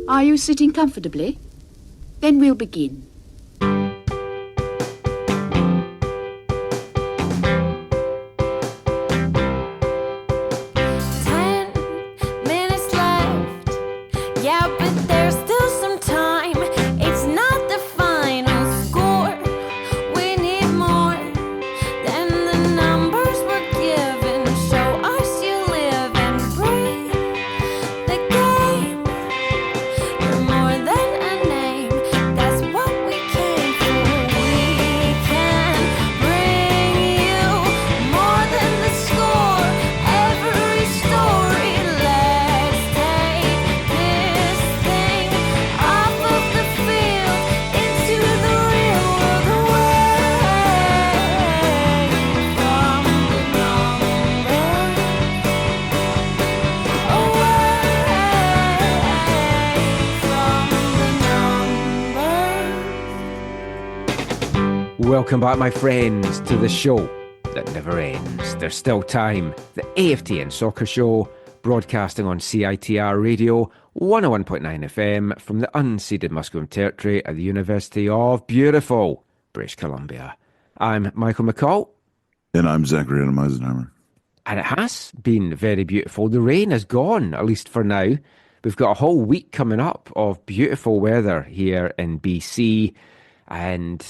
Are you sitting comfortably? Then we'll begin. 'Welcome back, my friends, to the show that never ends. There's still time. The AFTN Soccer Show, broadcasting on CITR Radio, 101.9 FM from the unceded Musqueam Territory at the University of beautiful British Columbia. I'm Michael McCall. And I'm Zachary Adam Eisenheimer. And it has been very beautiful. The rain is gone, at least for now. We've got a whole week coming up of beautiful weather here in BC. And,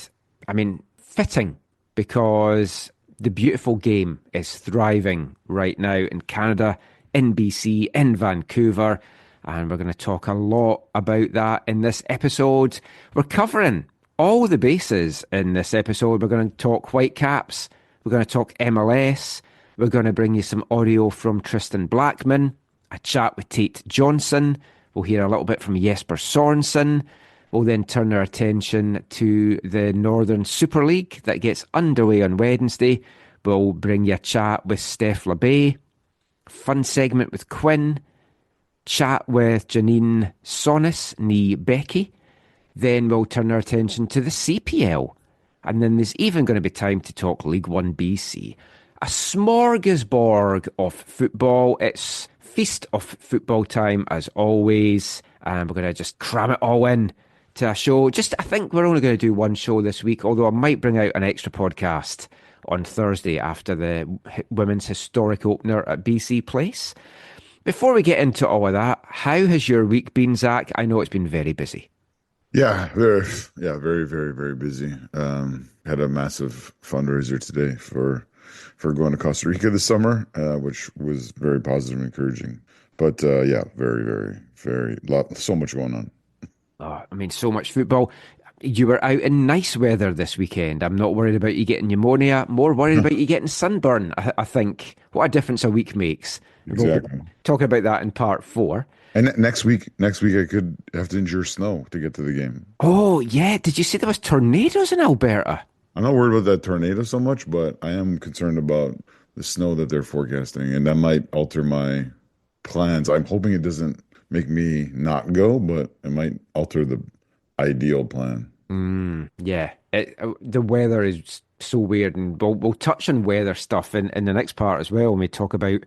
I mean, fitting, because the beautiful game is thriving right now in Canada, in BC, in Vancouver. And we're going to talk a lot about that in this episode. We're covering all the bases in this episode. We're going to talk Whitecaps. We're going to talk MLS. We're going to bring you some audio from Tristan Blackmon, a chat with Tate Johnson. We'll hear a little bit from Jesper Sorensen. We'll then turn our attention to the Northern Super League that gets underway on Wednesday. We'll bring you a chat with Steph LeBay, fun segment with Quinn, chat with Janine Sonis, nee Becky. Then we'll turn our attention to the CPL. And then there's even going to be time to talk League 1 BC. A smorgasbord of football. It's feast of football time as always. And we're going to just cram it all in to a show. I think we're only going to do one show this week, although I might bring out an extra podcast on Thursday after the women's historic opener at BC Place. Before we get into all of that, how has your week been, Zach? I know it's been very busy. Yeah, very, very, very busy. Had a massive fundraiser today for going to Costa Rica this summer, which was very positive and encouraging. But very, very, so much going on. Oh, I mean, so much football. You were out in nice weather this weekend. I'm not worried about you getting pneumonia, more worried about you getting sunburn, I think. What a difference a week makes. Exactly. We'll talk about that in part 4. And next week I could have to endure snow to get to the game. Oh, yeah. Did you see there was tornadoes in Alberta? I'm not worried about that tornado so much, but I am concerned about the snow that they're forecasting, and that might alter my plans. I'm hoping it doesn't make me not go, but it might alter the ideal plan. Yeah. The weather is so weird, and we'll touch on weather stuff in the next part as well when we talk about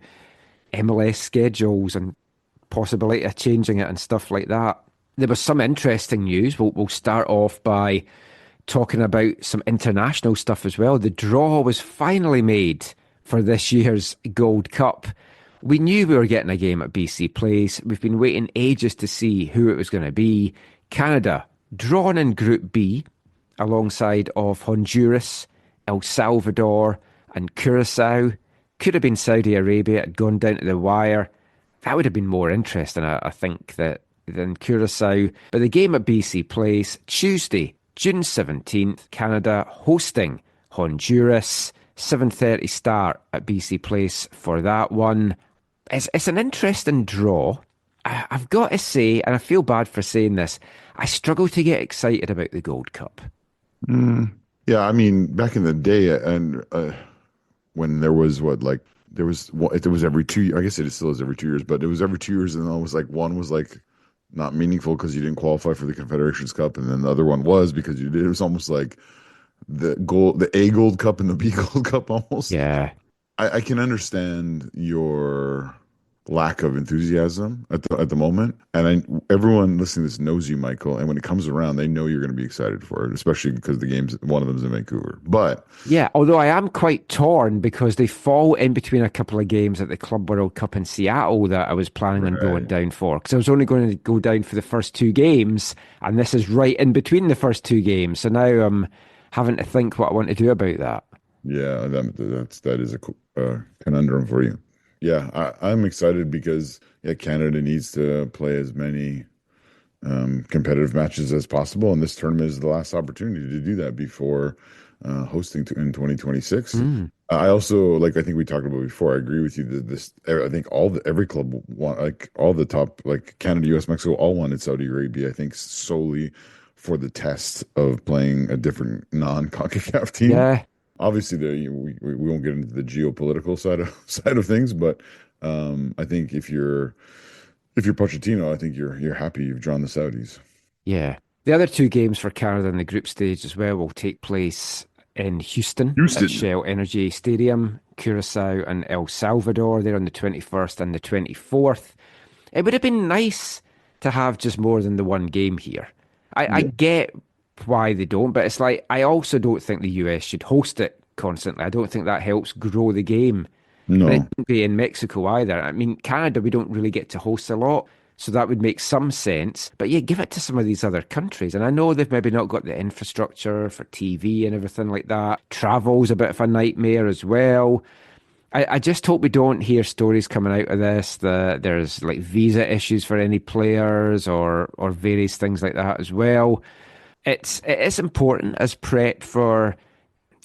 MLS schedules and possibility of changing it and stuff like that. There was some interesting news. We'll start off by talking about some international stuff as well. The draw was finally made for this year's Gold Cup. We knew we were getting a game at BC Place. We've been waiting ages to see who it was going to be. Canada, drawn in Group B, alongside of Honduras, El Salvador and Curacao. Could have been Saudi Arabia. It had gone down to the wire. That would have been more interesting, I think, than Curacao. But the game at BC Place, Tuesday, June 17th, Canada hosting Honduras. 7:30 start at BC Place for that one. It's an interesting draw. I've got to say, and I feel bad for saying this, I struggle to get excited about the Gold Cup. Yeah, I mean, back in the day, and when there was it was every 2 years. I guess it still is every 2 years, but it was every 2 years, and it was like one was like not meaningful because you didn't qualify for the Confederations Cup, and then the other one was because you did. It was almost like the A Gold Cup and the B Gold Cup almost. Yeah. I can understand your lack of enthusiasm at the moment. And everyone listening to this knows you, Michael. And when it comes around, they know you're going to be excited for it, especially because one of them is in Vancouver. But yeah, although I am quite torn because they fall in between a couple of games at the Club World Cup in Seattle that I was planning on going down for. Because I was only going to go down for the first two games, and this is right in between the first two games. So now I'm having to think what I want to do about that. yeah, that is a conundrum for you. Yeah, I'm excited because Canada needs to play as many competitive matches as possible, and this tournament is the last opportunity to do that before hosting in 2026. I also I think we talked about before. I agree with you that I think every club want, like all the top, like Canada, US, Mexico, all wanted Saudi Arabia. I think solely for the test of playing a different non-CONCACAF team. Yeah. Obviously, we won't get into the geopolitical side of things, but I think if you're Pochettino, I think you're happy you've drawn the Saudis. Yeah. The other two games for Canada in the group stage as well will take place in Houston. At Shell Energy Stadium, Curacao and El Salvador. They're on the 21st and the 24th. It would have been nice to have just more than the one game here. I get why they don't, but it's like, I also don't think the US should host it constantly. I don't think that helps grow the game. No. But it wouldn't be in Mexico either. I mean, Canada, we don't really get to host a lot, so that would make some sense. But yeah, give it to some of these other countries. And I know they've maybe not got the infrastructure for TV and everything like that. Travel's a bit of a nightmare as well. I just hope we don't hear stories coming out of this that there's like visa issues for any players or various things like that as well. It is important as prep for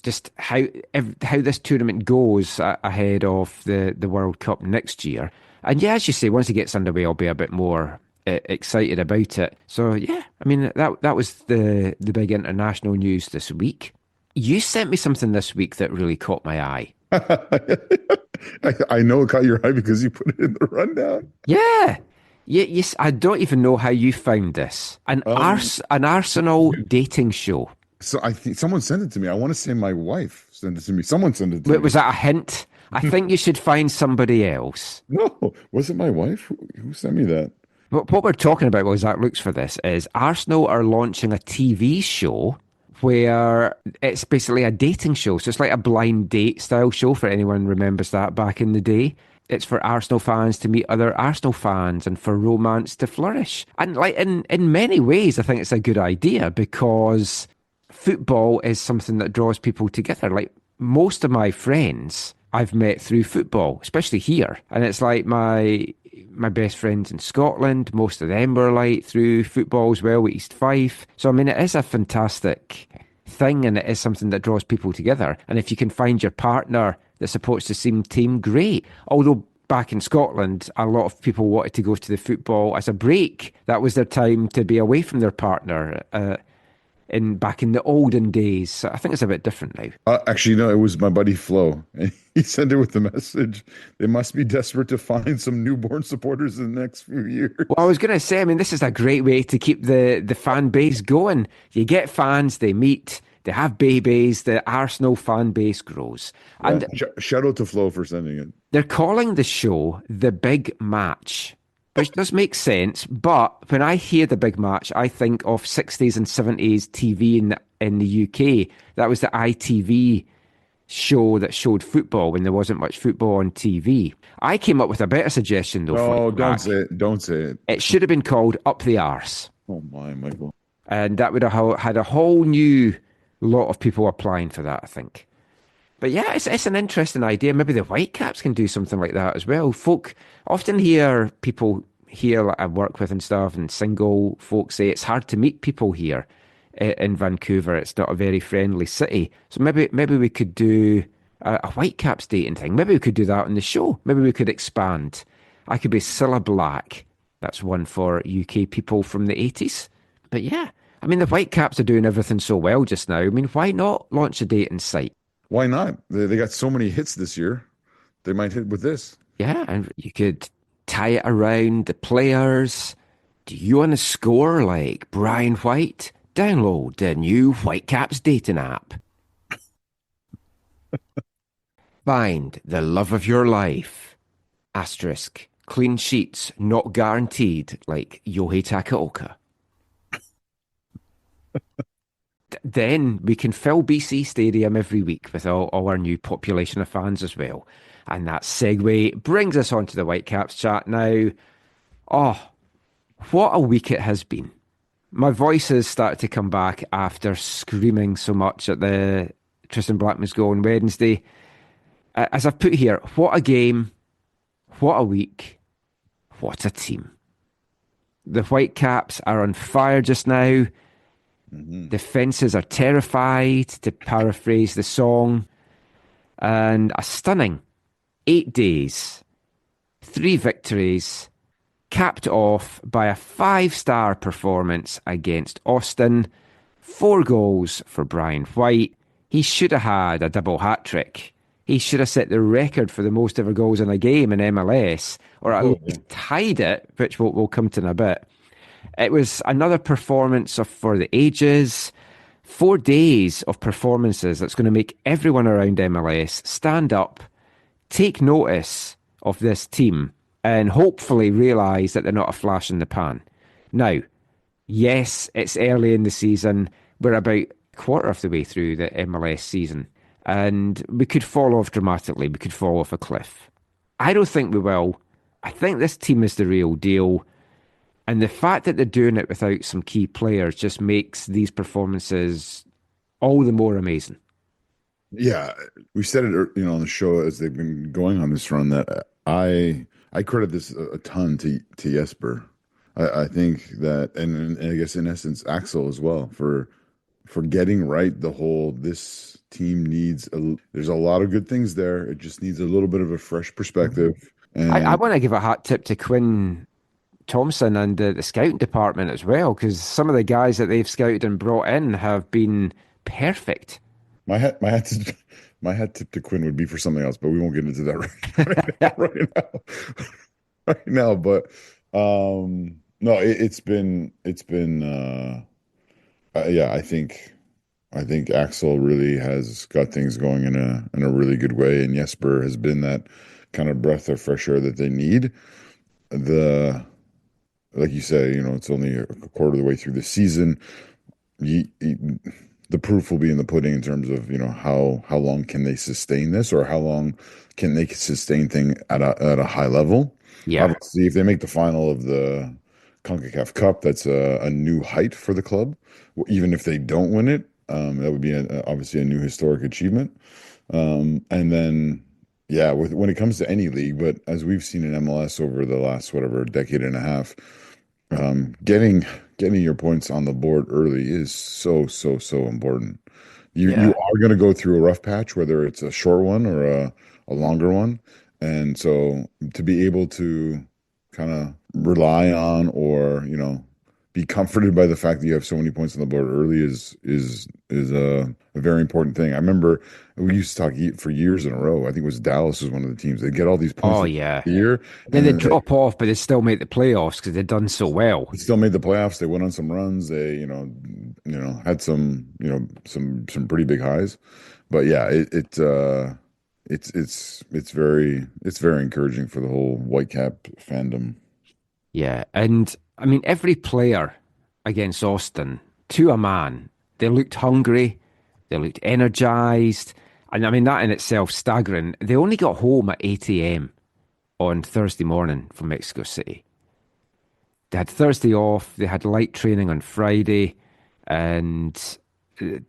just how this tournament goes ahead of the World Cup next year. And yeah, as you say, once it gets underway, I'll be a bit more excited about it. So yeah, I mean, that was the big international news this week. You sent me something this week that really caught my eye. I know it caught your eye because you put it in the rundown. Yeah. Yes, I don't even know how you found this. An Arsenal dating show. So I think someone sent it to me. I want to say my wife sent it to me. Someone sent it to me. Was that a hint? I think you should find somebody else. No, was it my wife? Who sent me that? What we're talking about, while Zach looks for this, is Arsenal are launching a TV show where it's basically a dating show. So it's like a blind date style show, for anyone remembers that back in the day. It's for Arsenal fans to meet other Arsenal fans and for romance to flourish. And like in many ways, I think it's a good idea because football is something that draws people together. Like most of my friends I've met through football, especially here. And it's like my best friends in Scotland, most of them were like through football as well with East Fife. So I mean, it is a fantastic thing and it is something that draws people together. And if you can find your partner that supports the same team, great. Although back in Scotland, a lot of people wanted to go to the football as a break. That was their time to be away from their partner. Back in the olden days. So I think it's a bit different now. Actually, no, it was my buddy Flo. And he sent it with the message. They must be desperate to find some newborn supporters in the next few years. Well, I was going to say, I mean, this is a great way to keep the fan base going. You get fans, they meet, they have babies, the Arsenal fan base grows. And shout out to Flo for sending it. They're calling the show The Big Match, which does make sense, but when I hear The Big Match, I think of 60s and 70s TV in the UK. That was the ITV show that showed football when there wasn't much football on TV. I came up with a better suggestion, though. No, don't say it. Don't say it. It should have been called Up the Arse. Oh, my, Michael. And that would have had a whole new lot of people applying for that, I think. But yeah, it's an interesting idea. Maybe the Whitecaps can do something like that as well. Folk often hear people here like I work with and stuff, and single folks say it's hard to meet people here in Vancouver. It's not a very friendly city. So maybe we could do a Whitecaps dating thing. Maybe we could do that on the show. Maybe we could expand. I could be Cilla Black. That's one for UK people from the 80s. But yeah, I mean, the Whitecaps are doing everything so well just now. I mean, why not launch a dating site? Why not? They got so many hits this year. They might hit with this. Yeah, and you could tie it around the players. Do you want to score like Brian White? Download the new Whitecaps dating app. Find the love of your life. Asterisk. clean sheets not guaranteed like Yohei Takaoka. Then we can fill BC Stadium every week with all our new population of fans as well. And that segue brings us on to the Whitecaps chat now. Oh, what a week it has been. My voice has started to come back after screaming so much at the Tristan Blackmon's goal on Wednesday. As I've put here, what a game, what a week, what a team. The Whitecaps are on fire just now. Mm-hmm. The fences are terrified, to paraphrase the song. And a stunning 8 days, 3 victories, capped off by a 5-star performance against Austin. 4 goals for Brian White. He should have had a double hat-trick. He should have set the record for the most ever goals in a game in MLS, or at least tied it, which we'll come to in a bit. It was another performance for the ages. 4 days of performances that's going to make everyone around MLS stand up, take notice of this team, and hopefully realise that they're not a flash in the pan. Now, yes, it's early in the season. We're about a quarter of the way through the MLS season, and we could fall off dramatically. We could fall off a cliff. I don't think we will. I think this team is the real deal. And the fact that they're doing it without some key players just makes these performances all the more amazing. Yeah, we said it, on the show as they've been going on this run that I credit this a ton to Jesper. I think that, and I guess in essence Axel as well for getting right the whole. This team needs there's a lot of good things there. It just needs a little bit of a fresh perspective. And I want to give a hat tip to Quinn Thompson and the scouting department as well, because some of the guys that they've scouted and brought in have been perfect. My hat tip to Quinn would be for something else, but we won't get into that right now. But no, it's been yeah. I think Axel really has got things going in a really good way, and Jesper has been that kind of breath of fresh air that they need. Like you say, it's only a quarter of the way through the season. The proof will be in the pudding in terms of how long can they sustain this, or how long can they sustain things at a high level. Yeah, obviously, if they make the final of the CONCACAF Cup, that's a new height for the club. Even if they don't win it, that would be obviously a new historic achievement. And then, yeah, when it comes to any league, but as we've seen in MLS over the last decade and a half. Getting your points on the board early is so important. You are going to go through a rough patch, whether it's a short one or a longer one, and so to be able to kind of rely on or be comforted by the fact that you have so many points on the board early is a very important thing. I remember we used to talk for years in a row. I think it was Dallas was one of the teams. They get all these points. Oh yeah, year. Then they drop off, but they still make the playoffs because they've done so well. They still made the playoffs. They went on some runs. They had some some pretty big highs. But yeah, it's very encouraging for the whole Whitecap fandom. Yeah, and I mean, every player against Austin, to a man, they looked hungry, they looked energised, and I mean, that in itself staggering. They only got home at 8 a.m. on Thursday morning from Mexico City. They had Thursday off, they had light training on Friday, and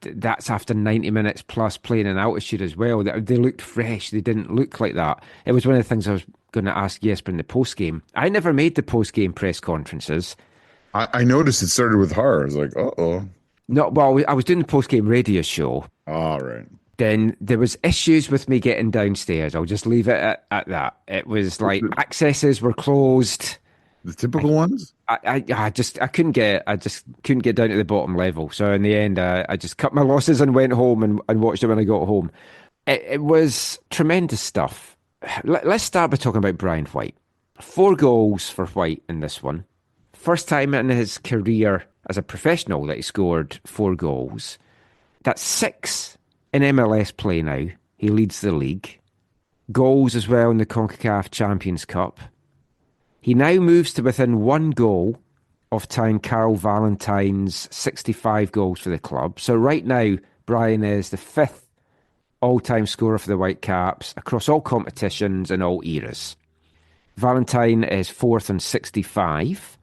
that's after 90 minutes plus playing in altitude as well. They looked fresh, they didn't look like that. It was one of the things I was going to ask Jesper in the post-game. I never made the post-game press conferences. I noticed it started with her. I was like, uh-oh. No, well, I was doing the post-game radio show. All right. Then there was issues with me getting downstairs. I'll just leave it at that. It was like accesses were closed. The typical ones? I couldn't get down to the bottom level. So in the end, I just cut my losses and went home and watched it when I got home. It was tremendous stuff. Let's start by talking about Brian White. 4 goals for White in this one. First time in his career as a professional that he scored 4 goals. That's 6 in MLS play now. He leads the league. Goals as well in the CONCACAF Champions Cup. He now moves to within 1 goal of tying Carl Valentine's 65 goals for the club. So right now, Brian is the 5th all-time scorer for the Whitecaps across all competitions and all eras. Valentine is 4th on 65.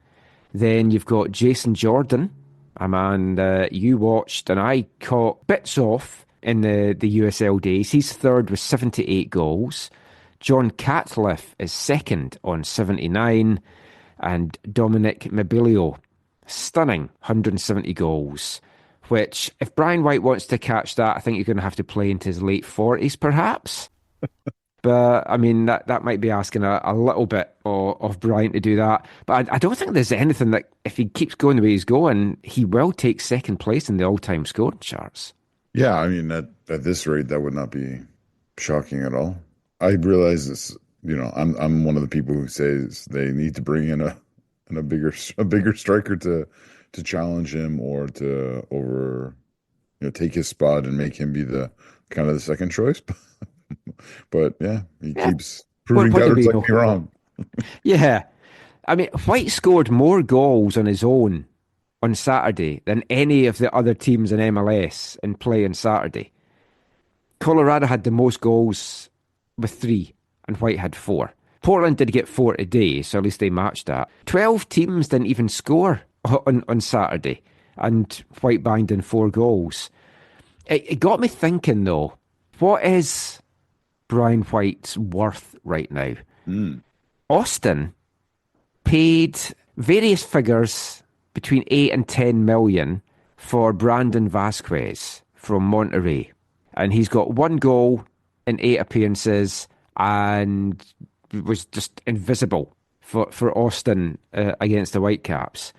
Then you've got Jason Jordan, a man you watched and I caught bits off in the USL days. He's 3rd with 78 goals. John Catliff is 2nd on 79. And Dominic Mobilio, stunning 170 goals, which if Brian White wants to catch that, I think you're going to have to play into his late 40s perhaps. But I mean, that might be asking a little bit of Brian to do that. But I don't think there's anything that, if he keeps going the way he's going, he will take 2nd place in the all-time scoring charts. Yeah, I mean, at this rate, that would not be shocking at all. I realize this. I'm one of the people who says they need to bring in a bigger striker to challenge him or to take his spot and make him be the kind of the second choice. But yeah, he keeps proving doubters like me wrong. Yeah, I mean, White scored more goals on his own on Saturday than any of the other teams in MLS in play on Saturday. Colorado had the most goals with 3. And White had 4. Portland did get 4 today, so at least they matched that. 12 teams didn't even score on Saturday, and White banged in 4 goals. It got me thinking, though, what is Brian White's worth right now? Austin paid various figures between 8 and 10 million for Brandon Vasquez from Monterrey. And he's got 1 goal in 8 appearances and was just invisible for Austin against the Whitecaps.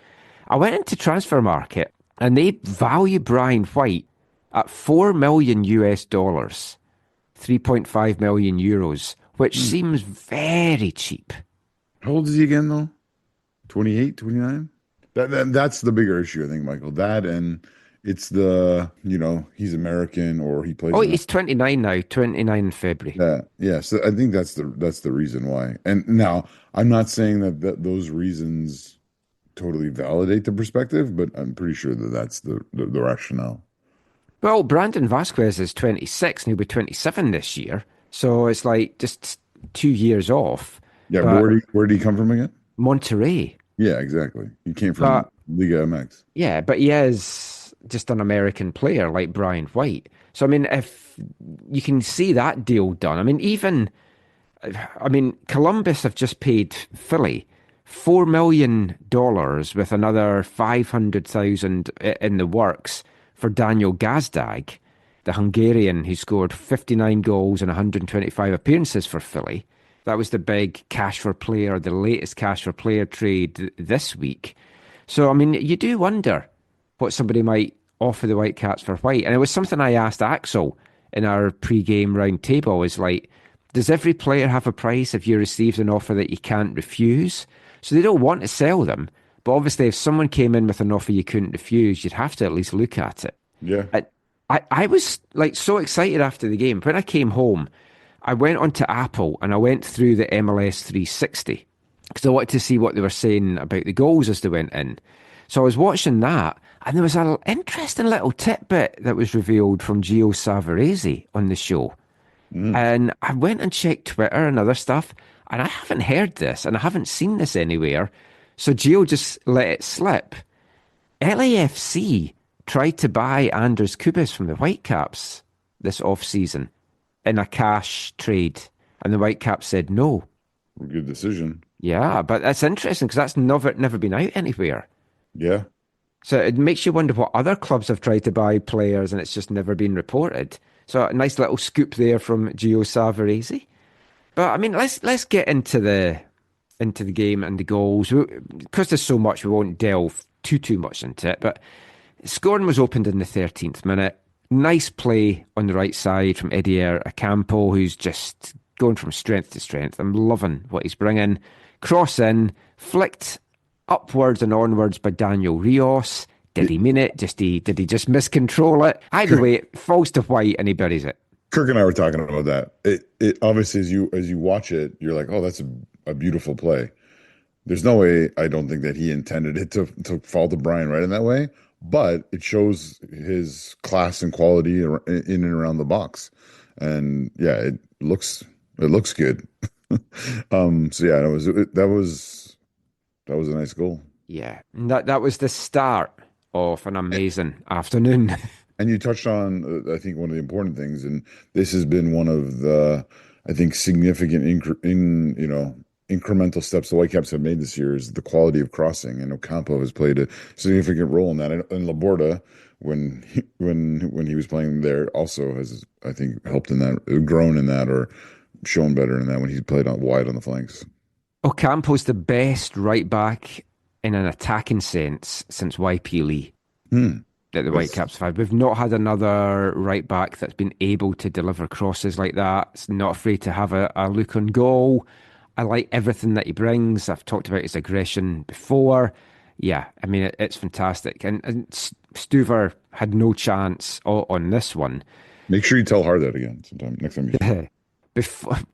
I went into Transfer Market and they value Brian White at $4 million US, 3.5 million euros, which seems very cheap. How old is he again, though? 28, 29? That's the bigger issue, I think, Michael. That, and it's the, he's American or he plays. Oh, he's 29 now, 29 in February. Yeah. So I think that's the reason why. And now, I'm not saying that those reasons totally validate the perspective, but I'm pretty sure that's the rationale. Well, Brandon Vasquez is 26 and he'll be 27 this year. So it's like just 2 years off. Yeah, but where did he come from again? Monterrey. Yeah, exactly. He came from Liga MX. Yeah, but he is just an American player like Brian White. So, I mean, if you can see that deal done, Columbus have just paid Philly $4 million with another 500,000 in the works for Daniel Gazdag, the Hungarian who scored 59 goals and 125 appearances for Philly. That was the big cash for player, the latest cash for player trade this week. So, I mean, you do wonder what somebody might offer the Whitecaps for White. And it was something I asked Axel in our pre-game round table, is like, does every player have a price if you received an offer that you can't refuse? So they don't want to sell them. But obviously, if someone came in with an offer you couldn't refuse, you'd have to at least look at it. Yeah. I was like so excited after the game. When I came home, I went onto Apple and I went through the MLS 360 because I wanted to see what they were saying about the goals as they went in. So I was watching that, and there was an interesting little tidbit that was revealed from Gio Savarese on the show. And I went and checked Twitter and other stuff, and I haven't heard this, and I haven't seen this anywhere. So Gio just let it slip. LAFC tried to buy Anders Kubis from the Whitecaps this off-season in a cash trade, and the Whitecaps said no. Good decision. Yeah, but that's interesting because that's never been out anywhere. Yeah. So it makes you wonder what other clubs have tried to buy players and it's just never been reported. So a nice little scoop there from Gio Savarese. But I mean, let's get into the game and the goals. Because there's so much, we won't delve too much into it. But scoring was opened in the 13th minute. Nice play on the right side from Edier Acampo, who's just going from strength to strength. I'm loving what he's bringing. Cross in, flicked upwards and onwards by Daniel Rios. Did he mean it? Did he just miscontrol it? Either way, it falls to White and he buries it. Kirk and I were talking about that. It obviously as you watch it, you're like, oh, that's a beautiful play. There's no way, I don't think that he intended it to fall to Brian right in that way, but it shows his class and quality in and around the box. And yeah, it looks good. So yeah, that was a nice goal. Yeah, and that was the start of an amazing afternoon. And you touched on, I think, one of the important things, and this has been one of the, I think, significant incremental steps the Whitecaps have made this year is the quality of crossing, and Ocampo has played a significant role in that. And Laborda, when he was playing there, also has, I think, helped in that, grown in that, or shown better in that when he played out wide on the flanks. Ocampo's the best right back in an attacking sense since YP Lee. That the Whitecaps have had. We've not had another right back that's been able to deliver crosses like that. It's not afraid to have a look on goal. I like everything that he brings. I've talked about his aggression before. Yeah, I mean, it's fantastic. And Stuver had no chance on this one. Make sure you tell Hard that again sometime next time you see him.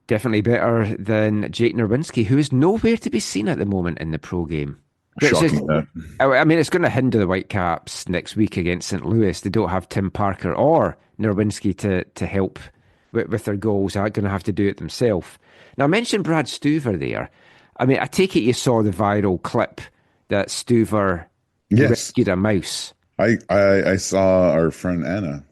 Definitely better than Jake Nerwinski, who is nowhere to be seen at the moment in the pro game. Shocking that. I mean, it's going to hinder the Whitecaps next week against St. Louis. They don't have Tim Parker or Nerwinski to help with their goals. They're going to have to do it themselves. Now, I mentioned Brad Stuver there. I mean, I take it you saw the viral clip that Stuver rescued a mouse. I saw our friend Anna.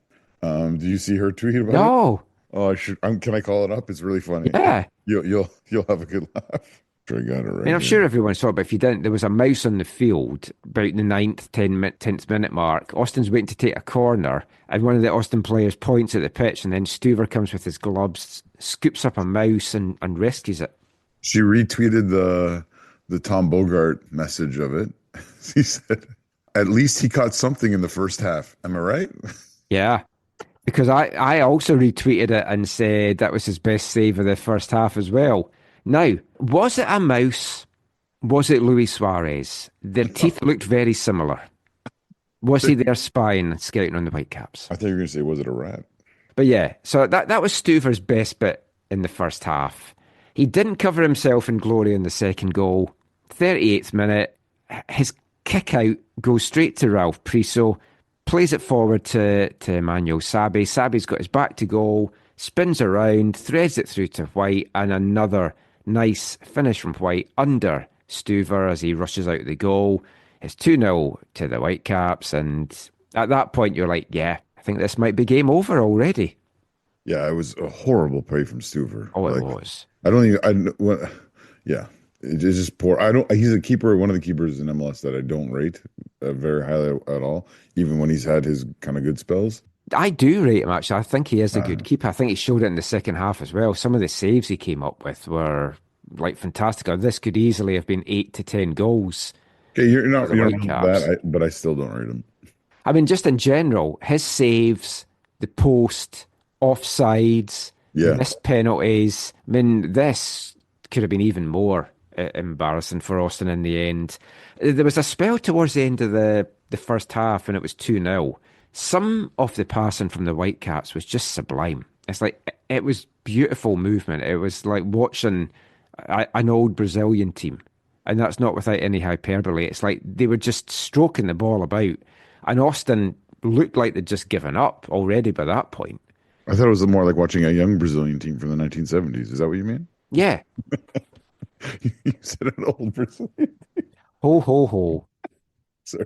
Did you see her tweet about it? No. Oh, can I call it up? It's really funny. Yeah. You'll have a good laugh. Sure, I got it right. I mean, I'm sure everyone saw it, but if you didn't, there was a mouse on the field about the 10th minute mark. Austin's waiting to take a corner, and one of the Austin players points at the pitch, and then Stuver comes with his gloves, scoops up a mouse, and rescues it. She retweeted the Tom Bogart message of it. She said, "At least he caught something in the first half." Am I right? Yeah, because I also retweeted it and said that was his best save of the first half as well. Now, was it a mouse? Was it Luis Suarez? Their teeth looked very similar. Was he there spying and scouting on the Whitecaps? I thought you were going to say, was it a rat? But yeah, so that was Stuver's best bit in the first half. He didn't cover himself in glory in the second goal. 38th minute, his kick out goes straight to Ralph Priso, plays it forward to Emmanuel Sabe. Sabe's got his back to goal, spins around, threads it through to White, and another nice finish from White under Stuver as he rushes out the goal. It's 2-0 to the Whitecaps, and at that point you're like, yeah, I think this might be game over already. Yeah, it was a horrible play from Stuver. Oh, it was. Yeah, it's just poor. He's a keeper, one of the keepers in MLS that I don't rate very highly at all, even when he's had his kind of good spells. I do rate him, actually. I think he is a good keeper. I think he showed it in the second half as well. Some of the saves he came up with were like fantastic. This could easily have been 8 to 10 goals. Okay, you're not that, but I still don't rate him. I mean, just in general, his saves, the post, offsides, missed penalties. I mean, this could have been even more embarrassing for Austin in the end. There was a spell towards the end of the first half when it was 2-0. Some of the passing from the Whitecaps was just sublime. It's like, it was beautiful movement. It was like watching an old Brazilian team. And that's not without any hyperbole. It's like they were just stroking the ball about. And Austin looked like they'd just given up already by that point. I thought it was more like watching a young Brazilian team from the 1970s. Is that what you mean? Yeah. You said an old Brazilian team. Ho, ho, ho. Sorry.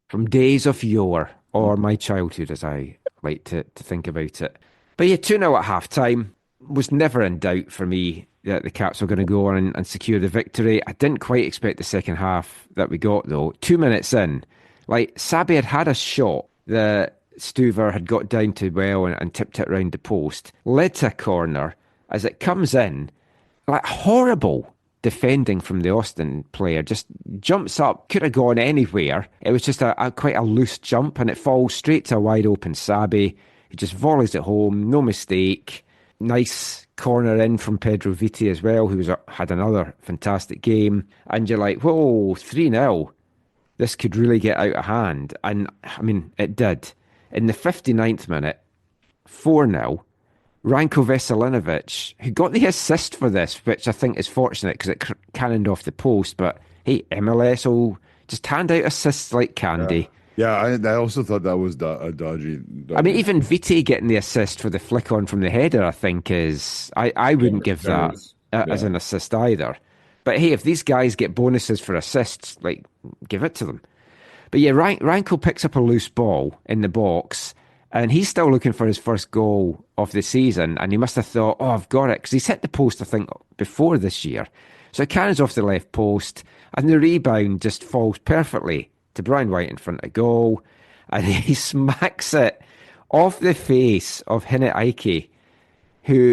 From days of yore, or my childhood, as I like to think about it. But yeah, 2-0 at half-time was never in doubt for me that the Caps were going to go on and secure the victory. I didn't quite expect the second half that we got, though. 2 minutes in, like, Sabe had a shot that Stuver had got down to well and tipped it round the post, led to a corner. As it comes in, like, horrible defending from the Austin player, just jumps up, could have gone anywhere. It was just quite a loose jump, and it falls straight to a wide open Sabe. He just volleys it home, no mistake. Nice corner in from Pedro Viti as well, who had another fantastic game. And you're like, whoa, 3-0. This could really get out of hand. And I mean, it did. In the 59th minute, 4-0. Ranko Veselinovic, who got the assist for this, which I think is fortunate because it cannoned off the post. But hey, MLS will just hand out assists like candy. Yeah, I also thought that was a dodgy. I mean, even Vite getting the assist for the flick on from the header, I think is I wouldn't give that as an assist either. But hey, if these guys get bonuses for assists, like, give it to them. But yeah, Ranko picks up a loose ball in the box, and he's still looking for his first goal of the season, and he must have thought, oh, I've got it, because he's hit the post, I think, before this year. So it cannons off the left post, and the rebound just falls perfectly to Brian White in front of goal, and he smacks it off the face of Hinnet Ike,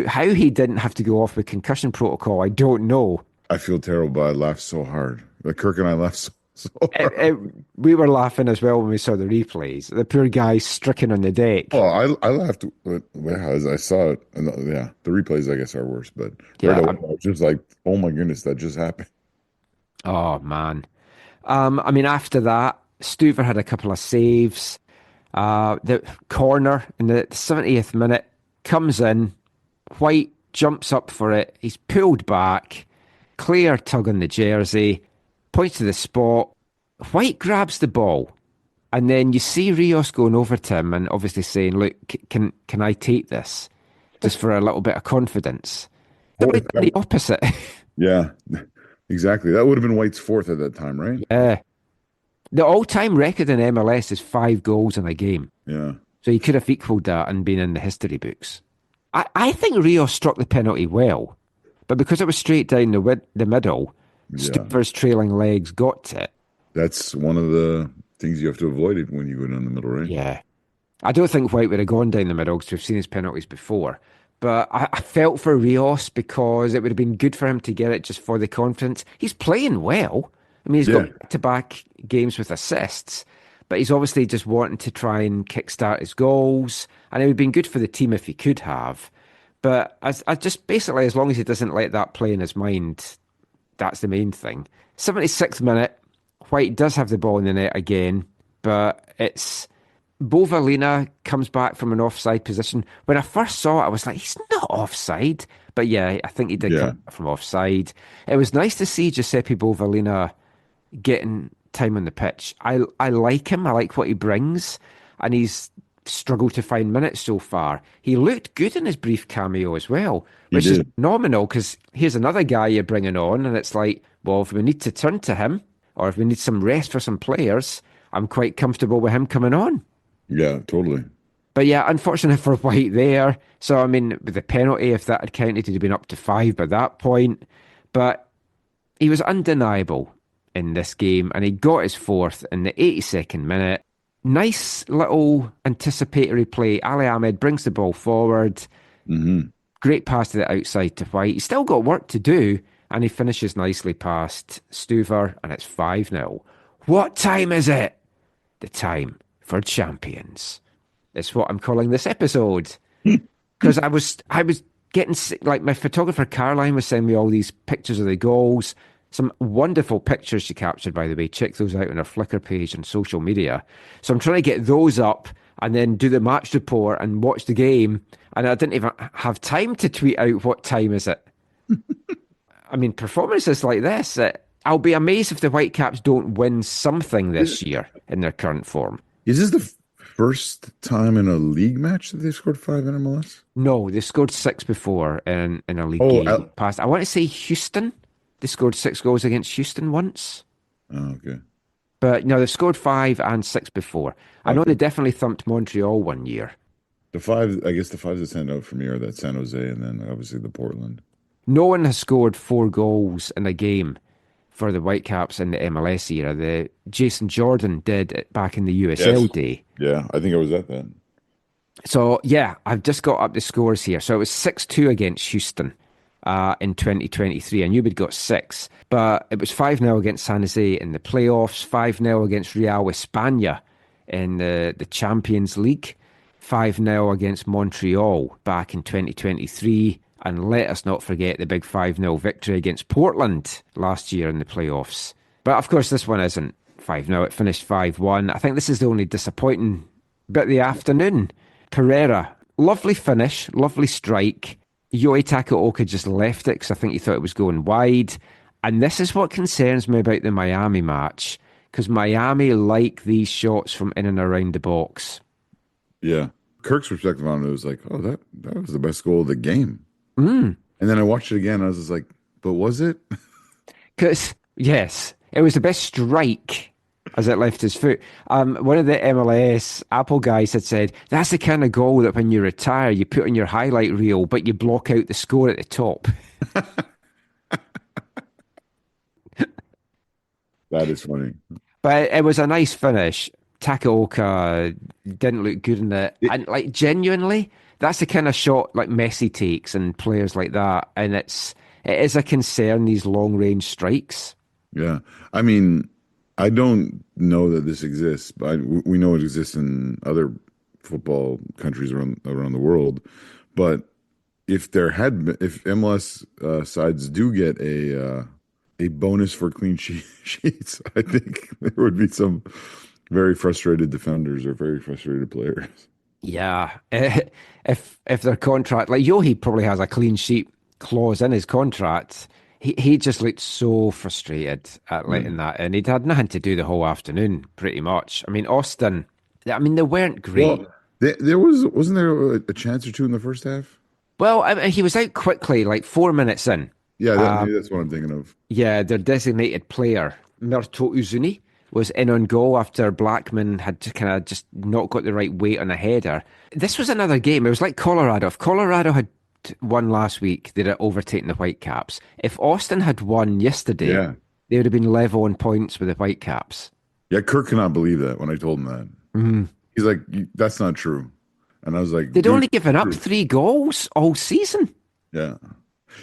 how he didn't have to go off with concussion protocol, I don't know. I feel terrible, but I laughed so hard. Like Kirk and I laughed so hard. We were laughing as well when we saw the replays. The poor guy stricken on the deck. Oh, I laughed as I saw it. And the replays, I guess, are worse. But right away, I was just like, oh my goodness, that just happened. Oh, man. I mean, after that, Stuver had a couple of saves. The corner in the 70th minute comes in. White jumps up for it. He's pulled back. Clear tug on the jersey. Points to the spot. White grabs the ball. And then you see Rios going over to him and obviously saying, look, can I take this? Just for a little bit of confidence. The opposite. Yeah, exactly. That would have been White's fourth at that time, right? Yeah. The all-time record in MLS is 5 goals in a game. Yeah. So he could have equalled that and been in the history books. I think Rios struck the penalty well, but because it was straight down the middle, Stuver's trailing legs got it. That's one of the things you have to avoid when you go down the middle, right? Yeah. I don't think White would have gone down the middle because we've seen his penalties before. But I felt for Rios because it would have been good for him to get it just for the confidence. He's playing well. I mean, he's got back-to-back games with assists, but he's obviously just wanting to try and kickstart his goals, and it would have been good for the team if he could have. But I just basically, as long as he doesn't let that play in his mind, that's the main thing. 76th minute, White does have the ball in the net again, but it's Bovalina comes back from an offside position. When I first saw it, I was like, he's not offside. But yeah, I think he did come from offside. It was nice to see Giuseppe Bovalina getting time on the pitch. I like him. I like what he brings. And he's struggled to find minutes so far. He looked good in his brief cameo as well, which is phenomenal because here's another guy you're bringing on. And it's like, well, if we need to turn to him or if we need some rest for some players, I'm quite comfortable with him coming on. Yeah, totally. But yeah, unfortunate for White there. So, I mean, with the penalty, if that had counted, he'd have been up to 5 by that point. But he was undeniable in this game, and he got his fourth in the 82nd minute. Nice little anticipatory play. Ali Ahmed brings the ball forward. Mm-hmm. Great pass to the outside to White. He's still got work to do, and he finishes nicely past Stuver, and it's 5-0. What time is it? The time for champions. It's what I'm calling this episode. Because I was getting sick. Like, my photographer Caroline was sending me all these pictures of the goals. Some wonderful pictures she captured, by the way. Check those out on her Flickr page and social media. So I'm trying to get those up and then do the match report and watch the game. And I didn't even have time to tweet out what time is it. I mean, performances like this, I'll be amazed if the Whitecaps don't win something this year in their current form. Is this the first time in a league match that they scored 5 in MLS? No, they scored 6 before in a league game past. I want to say Houston. They scored 6 goals against Houston once. Oh, okay. But no, they've scored 5 and 6 before. I know they definitely thumped Montreal one year. The 5, I guess the 5s that stand out for me are that San Jose and then obviously the Portland. No one has scored 4 goals in a game for the Whitecaps in the MLS era. The Jason Jordan did it back in the USL day. Yeah, I think I was at that. So, yeah, I've just got up the scores here. So it was 6-2 against Houston in 2023. I knew we'd got 6. But it was 5-0 against San Jose in the playoffs, 5-0 against Real España in the Champions League, 5-0 against Montreal back in 2023. And let us not forget the big 5-0 victory against Portland last year in the playoffs. But of course, this one isn't 5-0. It finished 5-1. I think this is the only disappointing bit of the afternoon. Pereira lovely finish, lovely strike. Yoi Takaoka just left it because I think he thought it was going wide. And this is what concerns me about the Miami match, because Miami like these shots from in and around the box. Yeah. Kirk's perspective on it was like, oh, that was the best goal of the game. Mm. And then I watched it again. I was just like, but was it? Because, yes, it was the best strike as it left his foot. One of the MLS Apple guys had said, that's the kind of goal that when you retire, you put on your highlight reel, but you block out the score at the top. That is funny. But it was a nice finish. Takaoka didn't look good in it. And like genuinely, that's the kind of shot like Messi takes and players like that. And it is a concern, these long range strikes. Yeah. I mean, I don't know that this exists, but we know it exists in other football countries around the world. But if MLS sides do get a bonus for clean sheets, I think there would be some very frustrated defenders or very frustrated players. Yeah, if their contract, like Yohi probably has a clean sheet clause in his contract. He just looked so frustrated at letting that in. He'd had nothing to do the whole afternoon, pretty much. I mean, Austin, I mean, they weren't great. Well, wasn't there a chance or two in the first half? Well, I mean, he was out quickly, like 4 minutes in. Yeah, maybe that's what I'm thinking of. Yeah, their designated player, Mirto Uzuni, was in on goal after Blackmon had kind of just not got the right weight on a header. This was another game. It was like Colorado. If Colorado had won last week, they'd have overtaken the Whitecaps. If Austin had won yesterday, they would have been level on points with the Whitecaps. Yeah, Kirk cannot believe that when I told him that. Mm-hmm. He's like, that's not true. And I was like, they'd only given up 3 goals all season. Yeah.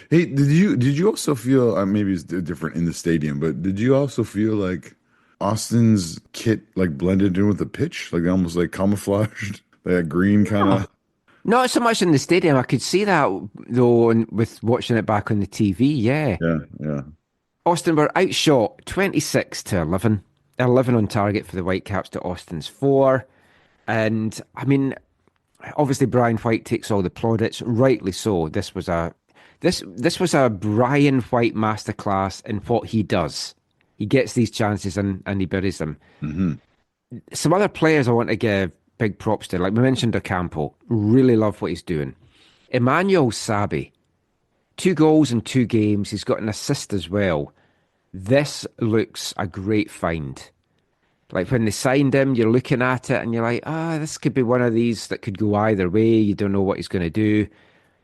Hey, did you also feel, maybe it's different in the stadium, but did you also feel like Austin's kit like blended in with the pitch, like almost like camouflaged, that green kind of? Not so much in the stadium. I could see that though with watching it back on the TV. Yeah. Austin were outshot 26-11. 11 on target for the Whitecaps to Austin's 4. And I mean, obviously Brian White takes all the plaudits, rightly so. This was a Brian White masterclass in what he does. He gets these chances and he buries them. Mm-hmm. Some other players I want to give big props to, like we mentioned, Ocampo. Really love what he's doing. Emmanuel Sabi, 2 goals in 2 games. He's got an assist as well. This looks a great find. Like when they signed him, you're looking at it and you're like, this could be one of these that could go either way. You don't know what he's going to do.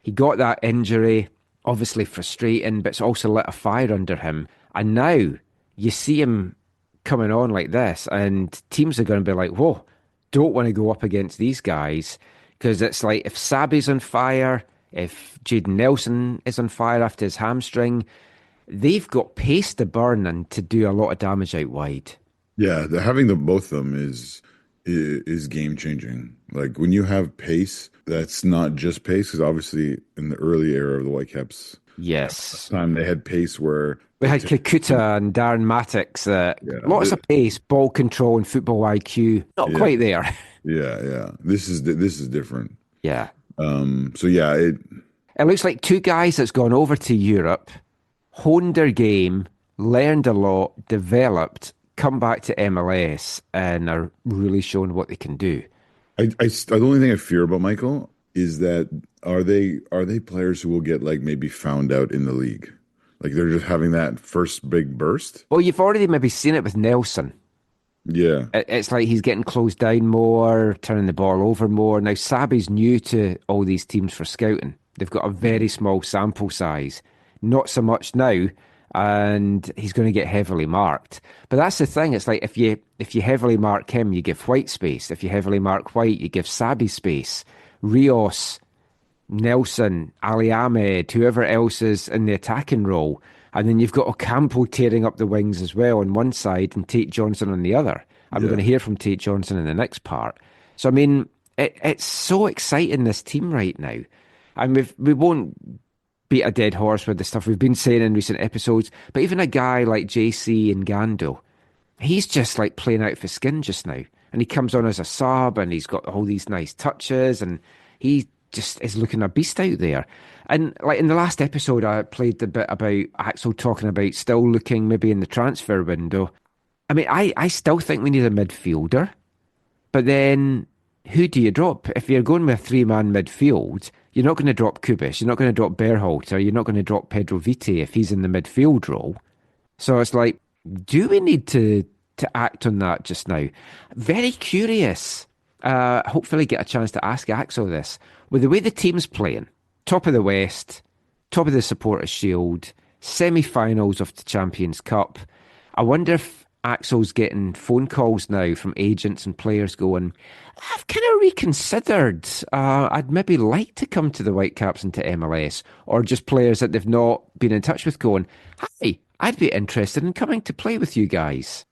He got that injury, obviously frustrating, but it's also lit a fire under him. And now you see him coming on like this, and teams are going to be like, whoa, don't want to go up against these guys, because it's like if Sabi's on fire, if Jaden Nelson is on fire after his hamstring, they've got pace to burn and to do a lot of damage out wide. Yeah, having both of them is game changing. Like when you have pace, that's not just pace, because obviously in the early era of the Whitecaps, time they had pace where we had Kikuta and Darren Mattocks, lots of pace, ball control, and football IQ. Not quite there. Yeah. This is different. Yeah. It looks like 2 guys that's gone over to Europe, honed their game, learned a lot, developed, come back to MLS, and are really showing what they can do. The only thing I fear about Michael is that are they players who will get like maybe found out in the league? Like they're just having that first big burst? Well, you've already maybe seen it with Nelson. Yeah. It's like he's getting closed down more, turning the ball over more. Now, Sabi's new to all these teams for scouting. They've got a very small sample size. Not so much now, and he's going to get heavily marked. But that's the thing. It's like if you heavily mark him, you give White space. If you heavily mark White, you give Sabi space. Rios, Nelson, Ali Ahmed, whoever else is in the attacking role. And then you've got Ocampo tearing up the wings as well on one side and Tate Johnson on the other. And we're going to hear from Tate Johnson in the next part. So, I mean, it's so exciting, this team right now. And we won't beat a dead horse with the stuff we've been saying in recent episodes, but even a guy like JC and Gando, he's just like playing out for skin just now. And he comes on as a sub and he's got all these nice touches and he just is looking a beast out there. And like in the last episode, I played the bit about Axel talking about still looking maybe in the transfer window. I mean, I still think we need a midfielder, but then who do you drop? If you're going with a three-man midfield, you're not going to drop Kubis, you're not going to drop Berhalter, you're not going to drop Pedro Vite if he's in the midfield role. So it's like, do we need to act on that just now? Very curious. Hopefully get a chance to ask Axel this. With the way the team's playing, top of the West, top of the Supporters' Shield, semi-finals of the Champions Cup, I wonder if Axel's getting phone calls now from agents and players going, I've kind of reconsidered. I'd maybe like to come to the Whitecaps and to MLS, or just players that they've not been in touch with going, hi, I'd be interested in coming to play with you guys.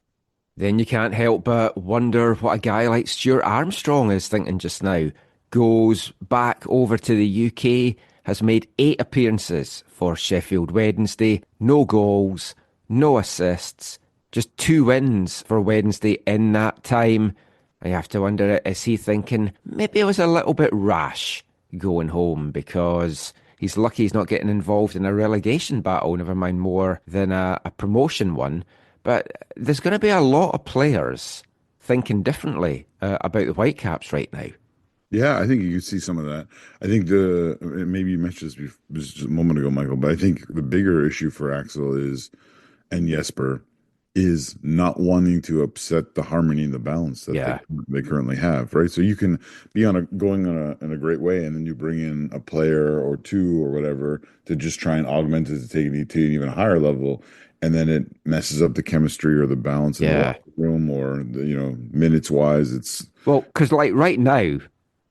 Then you can't help but wonder what a guy like Stuart Armstrong is thinking just now. Goes back over to the UK, has made 8 appearances for Sheffield Wednesday, no goals, no assists, just 2 wins for Wednesday in that time. I have to wonder, is he thinking maybe it was a little bit rash going home because he's lucky he's not getting involved in a relegation battle, never mind more than a promotion one. But there's going to be a lot of players thinking differently about the Whitecaps right now. Yeah, I think you could see some of that. I think maybe you mentioned this just a moment ago, Michael, but I think the bigger issue for Axel and Jesper is not wanting to upset the harmony and the balance that they currently have, right? So you can be going in a great way, and then you bring in a player or two or whatever to just try and augment it to take it to an even higher level, and then it messes up the chemistry or the balance in the locker room, or minutes wise. It's because like right now,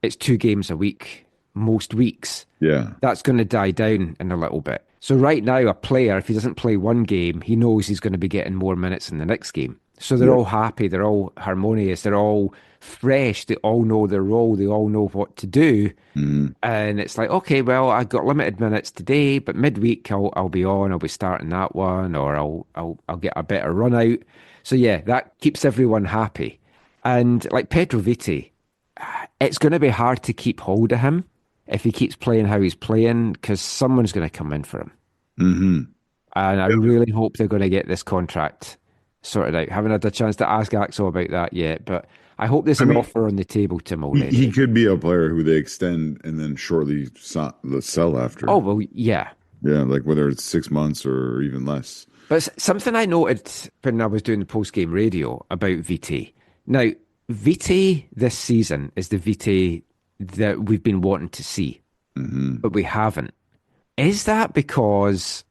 it's 2 games a week most weeks. Yeah, that's going to die down in a little bit. So right now, a player, if he doesn't play one game, he knows he's going to be getting more minutes in the next game. So they're all happy, they're all harmonious, they're all fresh, they all know their role, they all know what to do. Mm-hmm. And it's like, okay, well, I got limited minutes today, but midweek I'll be on, I'll be starting that one, or I'll get a better run out. So yeah, that keeps everyone happy. And like Pedro Vite, it's going to be hard to keep hold of him if he keeps playing how he's playing, because someone's going to come in for him. Mm-hmm. And I really hope they're going to get this contract sorted out. Haven't had a chance to ask Axel about that yet, but I hope there's an offer on the table to him already. He could be a player who they extend and then shortly sell after. Oh, well, yeah. Yeah, like whether it's 6 months or even less. But something I noted when I was doing the post-game radio about Vite. Now, Vite this season is the Vite that we've been wanting to see, but we haven't. Is that because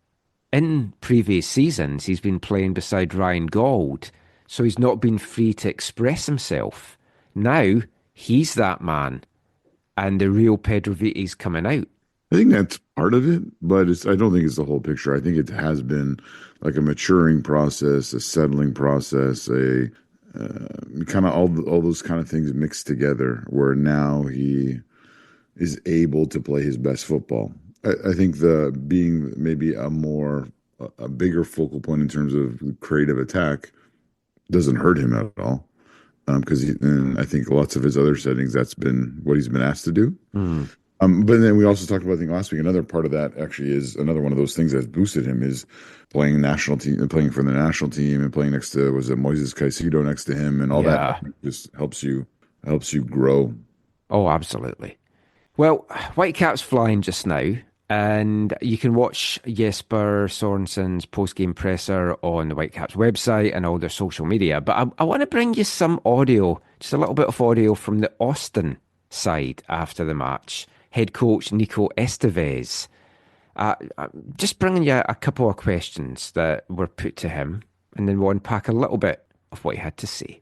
in previous seasons he's been playing beside Ryan Gauld, so he's not been free to express himself? Now he's that man, and the real Pedro Vite's coming out. I think that's part of it, but I don't think it's the whole picture. I think it has been like a maturing process, a settling process, a kind of all those kind of things mixed together, where now he is able to play his best football. I think the being maybe a bigger focal point in terms of creative attack doesn't hurt him at all, because I think lots of his other settings, that's been what he's been asked to do. But then we also talked about, I think last week, another part of that actually is another one of those things that's boosted him is playing national team, playing for the national team, and playing next to Moises Caicedo next to him, and all that just helps you grow. Oh, absolutely. Well, Whitecaps flying just now, and you can watch Jesper Sorensen's post-game presser on the Whitecaps website and all their social media. But I want to bring you some audio, just a little bit of audio from the Austin side after the match. Head coach Nico Estevez, just bringing you a couple of questions that were put to him, and then we'll unpack a little bit of what he had to say.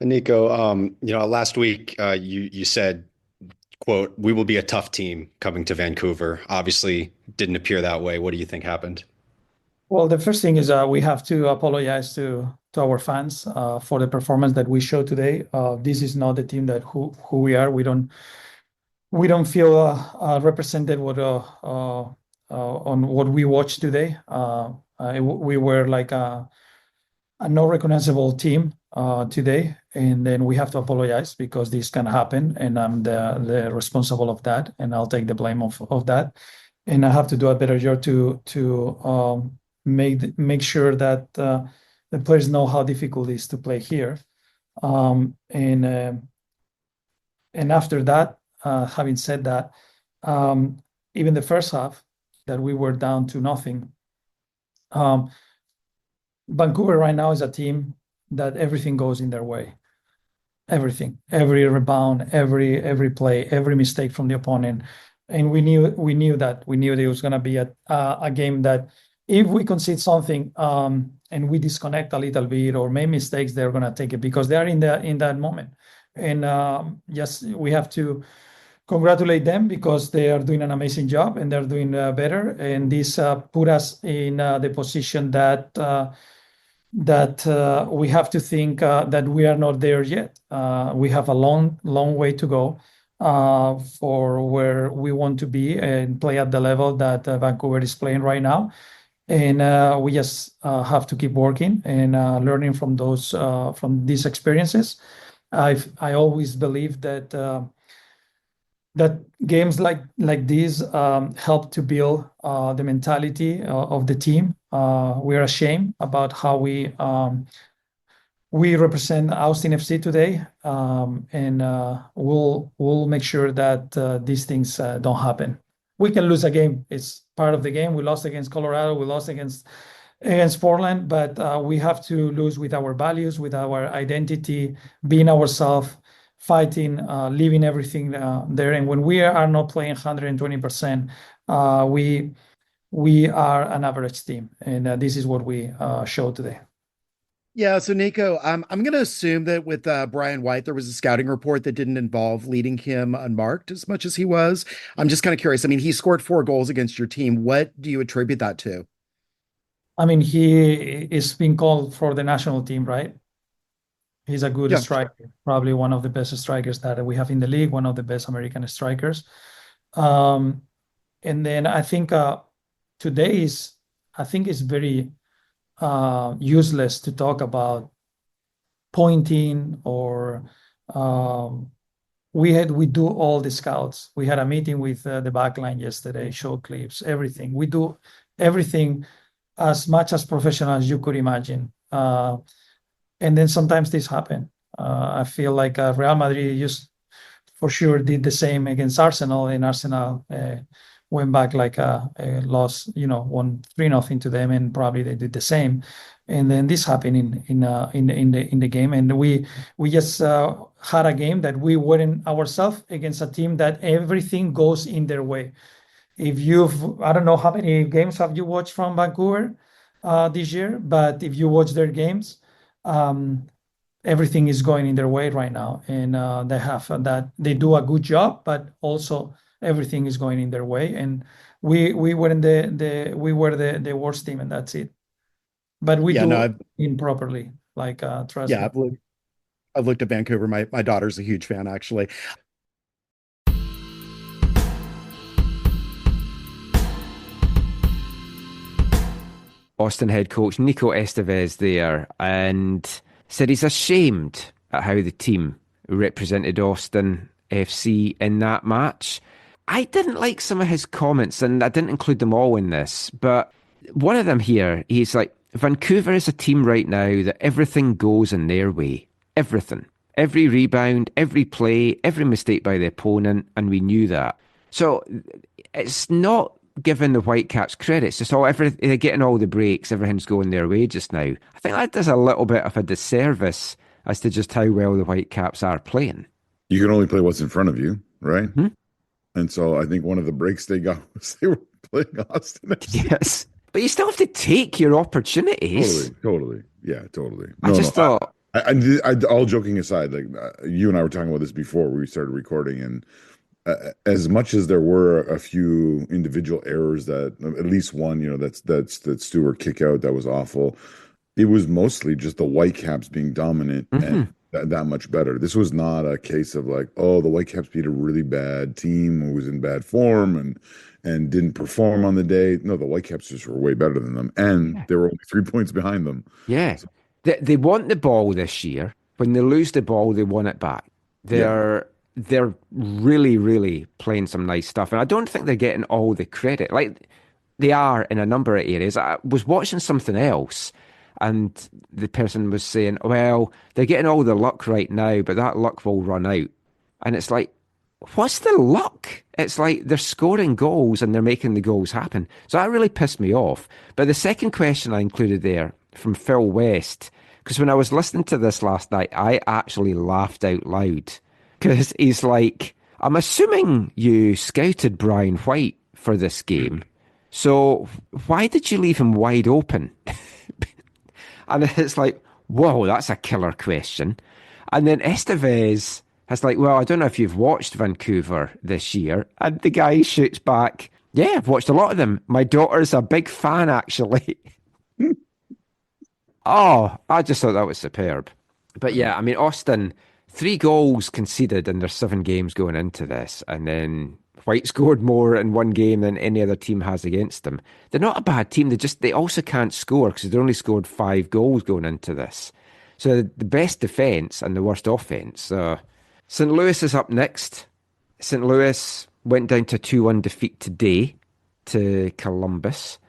Nico, last week you said, quote, "We will be a tough team coming to Vancouver." Obviously, didn't appear that way. What do you think happened? Well, the first thing is we have to apologize to our fans for the performance that we showed today. This is not the team that who we are. We don't feel represented on what we watched today. We were like no recognizable team today, and then we have to apologize because this can happen, and I'm the responsible of that, and I'll take the blame of that, and I have to do a better job to make sure that the players know how difficult it is to play here, and after that, having said that, even the first half that we were down to nothing. Vancouver right now is a team that everything goes in their way. Everything, every rebound, every play, every mistake from the opponent, and we knew that it was going to be a game that if we concede something and we disconnect a little bit or make mistakes, they're going to take it because they are in that moment. And yes, we have to congratulate them because they are doing an amazing job and they're doing better. And this put us in the position that we have to think that we are not there yet. We have a long way to go for where we want to be and play at the level that Vancouver is playing right now. And we just have to keep working and learning from these experiences. I always believe that games like these help to build the mentality of the team. We're ashamed about how we represent Austin FC today, and we'll make sure that these things don't happen. We can lose a game; it's part of the game. We lost against Colorado. We lost against Portland, but we have to lose with our values, with our identity, being ourselves, fighting, leaving everything there. And when we are not playing 120%, we are an average team, and this is what we show today. Yeah, so Nico, I'm going to assume that with Brian White, there was a scouting report that didn't involve leading him unmarked as much as he was. I'm just kind of curious. I mean, he scored 4 goals against your team. What do you attribute that to? I mean, he is being called for the national team, right? He's a good striker, probably one of the best strikers that we have in the league, one of the best American strikers. And then I think today is very useless to talk about pointing or we do all the scouts. We had a meeting with the backline yesterday, show clips, everything. We do everything as much as professional as you could imagine. And then sometimes this happen. I feel like Real Madrid just for sure did the same against Arsenal, and Arsenal went back like a loss, won 3-0 to them, and probably they did the same. And then this happened in the game, and we just had a game that we weren't ourselves against a team that everything goes in their way. I don't know how many games have you watched from Vancouver this year, but if you watch their games, everything is going in their way right now, and they do a good job, but also everything is going in their way, and we were the worst team, and that's it. But we do it improperly, like trust. Yeah, I've looked at Vancouver. My daughter's a huge fan, actually. Austin head coach Nico Estevez there, and said he's ashamed at how the team represented Austin FC in that match. I didn't like some of his comments, and I didn't include them all in this, but one of them here, he's like, Vancouver is a team right now that everything goes in their way. Everything. Every rebound, every play, every mistake by the opponent, and we knew that. So it's not giving the Whitecaps credit. It's just they're getting all the breaks, everything's going their way just now. I think that does a little bit of a disservice as to just how well the Whitecaps are playing. You can only play what's in front of you, right? Hmm? And so I think one of the breaks they got was they were playing Austin FC. Yes. But you still have to take your opportunities. Totally. Yeah, totally. I just thought... all joking aside, like you and I were talking about this before we started recording, and as much as there were a few individual errors, that at least one, that Stewart kick out, that was awful. It was mostly just the Whitecaps being dominant and that much better. This was not a case of like, oh, the Whitecaps beat a really bad team who was in bad form and didn't perform on the day. No, the Whitecaps just were way better than them, and they were only 3 points behind them. Yeah. So, They want the ball this year. When they lose the ball, they want it back. They're really, really playing some nice stuff. And I don't think they're getting all the credit. Like, they are in a number of areas. I was watching something else, and the person was saying, well, they're getting all the luck right now, but that luck will run out. And it's like, what's the luck? It's like they're scoring goals and they're making the goals happen. So that really pissed me off. But the second question I included there from Phil West, because when I was listening to this last night, I actually laughed out loud. Because he's like, I'm assuming you scouted Brian White for this game. So why did you leave him wide open? And it's like, whoa, that's a killer question. And then Estevez has like, well, I don't know if you've watched Vancouver this year. And the guy shoots back, yeah, I've watched a lot of them. My daughter's a big fan, actually. Oh, I just thought that was superb. But yeah, I mean, Austin, 3 goals conceded in their 7 games going into this. And then White scored more in one game than any other team has against them. They're not a bad team. They also can't score because they only scored 5 goals going into this. So the best defence and the worst offence. St. Louis is up next. St. Louis went down to a 2-1 defeat today to Columbus.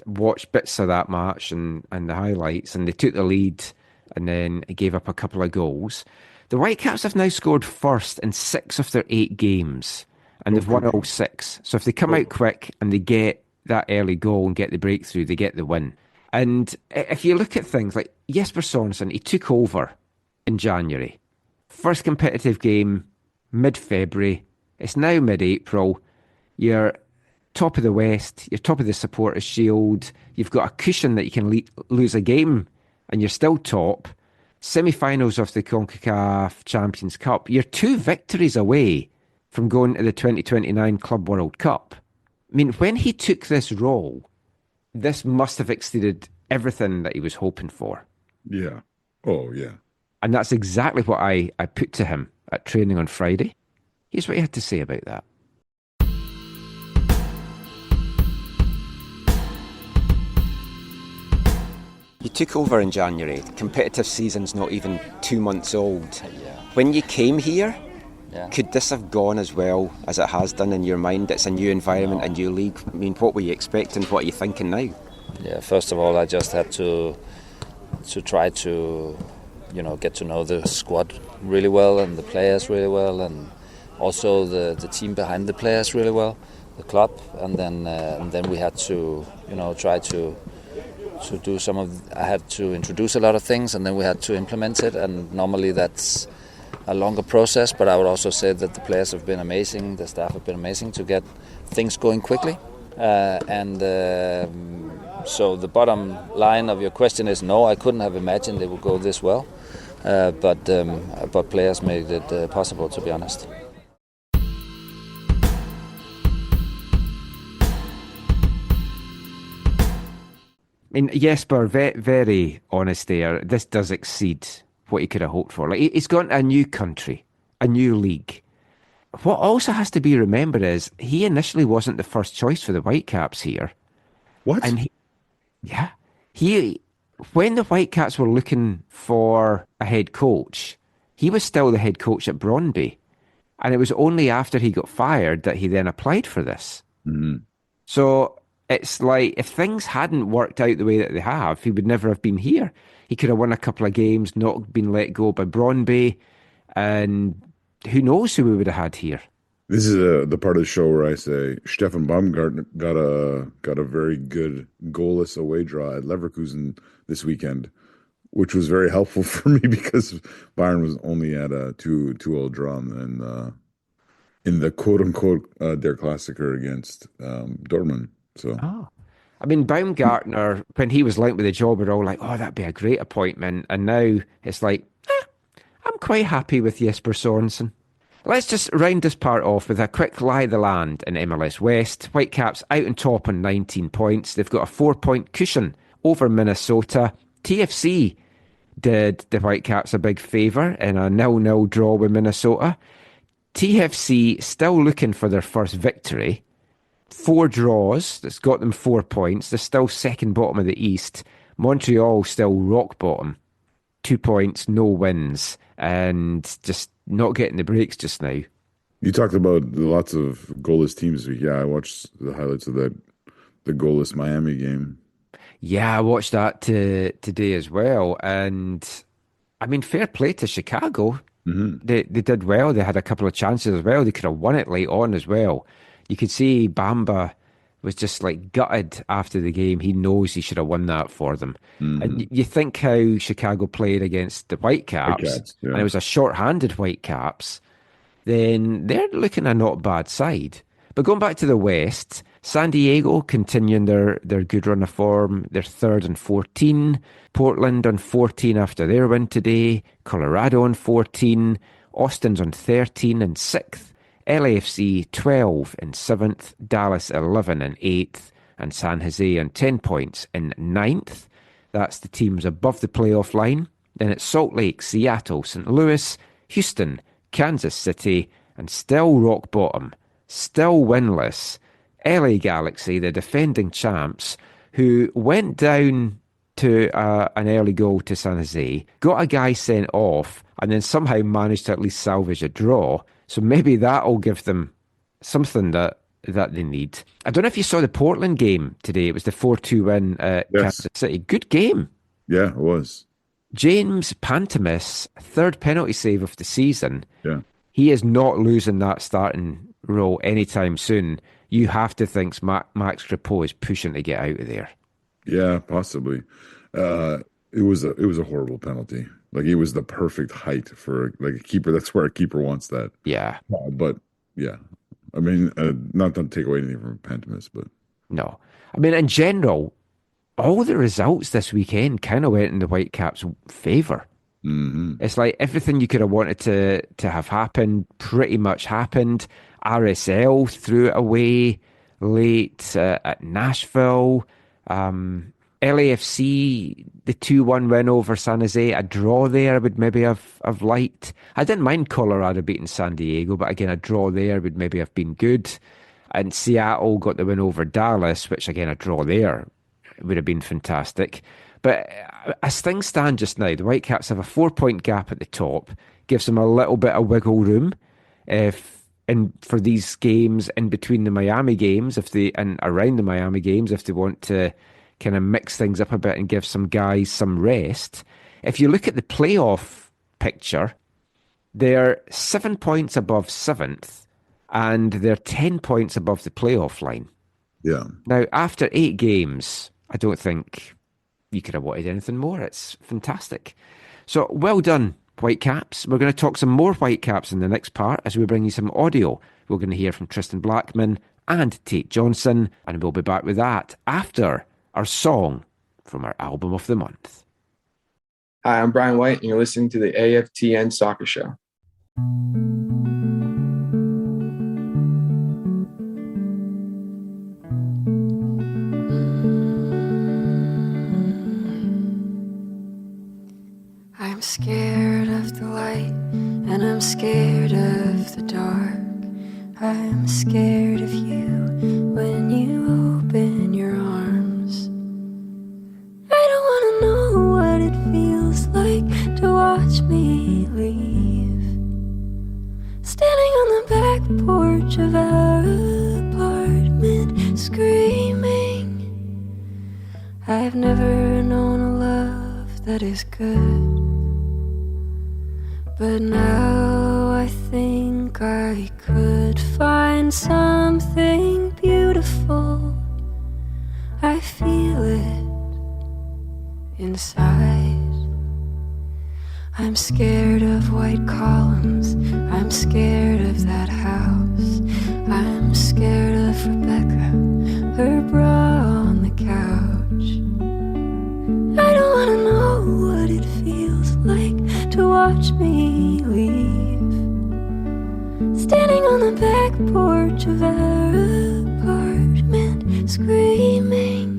Watched bits of that match and the highlights, and they took the lead and then gave up a couple of goals. The Whitecaps have now scored first in 6 of their 8 games, and they've won all 6. So if they come out quick and they get that early goal and get the breakthrough, they get the win. And if you look at things like Jesper Sorensen, he took over in January. First competitive game, mid-February. It's now mid-April. You're top of the West. You're top of the Supporters' Shield. You've got a cushion that you can lose a game and you're still top. Semi-finals of the CONCACAF Champions Cup. You're 2 victories away from going to the 2029 Club World Cup. I mean, when he took this role, this must have exceeded everything that he was hoping for. Yeah. Oh, yeah. And that's exactly what I put to him at training on Friday. Here's what he had to say about that. You took over in January. The competitive season's not even 2 months old. Yeah. When you came here, Yeah. could this have gone as well as it has done in your mind? It's a new environment, a new league. I mean, what were you expecting? What are you thinking now? Yeah, first of all, I just had to try to, get to know the squad really well and the players really well, and also the team behind the players really well, the club, and then we had to, try to do I had to introduce a lot of things, and then we had to implement it, and normally that's a longer process, but I would also say that the players have been amazing, the staff have been amazing to get things going quickly. So the bottom line of your question is no, I couldn't have imagined it would go this well, but players made it possible, to be honest. I mean, Jesper, very honest there. This does exceed what he could have hoped for. Like, he's gone to a new country, a new league. What also has to be remembered is he initially wasn't the first choice for the Whitecaps here. What? And when the Whitecaps were looking for a head coach, he was still the head coach at Brøndby. And it was only after he got fired that he then applied for this. Mm-hmm. So it's like, if things hadn't worked out the way that they have, he would never have been here. He could have won a couple of games, not been let go by Brøndby, and who knows who we would have had here. This is the part of the show where I say Stefan Baumgartner got a very good goalless away draw at Leverkusen this weekend, which was very helpful for me because Bayern was only at a 2-2 draw in the quote unquote Der Klassiker against Dortmund. So. Oh. I mean, Baumgartner, when he was linked with the job, we're all like, oh, that'd be a great appointment. And now it's like, I'm quite happy with Jesper Sorensen. Let's just round this part off with a quick lie of the land in MLS West. Whitecaps out on top on 19 points. They've got a 4-point cushion over Minnesota. TFC did the Whitecaps a big favour in a 0-0 draw with Minnesota. TFC still looking for their first victory. 4 draws, that's got them 4 points. They're still second bottom of the East. Montreal still rock bottom. 2 points, no wins, and just not getting the breaks just now. You talked about lots of goalless teams this week. Yeah, I watched the highlights of the goalless Miami game. Yeah, I watched that today as well. And, I mean, fair play to Chicago. Mm-hmm. They did well. They had a couple of chances as well. They could have won it late on as well. You could see Bamba was just like gutted after the game. He knows he should have won that for them. Mm-hmm. And you think how Chicago played against the Whitecaps, yeah. and it was a short-handed Whitecaps, then they're looking a not bad side. But going back to the West, San Diego continuing their good run of form. They're third on 14. Portland on 14 after their win today. Colorado on 14. Austin's on 13 and 6th. LAFC 12 in 7th. Dallas 11 and 8th. And San Jose on 10 points in 9th. That's the teams above the playoff line. Then it's Salt Lake, Seattle, St. Louis, Houston, Kansas City, and still rock bottom, still winless, LA Galaxy, the defending champs, who went down to an early goal to San Jose, got a guy sent off, and then somehow managed to at least salvage a draw. So maybe that'll give them something that they need. I don't know if you saw the Portland game today. It was the 4-2 win at Kansas City. Good game. Yeah, it was. James Pantemis, third penalty save of the season. Yeah. He is not losing that starting role anytime soon. You have to think Max Crepeau is pushing to get out of there. Yeah, possibly. It was a horrible penalty. Like, it was the perfect height for like a keeper. That's where a keeper wants that. Yeah. But yeah, I mean, not to take away anything from Pantemis, but no. I mean, in general, all the results this weekend kind of went in the Whitecaps' favour. Mm-hmm. It's like everything you could have wanted to have happened pretty much happened. RSL threw it away late at Nashville. LAFC, the 2-1 win over San Jose, a draw there I would maybe have liked. I didn't mind Colorado beating San Diego, but again, a draw there would maybe have been good. And Seattle got the win over Dallas, which again, a draw there would have been fantastic. But as things stand just now, the Whitecaps have a 4-point gap at the top, gives them a little bit of wiggle room for these games in between the Miami games, and around the Miami games, if they want to kind of mix things up a bit and give some guys some rest. If you look at the playoff picture, they're 7 points above 7th, and they're 10 points above the playoff line. yeah. Now, after 8 games, I don't think you could have wanted anything more. It's fantastic. So, well done, Whitecaps. We're going to talk some more Whitecaps in the next part as we bring you some audio. We're going to hear from Tristan Blackmon and Tate Johnson, and we'll be back with that after our song from our album of the month. Hi, I'm Brian White, and you're listening to the AFTN Soccer Show. I'm scared of the light, and I'm scared of the dark. I'm scared of you when you open your arms. I don't want to know what it feels like to watch me leave. Standing on the back porch of our apartment, screaming. I've never known a love that is good, but now I think I could find something beautiful. I feel it inside. I'm scared of white columns. I'm scared of that house. I'm scared of Rebecca, her bra on the couch. I don't want to know what it feels like to watch me leave. Standing on the back porch of our apartment, screaming.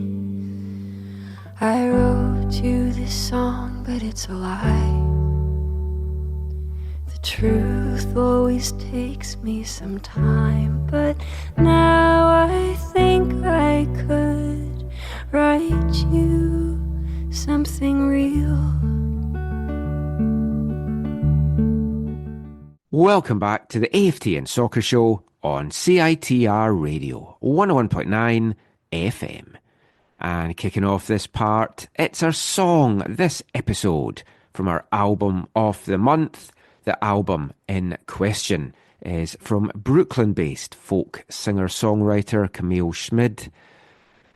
I wrote you this song, but it's a lie. The truth always takes me some time, but now I think I could write you Welcome back to the AFTN Soccer Show on CITR Radio 101.9 FM. And kicking off this part, it's our song this episode from our album of the month. The album in question is from Brooklyn-based folk singer-songwriter Camille Schmid.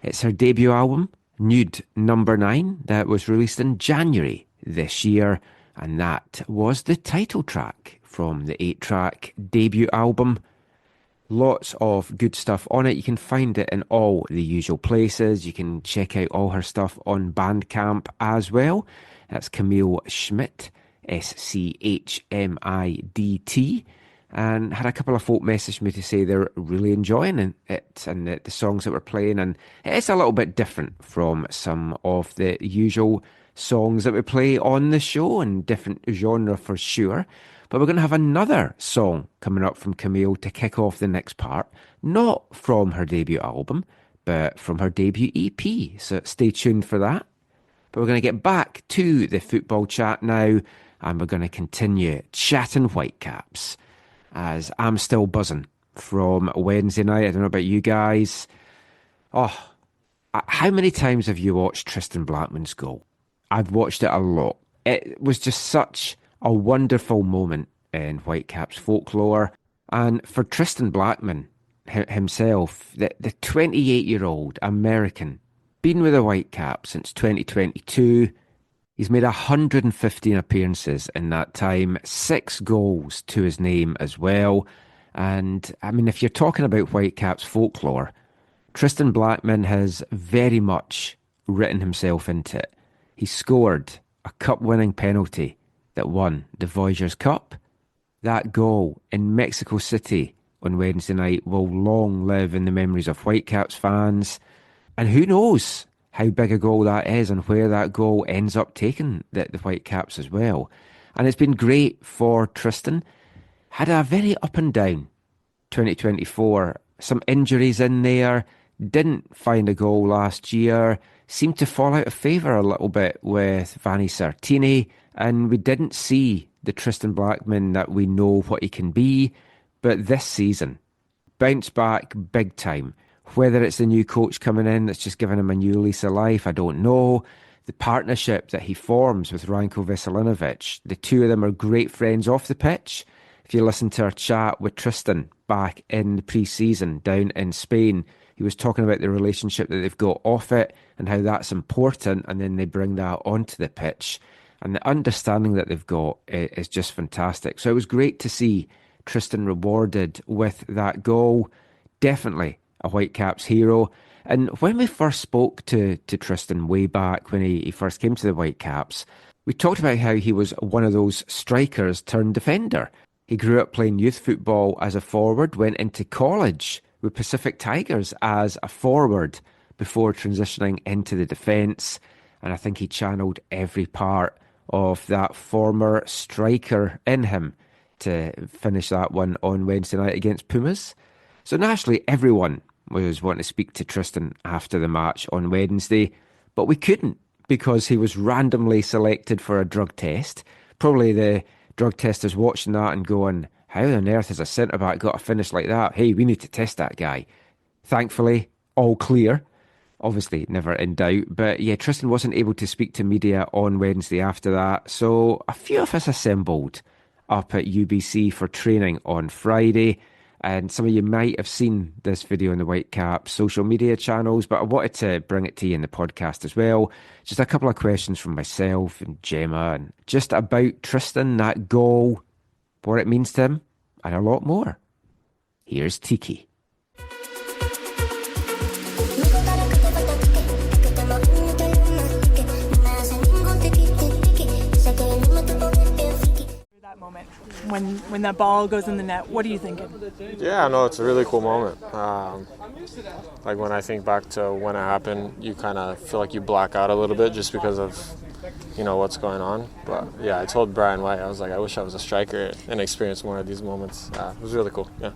It's her debut album, Nude Number 9, that was released in January this year, and that was the title track from the 8-track debut album. Lots of good stuff on it. You can find it in all the usual places. You can check out all her stuff on Bandcamp as well. That's Camille Schmidt, SCHMIDT. And had a couple of folk message me to say they're really enjoying it and the songs that we're playing. And it's a little bit different from some of the usual songs that we play on the show, and different genre for sure. But we're going to have another song coming up from Camille to kick off the next part. Not from her debut album, but from her debut EP. So stay tuned for that. But we're going to get back to the football chat now, and we're going to continue chatting Whitecaps, as I'm still buzzing from Wednesday night. I don't know about you guys. Oh, how many times have you watched Tristan Blackmon's goal? I've watched it a lot. It was just such a wonderful moment in Whitecaps folklore. And for Tristan Blackmon himself, the 28-year-old American, been with the Whitecaps since 2022, he's made 115 appearances in that time, 6 goals to his name as well. And, I mean, if you're talking about Whitecaps folklore, Tristan Blackmon has very much written himself into it. He scored a cup-winning penalty that won the Voyageurs Cup. That goal in Mexico City on Wednesday night will long live in the memories of Whitecaps fans. And who knows how big a goal that is and where that goal ends up taking the Whitecaps as well. And it's been great for Tristan. Had a very up and down 2024. Some injuries in there. Didn't find a goal last year. Seemed to fall out of favour a little bit with Vanni Sartini. And we didn't see the Tristan Blackmon that we know what he can be. But this season, bounced back big time. Whether it's the new coach coming in that's just given him a new lease of life, I don't know. The partnership that he forms with Ranko Veselinovic, the two of them are great friends off the pitch. If you listen to our chat with Tristan back in the pre-season down in Spain, he was talking about the relationship that they've got off it and how that's important, and then they bring that onto the pitch. And the understanding that they've got is just fantastic. So it was great to see Tristan rewarded with that goal. Definitely a Whitecaps hero. And when we first spoke to Tristan way back when he first came to the Whitecaps, we talked about how he was one of those strikers turned defender. He grew up playing youth football as a forward, went into college with Pacific Tigers as a forward before transitioning into the defence. And I think he channeled every part of that former striker in him to finish that one on Wednesday night against Pumas. So naturally, everyone was wanting to speak to Tristan after the match on Wednesday, but we couldn't because he was randomly selected for a drug test. Probably the drug testers watching that and going, how on earth has a centre-back got a finish like that? Hey, we need to test that guy. Thankfully, all clear. Obviously, never in doubt. But yeah, Tristan wasn't able to speak to media on Wednesday after that. So a few of us assembled up at UBC for training on Friday. And some of you might have seen this video on the Whitecaps social media channels, but I wanted to bring it to you in the podcast as well. Just a couple of questions from myself and Gemma, and just about Tristan, that goal, what it means to him, and a lot more. Here's Tiki. Moment when that ball goes in the net, what are you thinking? Yeah, no, it's a really cool moment. Like when I think back to when it happened, you kind of feel like you black out a little bit just because of, you know, what's going on. But yeah, I told Brian White, I was like, I wish I was a striker and experienced more of these moments. It was really cool. Yeah.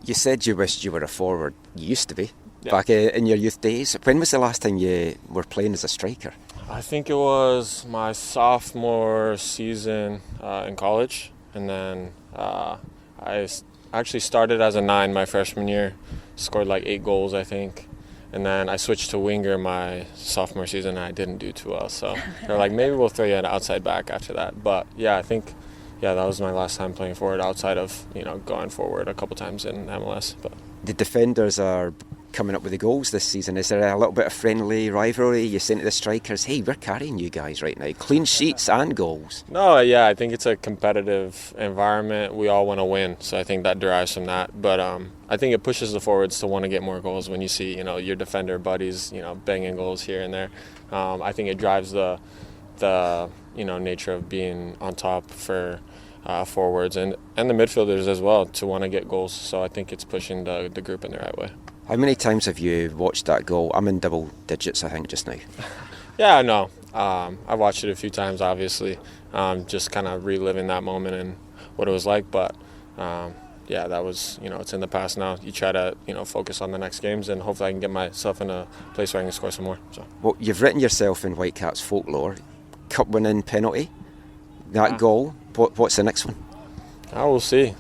You said you wished you were a forward. You used to be back in your youth days. When was the last time you were playing as a striker? I think it was my sophomore season in college. and then I actually started as a 9 my freshman year, scored like 8 goals, I think. And then I switched to winger my sophomore season, and I didn't do too well. So they're like, maybe we'll throw you an outside back after that. But yeah, I think, that was my last time playing forward outside of, going forward a couple times in MLS. But The defenders are coming up with the goals this season. Is there a little bit of friendly rivalry? You're saying to the strikers, hey, we're carrying you guys right now. Clean sheets and goals. No, yeah, I think it's a competitive environment. We all want to win, so I think that derives from that. But I think it pushes the forwards to want to get more goals when you see, your defender buddies, banging goals here and there. I think it drives the nature of being on top for forwards and the midfielders as well to want to get goals. So I think it's pushing the group in the right way. How many times have you watched that goal? I'm in double digits, I think, just now. Yeah, no. I've watched it a few times, obviously, just kind of reliving that moment and what it was like. But, that was, it's in the past now. You try to, focus on the next games, and hopefully I can get myself in a place where I can score some more. So. Well, you've written yourself in Whitecaps folklore. Cup-winning penalty, that goal. What's the next one? We'll see.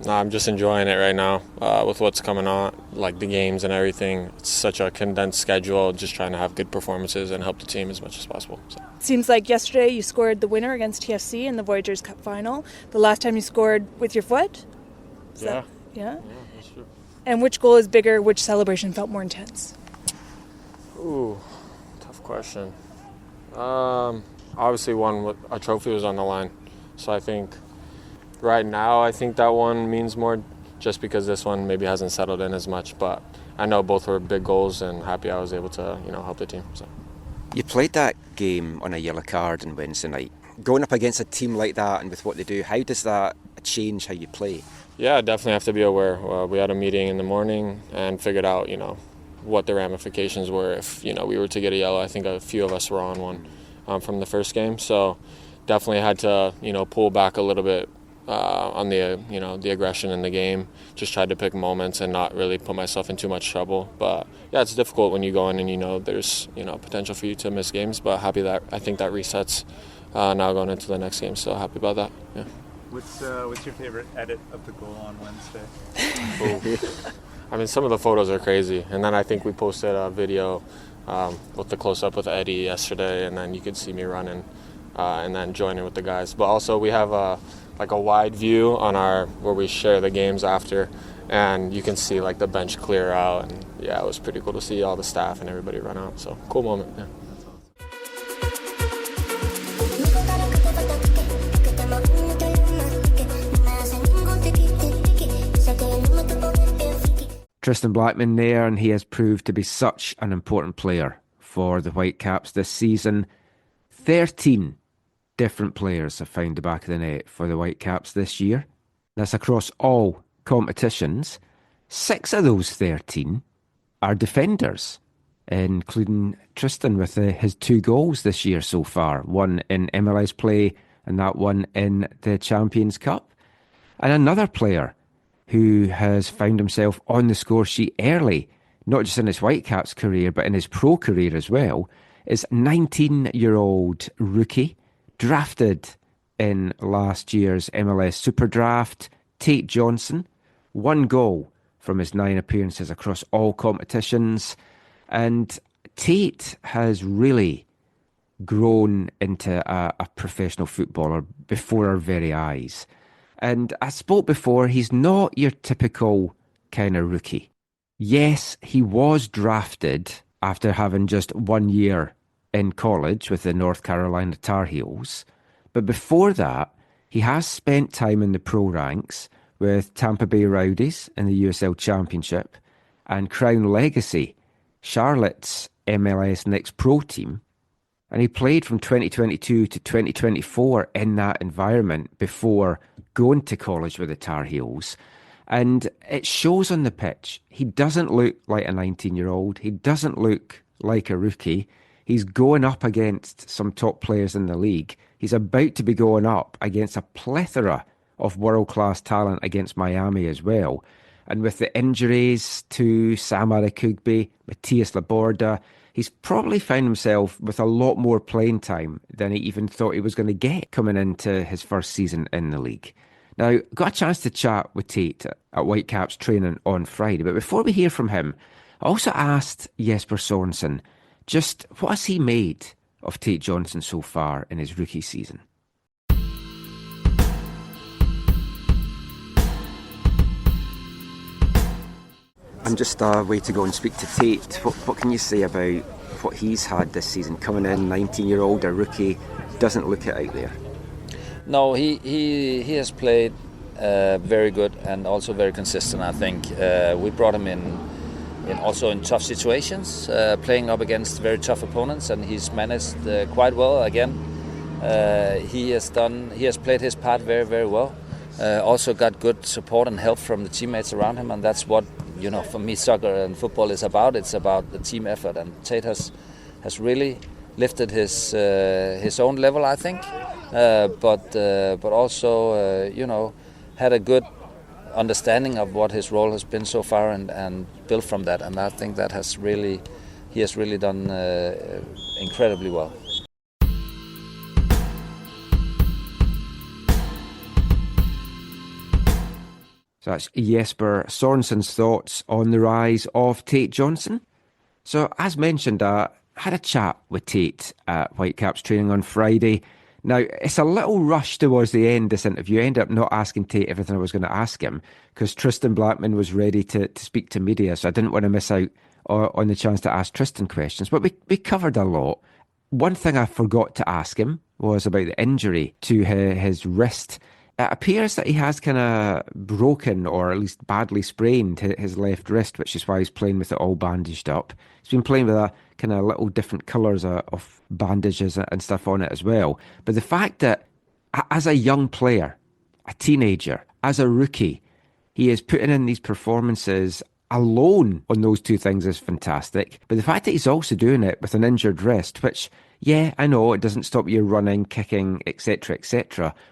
I'm just enjoying it right now with what's coming on, like the games and everything. It's such a condensed schedule, just trying to have good performances and help the team as much as possible. So. Seems like yesterday you scored the winner against TFC in the Voyageurs Cup final. The last time you scored with your foot? Yeah, that's true. And which goal is bigger? Which celebration felt more intense? Ooh, tough question. Obviously one with a trophy was on the line. So I think right now, I think that one means more just because this one maybe hasn't settled in as much. But I know both were big goals, and happy I was able to, help the team. So. You played that game on a yellow card on Wednesday night. Going up against a team like that and with what they do, how does that change how you play? Yeah, definitely have to be aware. We had a meeting in the morning and figured out, what the ramifications were if, we were to get a yellow. I think a few of us were on one from the first game. So definitely had to, pull back a little bit on the the aggression in the game. Just tried to pick moments and not really put myself in too much trouble. But yeah, it's difficult when you go in and there's potential for you to miss games. But happy that I think that resets now going into the next game. So happy about that. Yeah. What's your favorite edit of the goal on Wednesday? I mean, some of the photos are crazy, and then I think we posted a video with the close-up with Eddie yesterday, and then you could see me running and then joining with the guys. But also we have a wide view on where we share the games after, and you can see the bench clear out, and yeah, it was pretty cool to see all the staff and everybody run out. So cool moment. Yeah. Tristan Blackmon there, and he has proved to be such an important player for the Whitecaps this season. 13 different players have found the back of the net for the Whitecaps this year. That's across all competitions. 6 of those 13 are defenders, including Tristan with his 2 goals this year so far. One in MLS play and that one in the Champions Cup. And another player who has found himself on the score sheet early, not just in his Whitecaps career, but in his pro career as well, is 19-year-old rookie, drafted in last year's MLS Super Draft, Tate Johnson. 1 goal from his 9 appearances across all competitions. And Tate has really grown into a professional footballer before our very eyes. And I spoke before, he's not your typical kind of rookie. Yes, he was drafted after having just 1 year in college with the North Carolina Tar Heels. But before that, he has spent time in the pro ranks with Tampa Bay Rowdies in the USL Championship and Crown Legacy, Charlotte's MLS Next Pro team. And he played from 2022 to 2024 in that environment before going to college with the Tar Heels. And it shows on the pitch. He doesn't look like a 19-year-old. He doesn't look like a rookie. He's going up against some top players in the league. He's about to be going up against a plethora of world-class talent against Miami as well. And with the injuries to Sam Arakugbe, Matthias Laborda, he's probably found himself with a lot more playing time than he even thought he was going to get coming into his first season in the league. Now, got a chance to chat with Tate at Whitecaps training on Friday, but before we hear from him, I also asked Jesper Sorensen just what has he made of Tate Johnson so far in his rookie season. I'm just way to go and speak to Tate. What can you say about what he's had this season? Coming in, 19-year-old, a rookie, doesn't look it out there. No, he has played very good and also very consistent. I think we brought him in also in tough situations, playing up against very tough opponents, and he's managed quite well again. He has played his part very, very well. Also got good support and help from the teammates around him, and that's what, for me, soccer and football is about. It's about the team effort, and Tate has really lifted his own level, I think. But also, had a good understanding of what his role has been so far and built from that. And I think that he has really done incredibly well. So that's Jesper Sorensen's thoughts on the rise of Tate Johnson. So as mentioned, I had a chat with Tate at Whitecaps training on Friday. Now, it's a little rush towards the end, this interview. I ended up not asking Tate everything I was going to ask him because Tristan Blackmon was ready to speak to media, so I didn't want to miss out on the chance to ask Tristan questions. But we covered a lot. One thing I forgot to ask him was about the injury to his wrist. It appears that he has kind of broken or at least badly sprained his left wrist, which is why he's playing with it all bandaged up. He's been playing with a kind of little different colours of bandages and stuff on it as well. But the fact that as a young player, a teenager, as a rookie, he is putting in these performances alone on those two things is fantastic. But the fact that he's also doing it with an injured wrist, which, yeah, I know it doesn't stop you running, kicking, etc.,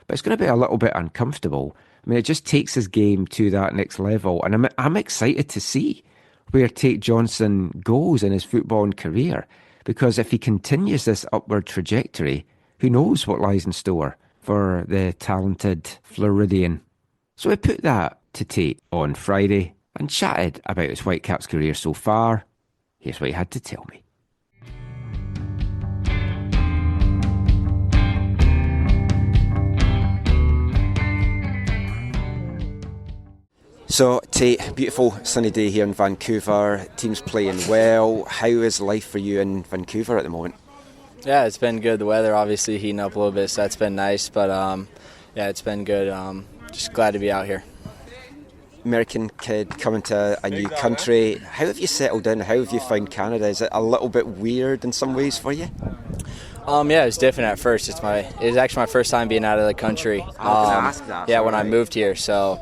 but it's going to be a little bit uncomfortable. I mean, it just takes his game to that next level. And I'm excited to see where Tate Johnson goes in his footballing career. Because if he continues this upward trajectory, who knows what lies in store for the talented Floridian. So I put that to Tate on Friday and chatted about his Whitecaps career so far. Here's what he had to tell me. So, Tate, beautiful sunny day here in Vancouver. Team's playing well. How is life for you in Vancouver at the moment? Yeah, it's been good. The weather obviously heating up a little bit, so that's been nice. But yeah, it's been good. Just glad to be out here. American kid coming to a new country. How have you settled in? How have you found Canada? Is it a little bit weird in some ways for you? Yeah, it was different at first. It was actually my first time being out of the country. I was going to ask that. Yeah, when I moved here.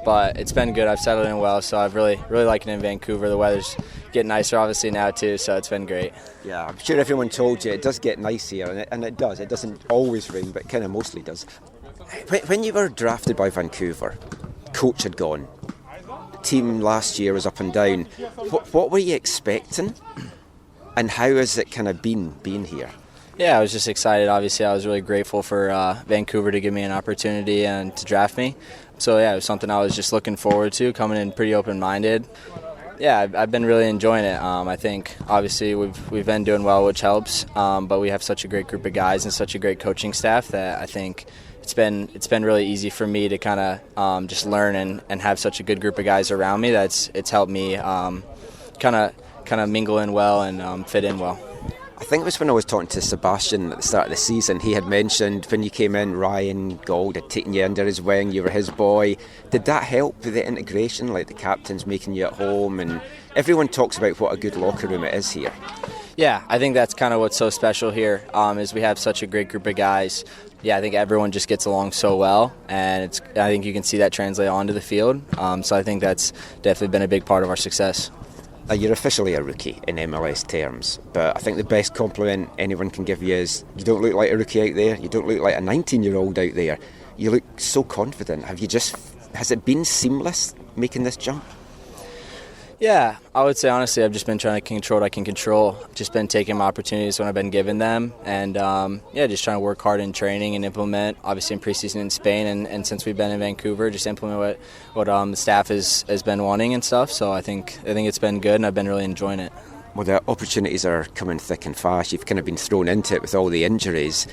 But it's been good. I've settled in well, so I've really liked it in Vancouver. The weather's getting nicer, obviously, now too. So it's been great. Yeah, I'm sure everyone told you it does get nice here, and it does. It doesn't always rain, but it kind of mostly does. When you were drafted by Vancouver, coach had gone. The team last year was up and down. What were you expecting, and how has it kind of been being here? Yeah, I was just excited. Obviously, I was really grateful for Vancouver to give me an opportunity and to draft me. So, yeah, it was something I was just looking forward to, coming in pretty open-minded. Yeah, I've been really enjoying it. I think, obviously, we've been doing well, which helps. But we have such a great group of guys and such a great coaching staff that I think it's been really easy for me to kind of just learn and have such a good group of guys around me that it's helped me kind of mingle in well and fit in well. I think it was when I was talking to Sebastian at the start of the season, he had mentioned when you came in, Ryan Gold had taken you under his wing, you were his boy. Did that help with the integration, like the captains making you at home? And everyone talks about what a good locker room it is here. Yeah, I think that's kind of what's so special here, is we have such a great group of guys. Yeah, I think everyone just gets along so well, and I think you can see that translate onto the field. So I think that's definitely been a big part of our success. You're officially a rookie in MLS terms, but I think the best compliment anyone can give you is you don't look like a rookie out there, you don't look like a 19-year-old out there. You look so confident. Has it been seamless making this jump? Yeah, I would say honestly I've just been trying to control what I can control. Just been taking my opportunities when I've been given them, and just trying to work hard in training and implement, obviously in preseason in Spain, and since we've been in Vancouver, just implement what the staff has been wanting and stuff. So I think it's been good, and I've been really enjoying it. Well, the opportunities are coming thick and fast. You've kind of been thrown into it with all the injuries.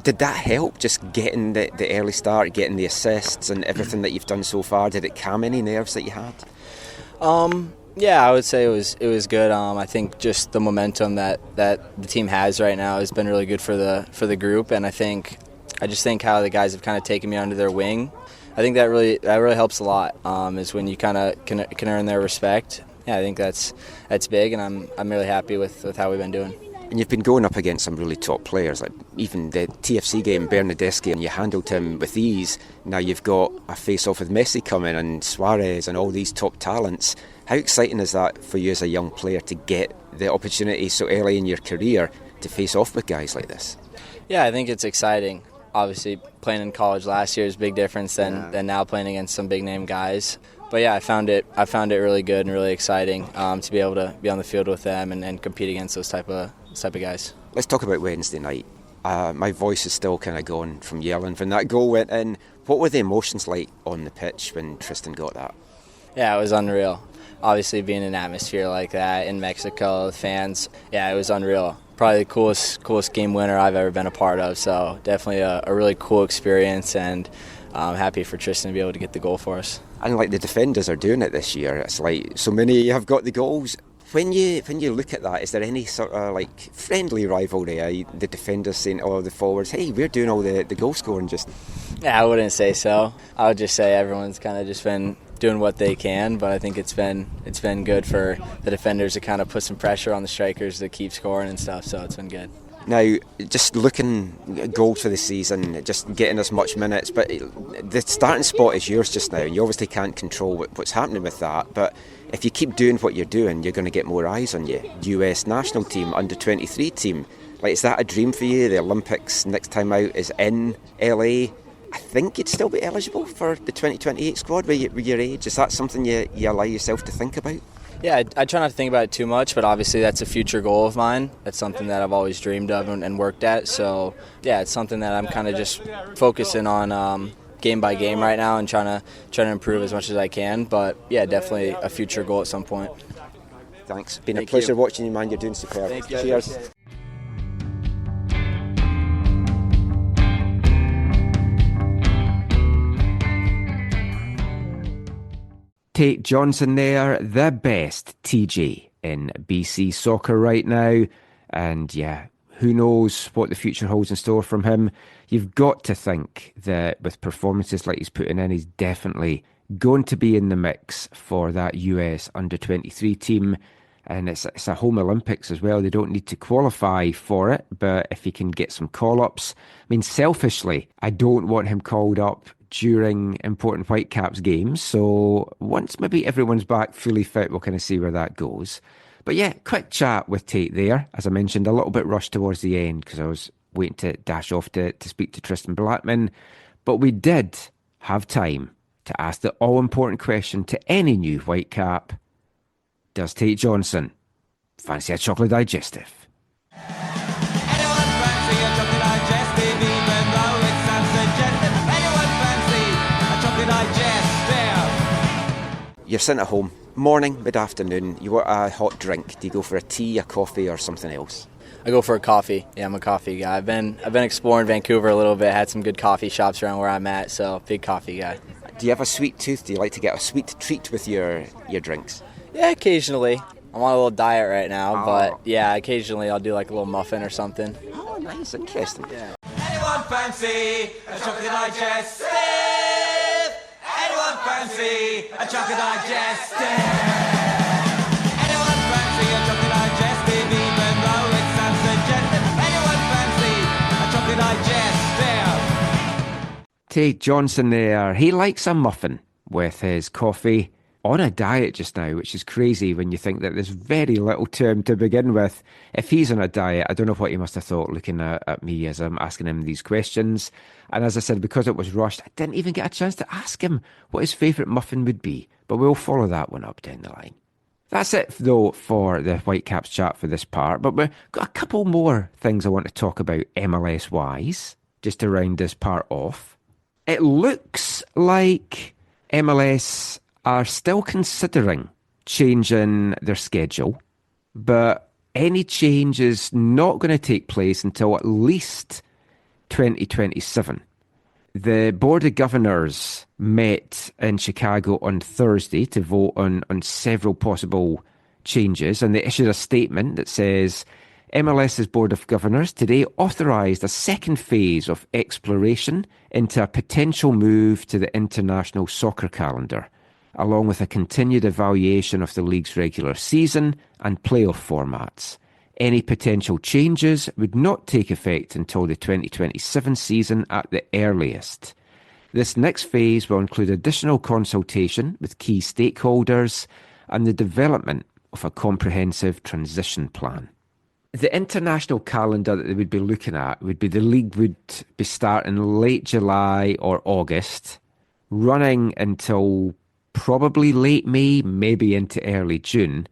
Did that help, just getting the early start, getting the assists and everything that you've done so far? Did it calm any nerves that you had? Yeah, I would say it was good. I think just the momentum that the team has right now has been really good for the group, and I just think how the guys have kind of taken me under their wing. I think that really helps a lot. Is when you kind of can earn their respect. Yeah, I think that's big, and I'm really happy with how we've been doing. And you've been going up against some really top players, like even the TFC game, Bernadeschi, and you handled him with ease. Now you've got a face-off with Messi coming and Suarez and all these top talents. How exciting is that for you as a young player to get the opportunity so early in your career to face off with guys like this? Yeah, I think it's exciting. Obviously, playing in college last year is a big difference than now playing against some big-name guys. But yeah, I found it really good and really exciting to be able to be on the field with them and compete against those type of guys. Let's talk about Wednesday night. My voice is still kind of gone from yelling when that goal went in. What were the emotions like on the pitch when Tristan got that? Yeah, it was unreal. Obviously, being in an atmosphere like that in Mexico, the fans, yeah, it was unreal. Probably the coolest game winner I've ever been a part of. So definitely a really cool experience, and I'm happy for Tristan to be able to get the goal for us. And like the defenders are doing it this year. It's like so many have got the goals. When you look at that, is there any sort of like friendly rivalry? The defenders saying, "Oh, the forwards, hey, we're doing all the goal scoring." Just yeah, I wouldn't say so. I would just say everyone's kind of just been doing what they can, but I think it's been good for the defenders to kind of put some pressure on the strikers to keep scoring and stuff. So it's been good. Now, just looking at goals for the season, just getting as much minutes, but the starting spot is yours just now, and you obviously can't control what's happening with that, but if you keep doing what you're doing, you're going to get more eyes on you. US national team, under-23 team, like, is that a dream for you? The Olympics next time out is in LA. I think you'd still be eligible for the 2028 squad with your age. Is that something you allow yourself to think about? Yeah, I try not to think about it too much, but obviously that's a future goal of mine. That's something that I've always dreamed of and worked at. So, yeah, it's something that I'm kind of just focusing on game by game right now and trying to improve as much as I can. But, yeah, definitely a future goal at some point. Thanks. Been a pleasure watching you, man. You're doing superb. Thank you. Cheers. Tate Johnson there, the best TJ in BC soccer right now. And yeah, who knows what the future holds in store from him. You've got to think that with performances like he's putting in, he's definitely going to be in the mix for that US under-23 team. And it's a home Olympics as well. They don't need to qualify for it, but if he can get some call-ups. I mean, selfishly, I don't want him called up during important Whitecaps games. So once maybe everyone's back fully fit, we'll kind of see where that goes. But yeah, quick chat with Tate there. As I mentioned, a little bit rushed towards the end because I was waiting to dash off to speak to Tristan Blackmon. But we did have time to ask the all-important question to any new Whitecap. Does Tate Johnson fancy a chocolate digestive? You're sitting at home, morning, mid-afternoon, you want a hot drink. Do you go for a tea, a coffee or something else? I go for a coffee. Yeah, I'm a coffee guy. I've been exploring Vancouver a little bit, had some good coffee shops around where I'm at, so big coffee guy. Do you have a sweet tooth? Do you like to get a sweet treat with your drinks? Yeah, occasionally. I'm on a little diet right now, but yeah, occasionally I'll do like a little muffin or something. Oh, nice, interesting. Yeah. Anyone fancy a chocolate digestive? Anyone fancy a chocolate digestive? Anyone fancy a chocolate digestive, even though it sounds suggestive? Anyone fancy a chocolate digestive? Tate Johnson there. He likes a muffin with his coffee, on a diet just now, which is crazy when you think that there's very little to him to begin with. If he's on a diet, I don't know what he must have thought looking at me as I'm asking him these questions. And as I said, because it was rushed, I didn't even get a chance to ask him what his favourite muffin would be. But we'll follow that one up down the line. That's it, though, for the Whitecaps chat for this part. But we've got a couple more things I want to talk about MLS-wise, just to round this part off. It looks like MLS are still considering changing their schedule, but any change is not going to take place until at least 2027. The Board of Governors met in Chicago on Thursday to vote on several possible changes, and they issued a statement that says MLS's Board of Governors today authorised a second phase of exploration into a potential move to the international soccer calendar, along with a continued evaluation of the league's regular season and playoff formats. Any potential changes would not take effect until the 2027 season at the earliest. This next phase will include additional consultation with key stakeholders and the development of a comprehensive transition plan. The international calendar that they would be looking at would be the league would be starting late July or August, running until probably late May, maybe into early June.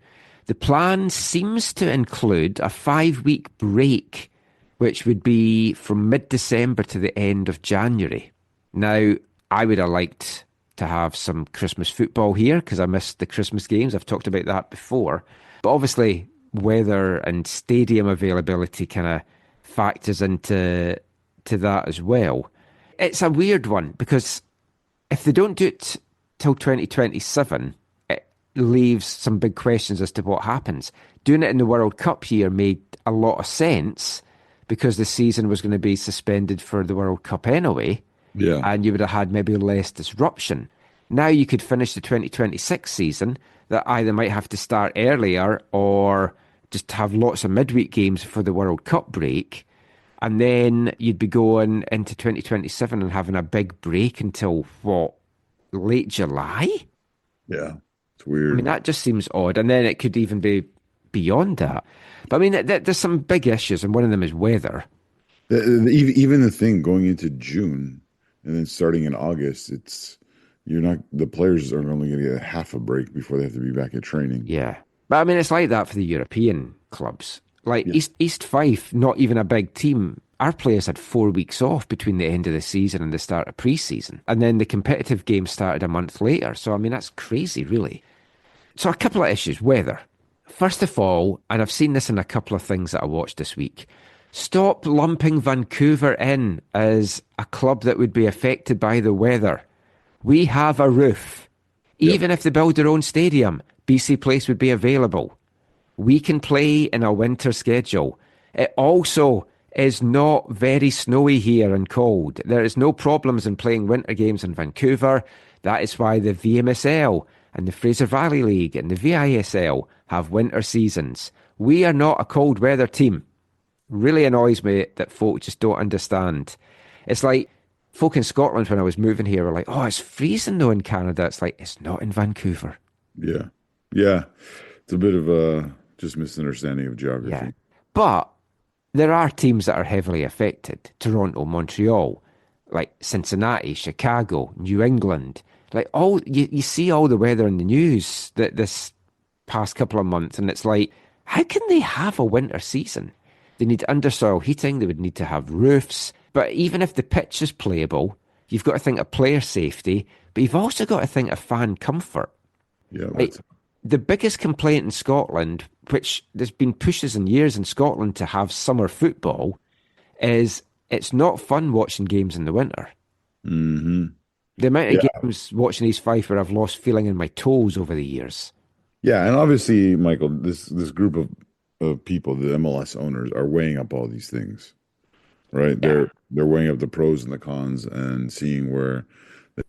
The plan seems to include a 5-week break, which would be from mid-December to the end of January. Now, I would have liked to have some Christmas football here because I missed the Christmas games. I've talked about that before. But obviously, weather and stadium availability kind of factors into that as well. It's a weird one because if they don't do it till 2027, it leaves some big questions as to what happens. Doing it in the World Cup here made a lot of sense because the season was going to be suspended for the World Cup anyway. Yeah. And you would have had maybe less disruption. Now you could finish the 2026 season that either might have to start earlier or just have lots of midweek games for the World Cup break. And then you'd be going into 2027 and having a big break until, what, late July? Yeah, it's weird. I mean, that just seems odd. And then it could even be beyond that. But I mean, there's some big issues, and one of them is weather. Even the thing going into June and then starting in August, the players are only going to get half a break before they have to be back at training. Yeah. But I mean, it's like that for the European clubs. Like East Fife, not even a big team. Our players had 4 weeks off between the end of the season and the start of pre-season. And then the competitive game started a month later. So, I mean, that's crazy, really. So a couple of issues. Weather. First of all, and I've seen this in a couple of things that I watched this week, stop lumping Vancouver in as a club that would be affected by the weather. We have a roof. Even if they build their own stadium, BC Place would be available. We can play in a winter schedule. It also is not very snowy here and cold. There is no problems in playing winter games in Vancouver. That is why the VMSL and the Fraser Valley League and the VISL have winter seasons. We are not a cold weather team. Really annoys me that folk just don't understand. It's like folk in Scotland when I was moving here were like, oh, it's freezing though in Canada. It's like, it's not in Vancouver. Yeah. Yeah. It's a bit of a just misunderstanding of geography. Yeah. But there are teams that are heavily affected. Toronto, Montreal, like Cincinnati, Chicago, New England. Like you see all the weather in the news that this past couple of months, and it's like, how can they have a winter season? They need undersoil heating. They would need to have roofs. But even if the pitch is playable, you've got to think of player safety, but you've also got to think of fan comfort. Yeah. Like, the biggest complaint in Scotland, which there's been pushes in years in Scotland to have summer football, is it's not fun watching games in the winter. Mm-hmm. The amount of games watching East Fife where I've lost feeling in my toes over the years. Yeah, and obviously, Michael, this group of people, the MLS owners, are weighing up all these things, right? Yeah. They're weighing up the pros and the cons and seeing where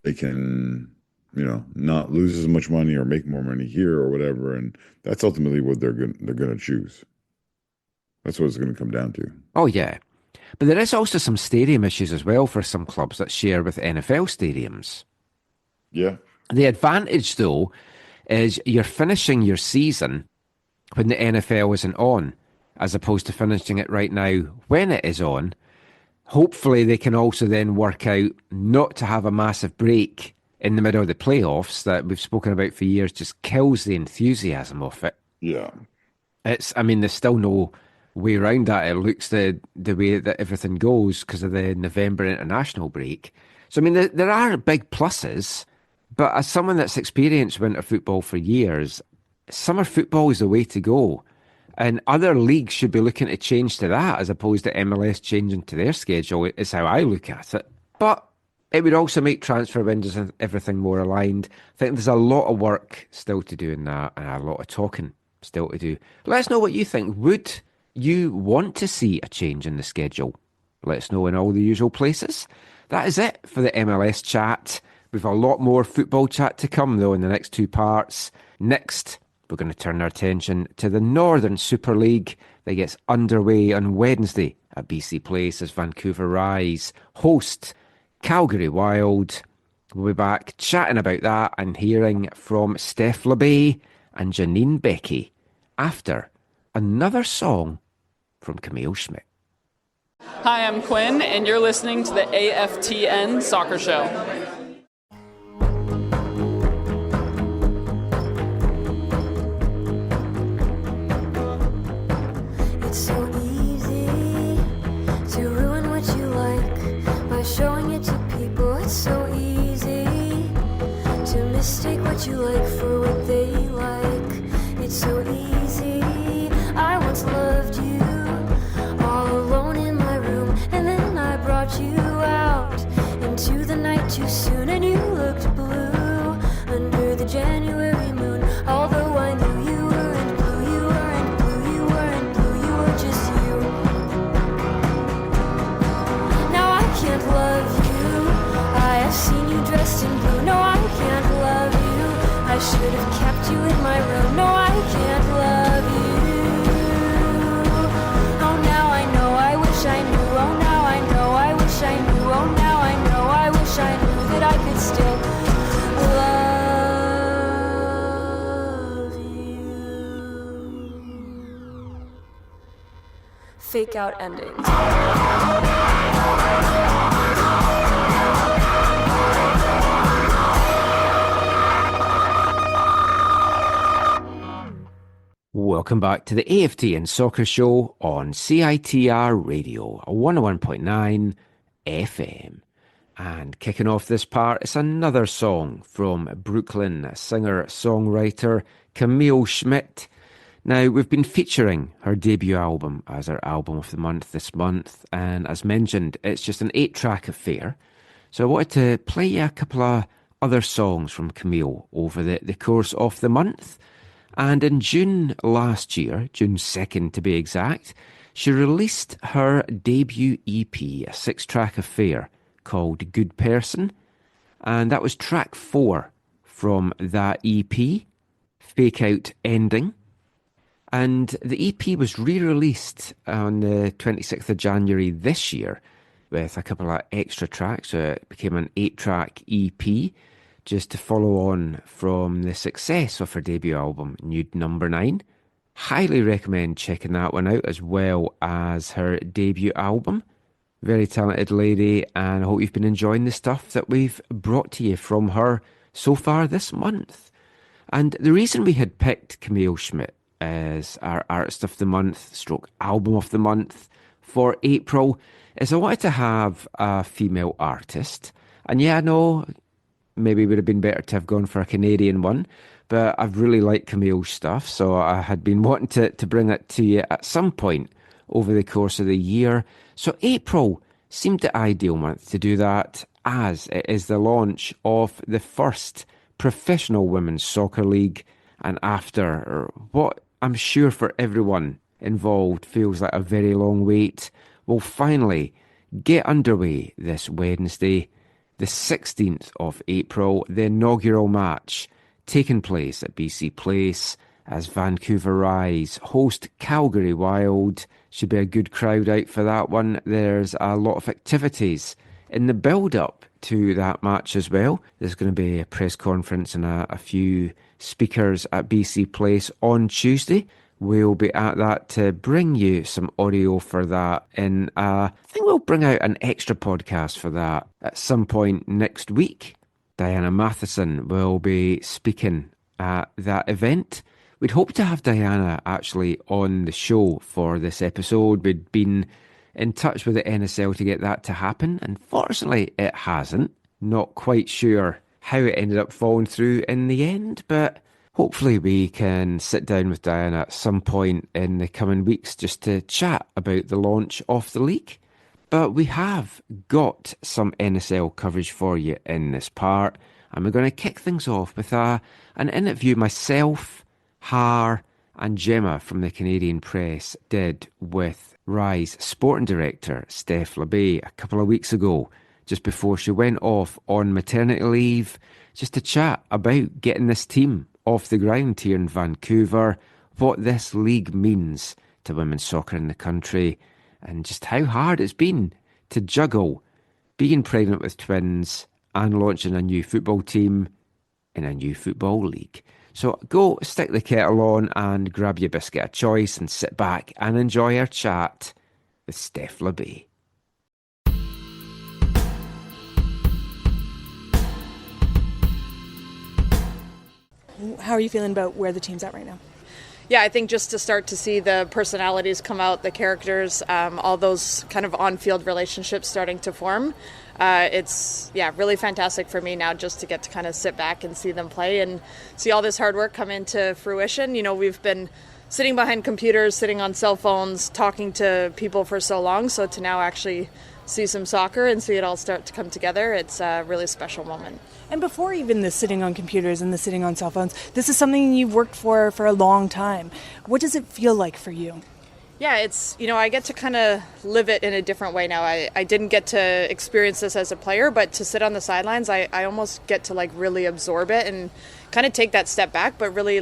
they can, not lose as much money or make more money here or whatever, and that's ultimately what they're going to choose. That's what it's going to come down to. Oh yeah, but there is also some stadium issues as well for some clubs that share with NFL stadiums. Yeah. The advantage, though, is you're finishing your season when the NFL isn't on, as opposed to finishing it right now when it is on. Hopefully they can also then work out not to have a massive break in the middle of the playoffs that we've spoken about for years, just kills the enthusiasm of it. Yeah. There's still no way around that. It looks the way that everything goes because of the November international break. So, there are big pluses, but as someone that's experienced winter football for years, summer football is the way to go. And other leagues should be looking to change to that as opposed to MLS changing to their schedule, is how I look at it. But it would also make transfer windows and everything more aligned. I think there's a lot of work still to do in that and a lot of talking still to do. Let us know what you think. Would you want to see a change in the schedule? Let us know in all the usual places. That is it for the MLS chat. We've a lot more football chat to come, though, in the next two parts. Next, we're going to turn our attention to the Northern Super League that gets underway on Wednesday at BC Place as Vancouver Rise host Calgary Wild. We'll be back chatting about that and hearing from Steph LeBay and Janine Becky after another song from Camille Schmidt. Hi, I'm Quinn, and you're listening to the AFTN Soccer Show. It's so easy to ruin what you like by showing it to people. It's so easy to mistake what you like for what they like. It's so easy. I once loved you all alone in my room, and then I brought you out into the night too soon, and you looked blue under the January moon. Although I knew you weren't blue, you weren't blue, you weren't blue, you were just you. Now I can't love you. I have seen you dressed in blue. No, I can't love you. I should have kept you in my room. No, I can't love you. Oh, now I know, I wish I knew. Oh, now I know, I wish I knew. Oh, now I know, I wish I knew that I could still love you. Fake out endings. Welcome back to the AFTN Soccer Show on CITR Radio, 101.9 FM. And kicking off this part, it's another song from Brooklyn singer-songwriter Camille Schmidt. Now, we've been featuring her debut album as our album of the month this month, and as mentioned, it's just an 8-track affair. So I wanted to play you a couple of other songs from Camille over the course of the month. And in June last year, June 2nd to be exact, she released her debut EP, a 6-track affair called Good Person. And that was track 4 from that EP, Fake Out Ending. And the EP was re-released on the 26th of January this year with a couple of extra tracks. So it became an 8-track EP, just to follow on from the success of her debut album, Nude Number 9. Highly recommend checking that one out as well as her debut album. Very talented lady, and I hope you've been enjoying the stuff that we've brought to you from her so far this month. And the reason we had picked Camille Schmidt as our Artist of the Month, stroke Album of the Month for April, is I wanted to have a female artist. And yeah, I know, maybe it would have been better to have gone for a Canadian one, but I've really liked Camille's stuff, so I had been wanting to bring it to you at some point over the course of the year. So April seemed the ideal month to do that, as it is the launch of the first professional women's soccer league, and after what I'm sure for everyone involved feels like a very long wait, will finally get underway this Wednesday, the 16th of April, the inaugural match taking place at BC Place as Vancouver Rise host Calgary Wild. Should be a good crowd out for that one. There's a lot of activities in the build-up to that match as well. There's going to be a press conference and a few speakers at BC Place on Tuesday. We'll be at that to bring you some audio for that. And I think we'll bring out an extra podcast for that at some point next week. Diana Matheson will be speaking at that event. We'd hope to have Diana actually on the show for this episode. We'd been in touch with the NSL to get that to happen. Unfortunately, it hasn't. Not quite sure how it ended up falling through in the end, but hopefully we can sit down with Diana at some point in the coming weeks just to chat about the launch of the league. But we have got some NSL coverage for you in this part, and we're going to kick things off with an interview myself, Har and Gemma from the Canadian Press did with Rise sporting director Steph LeBay a couple of weeks ago, just before she went off on maternity leave, just to chat about getting this team off the ground here in Vancouver, what this league means to women's soccer in the country, and just how hard it's been to juggle being pregnant with twins and launching a new football team in a new football league. So go stick the kettle on and grab your biscuit of choice and sit back and enjoy our chat with Steph LeBay. How are you feeling about where the team's at right now? Yeah, I think just to start to see the personalities come out, the characters, all those kind of on-field relationships starting to form. It's really fantastic for me now just to get to kind of sit back and see them play and see all this hard work come into fruition. You know, we've been sitting behind computers, sitting on cell phones, talking to people for so long. So to now actually see some soccer and see it all start to come together, it's a really special moment. And before even the sitting on computers and the sitting on cell phones, this is something you've worked for a long time. What does it feel like for you? Yeah, it's, I get to kind of live it in a different way now. I didn't get to experience this as a player, but to sit on the sidelines, I almost get to really absorb it and kind of take that step back, but really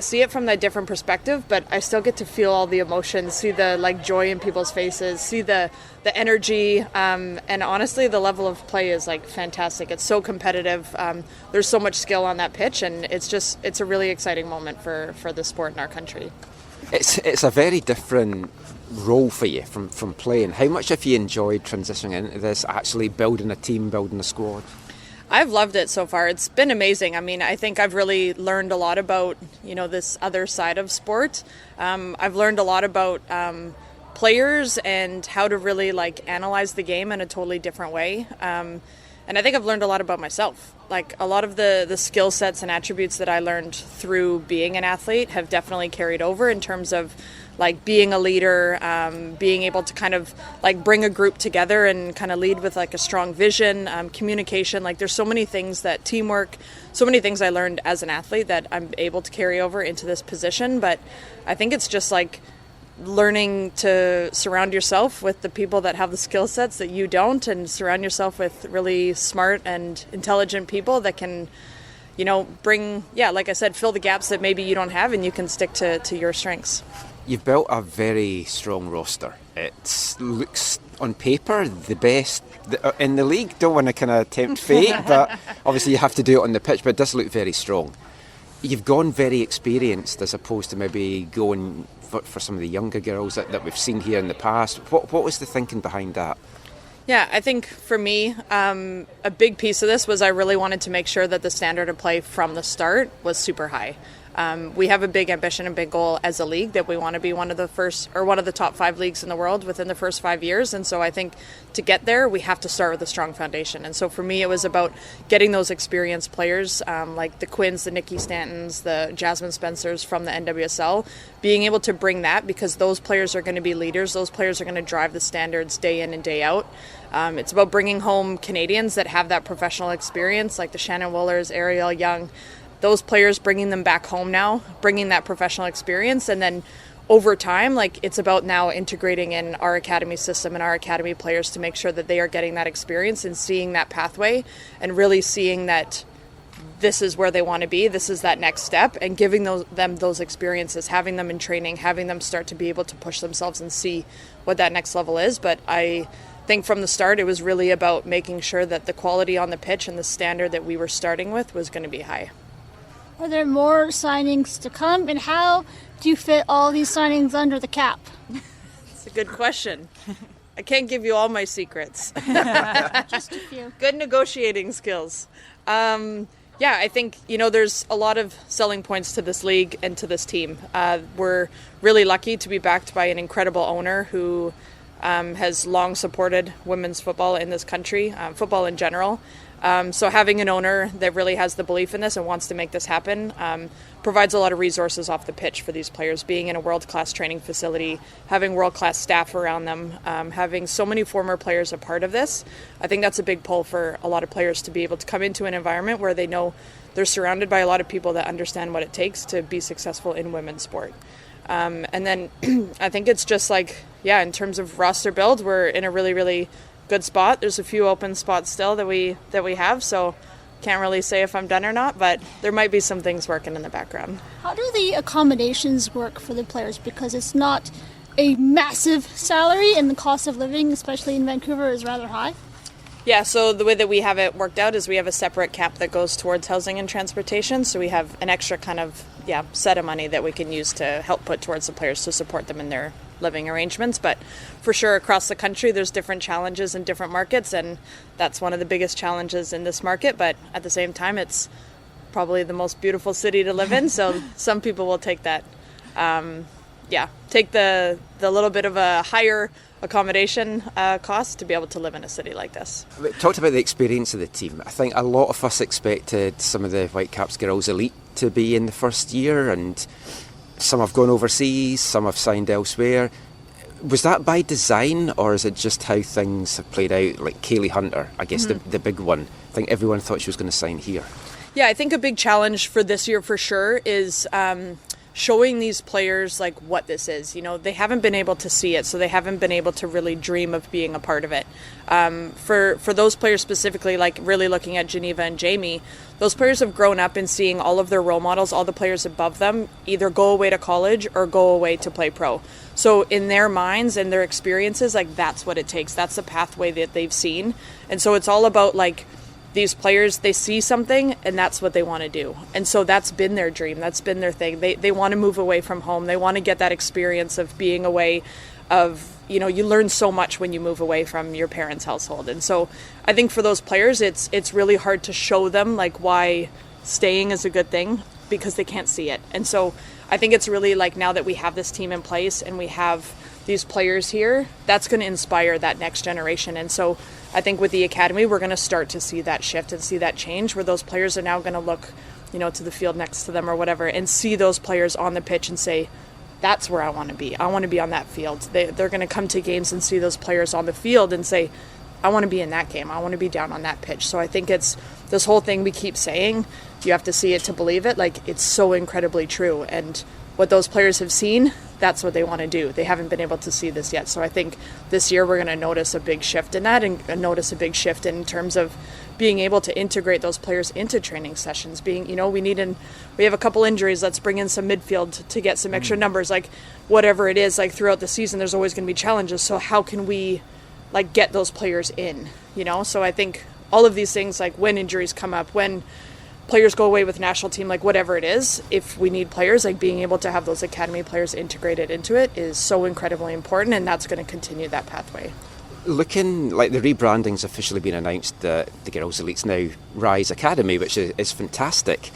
see it from that different perspective, but I still get to feel all the emotions, see the joy in people's faces, see the energy, and honestly the level of play is fantastic. It's so competitive. There's so much skill on that pitch, and it's a really exciting moment for the sport in our country. It's a very different role for you from playing. How much have you enjoyed transitioning into this, actually building a team, building a squad? I've loved it so far. It's been amazing. I mean, I think I've really learned a lot about, this other side of sport. I've learned a lot about players and how to really analyze the game in a totally different way. And I think I've learned a lot about myself. A lot of the skill sets and attributes that I learned through being an athlete have definitely carried over in terms of being a leader, being able to kind of bring a group together and kind of lead with a strong vision, communication. There's so many things that teamwork, so many things I learned as an athlete that I'm able to carry over into this position. But I think it's just learning to surround yourself with the people that have the skill sets that you don't, and surround yourself with really smart and intelligent people that can, bring, like I said, fill the gaps that maybe you don't have, and you can stick to your strengths. You've built a very strong roster. It looks on paper the best in the league. Don't want to kind of tempt fate, but obviously you have to do it on the pitch, but it does look very strong. You've gone very experienced as opposed to maybe going for some of the younger girls that we've seen here in the past. What was the thinking behind that? Yeah, I think for me, a big piece of this was I really wanted to make sure that the standard of play from the start was super high. We have a big ambition and big goal as a league that we want to be one of the top 5 leagues in the world within the first 5 years. And so I think to get there, we have to start with a strong foundation. And so for me, it was about getting those experienced players like the Quinns, the Nikki Stantons, the Jasmine Spencers from the NWSL, being able to bring that, because those players are going to be leaders. Those players are going to drive the standards day in and day out. It's about bringing home Canadians that have that professional experience, like the Shannon Woolers, Ariel Young, those players, bringing them back home now, bringing that professional experience. And then over time, it's about now integrating in our academy system and our academy players to make sure that they are getting that experience and seeing that pathway and really seeing that this is where they want to be, this is that next step, and giving them those experiences, having them in training, having them start to be able to push themselves and see what that next level is. But I I think from the start, it was really about making sure that the quality on the pitch and the standard that we were starting with was going to be high. Are there more signings to come, and how do you fit all these signings under the cap? It's a good question. I can't give you all my secrets. Just a few. Good negotiating skills. Yeah, I think, there's a lot of selling points to this league and to this team. We're really lucky to be backed by an incredible owner who has long supported women's football in this country, football in general. So having an owner that really has the belief in this and wants to make this happen provides a lot of resources off the pitch for these players. Being in a world-class training facility, having world-class staff around them, having so many former players a part of this, I think that's a big pull for a lot of players to be able to come into an environment where they know they're surrounded by a lot of people that understand what it takes to be successful in women's sport. And then I think it's just in terms of roster build, we're in a really, really good spot. There's a few open spots still that we have, so can't really say if I'm done or not, but there might be some things working in the background. How do the accommodations work for the players? Because it's not a massive salary, and the cost of living, especially in Vancouver, is rather high. Yeah, so the way that we have it worked out is we have a separate cap that goes towards housing and transportation, so we have an extra set of money that we can use to help put towards the players to support them in their living arrangements. But for sure, across the country, there's different challenges in different markets, and that's one of the biggest challenges in this market. But at the same time, it's probably the most beautiful city to live in, so some people will take that. Take the little bit of a higher accommodation cost to be able to live in a city like this. We talked about the experience of the team. I think a lot of us expected some of the Whitecaps girls elite to be in the first year, and some have gone overseas, some have signed elsewhere. Was that by design, or is it just how things have played out? Like Kaylee Hunter, I guess the big one. I think everyone thought she was going to sign here. Yeah, I think a big challenge for this year for sure is showing these players what this is. They haven't been able to see it, so they haven't been able to really dream of being a part of it. For those players specifically, really looking at Geneva and Jamie, those players have grown up and seeing all of their role models, all the players above them, either go away to college or go away to play pro. So in their minds and their experiences, that's what it takes. That's the pathway that they've seen. And so it's all about these players, they see something and that's what they want to do. And so that's been their dream. That's been their thing. They want to move away from home. They want to get that experience of being away, of, you learn so much when you move away from your parents' household. And so I think for those players, it's really hard to show them why staying is a good thing, because they can't see it. And so I think it's really now that we have this team in place and we have these players here, that's going to inspire that next generation. And so I think with the academy, we're going to start to see that shift and see that change, where those players are now going to look, to the field next to them or whatever, and see those players on the pitch and say, that's where I want to be. I want to be on that field. They're going to come to games and see those players on the field and say, I want to be in that game. I want to be down on that pitch. So I think it's this whole thing we keep saying, you have to see it to believe it. It's so incredibly true. And what those players have seen, that's what they want to do. They haven't been able to see this yet. So I think this year we're going to notice a big shift in that, and notice a big shift in terms of being able to integrate those players into training sessions. Being, we have a couple injuries, let's bring in some midfield to get some extra numbers. Whatever it is, throughout the season, there's always going to be challenges. So how can we get those players in, So I think all of these things, when injuries come up, when players go away with national team, whatever it is, if we need players, being able to have those academy players integrated into it is so incredibly important, and that's going to continue that pathway. Looking the rebranding's officially been announced, the Girls Elite's now Rise Academy, which is fantastic.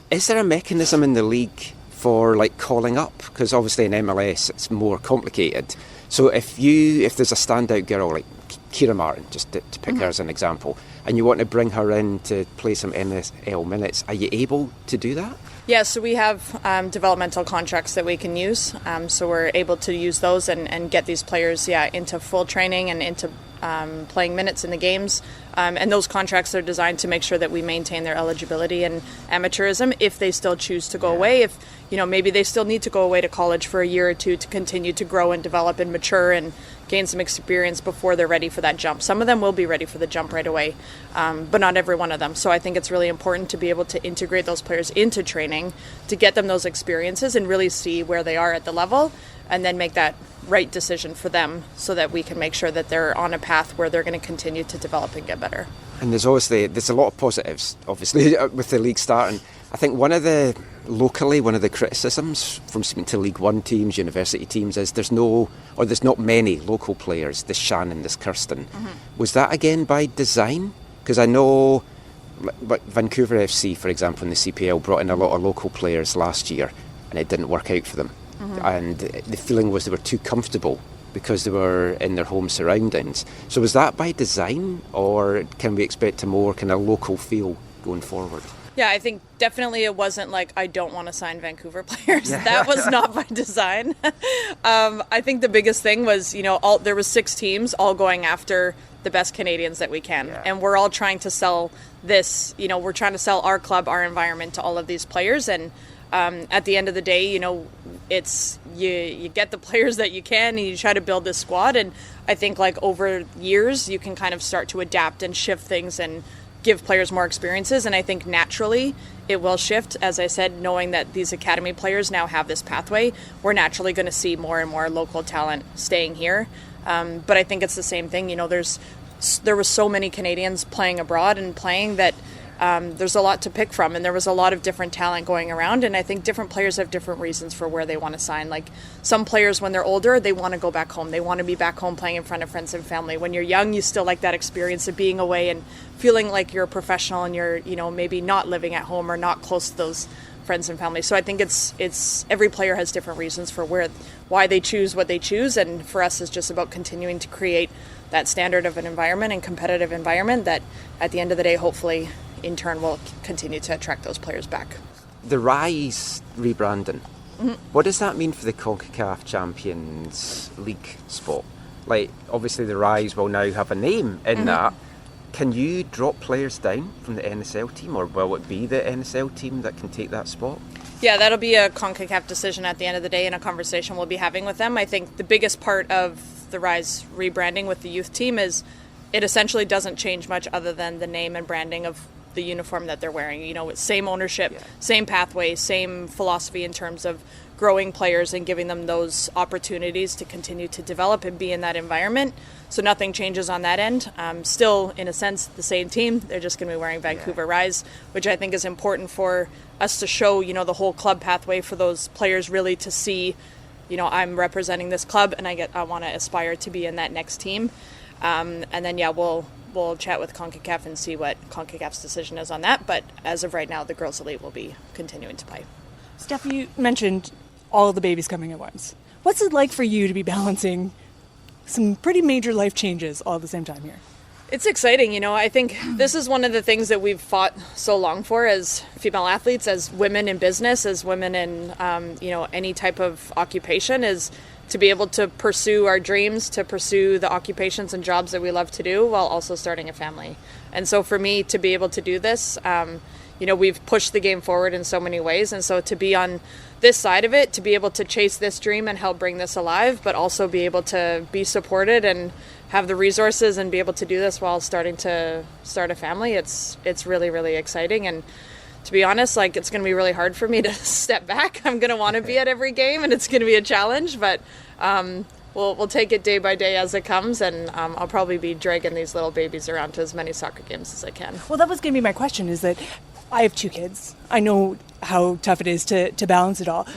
Is there a mechanism in the league for calling up? Because obviously in MLS it's more complicated. So if there's a standout girl like Kira Martin, just to pick her as an example, and you want to bring her in to play some MSL minutes, are you able to do that? Yeah, so we have developmental contracts that we can use. So we're able to use those and get these players into full training and into playing minutes in the games. And those contracts are designed to make sure that we maintain their eligibility and amateurism if they still choose to go away. If, maybe they still need to go away to college for a year or two to continue to grow and develop and mature and gain some experience before they're ready for that jump. Some of them will be ready for the jump right away, but not every one of them. So I think it's really important to be able to integrate those players into training to get them those experiences and really see where they are at the level. and then make that right decision for them so that we can make sure that they're on a path where they're going to continue to develop and get better. And there's a lot of positives, obviously, with the league starting. I think one of the criticisms from speaking to League One teams, university teams, is there's not many local players, this Shannon, this Kirsten. Was that again by design? Because I know like Vancouver FC, for example, in the CPL brought in a lot of local players last year and it didn't work out for them. And the feeling was they were too comfortable because they were in their home surroundings. So was that by design, or can we expect a more kind of local feel going forward? Yeah, I think definitely it wasn't like I don't want to sign Vancouver players. That was not by design. I think the biggest thing was, there was 6 teams all going after the best Canadians that we can. And we're all trying to sell this, we're trying to sell our club, our environment to all of these players. And at the end of the day, it's you get the players that you can and you try to build this squad. And I think like over years, you can kind of start to adapt and shift things and give players more experiences. And I think naturally it will shift. As I said, knowing that these academy players now have this pathway, we're naturally going to see more and more local talent staying here. But I think it's the same thing. There were so many Canadians playing abroad and playing that there's a lot to pick from, and there was a lot of different talent going around, and I think different players have different reasons for where they want to sign. Like some players, when they're older, they want to go back home. They want to be back home playing in front of friends and family. When you're young, you still like that experience of being away and feeling like you're a professional and you're, maybe not living at home or not close to those friends and family. So I think it's every player has different reasons for why they choose what they choose, and for us it's just about continuing to create that standard of an environment and competitive environment that at the end of the day, hopefully in turn will continue to attract those players back. The Rise rebranding, what does that mean for the CONCACAF Champions League spot? Like, obviously the Rise will now have a name in that. Can you drop players down from the NSL team, or will it be the NSL team that can take that spot? Yeah, that'll be a CONCACAF decision at the end of the day and a conversation we'll be having with them. I think the biggest part of the Rise rebranding with the youth team is it essentially doesn't change much other than the name and branding of the uniform that they're wearing. It's same ownership, same pathway, same philosophy in terms of growing players and giving them those opportunities to continue to develop and be in that environment. So nothing changes on that end. Still, in a sense, the same team. They're just going to be wearing Vancouver Rise, which I think is important for us to show, the whole club pathway for those players really to see, I'm representing this club and I want to aspire to be in that next team. And then, we'll chat with CONCACAF and see what CONCACAF's decision is on that. But as of right now, the Girls Elite will be continuing to play. Steph, you mentioned all of the babies coming at once. What's it like for you to be balancing some pretty major life changes all at the same time here? It's exciting. I think this is one of the things that we've fought so long for as female athletes, as women in business, as women in, any type of occupation, is to be able to pursue our dreams, to pursue the occupations and jobs that we love to do while also starting a family. And so for me to be able to do this, we've pushed the game forward in so many ways. And so to be on this side of it, to be able to chase this dream and help bring this alive, but also be able to be supported and have the resources and be able to do this while starting to start a family, it's really, really exciting. And to be honest, it's going to be really hard for me to step back. I'm going to want to be at every game, and it's going to be a challenge, but we'll take it day by day as it comes, and I'll probably be dragging these little babies around to as many soccer games as I can. Well, that was going to be my question, is that I have 2 kids. I know how tough it is to balance it all.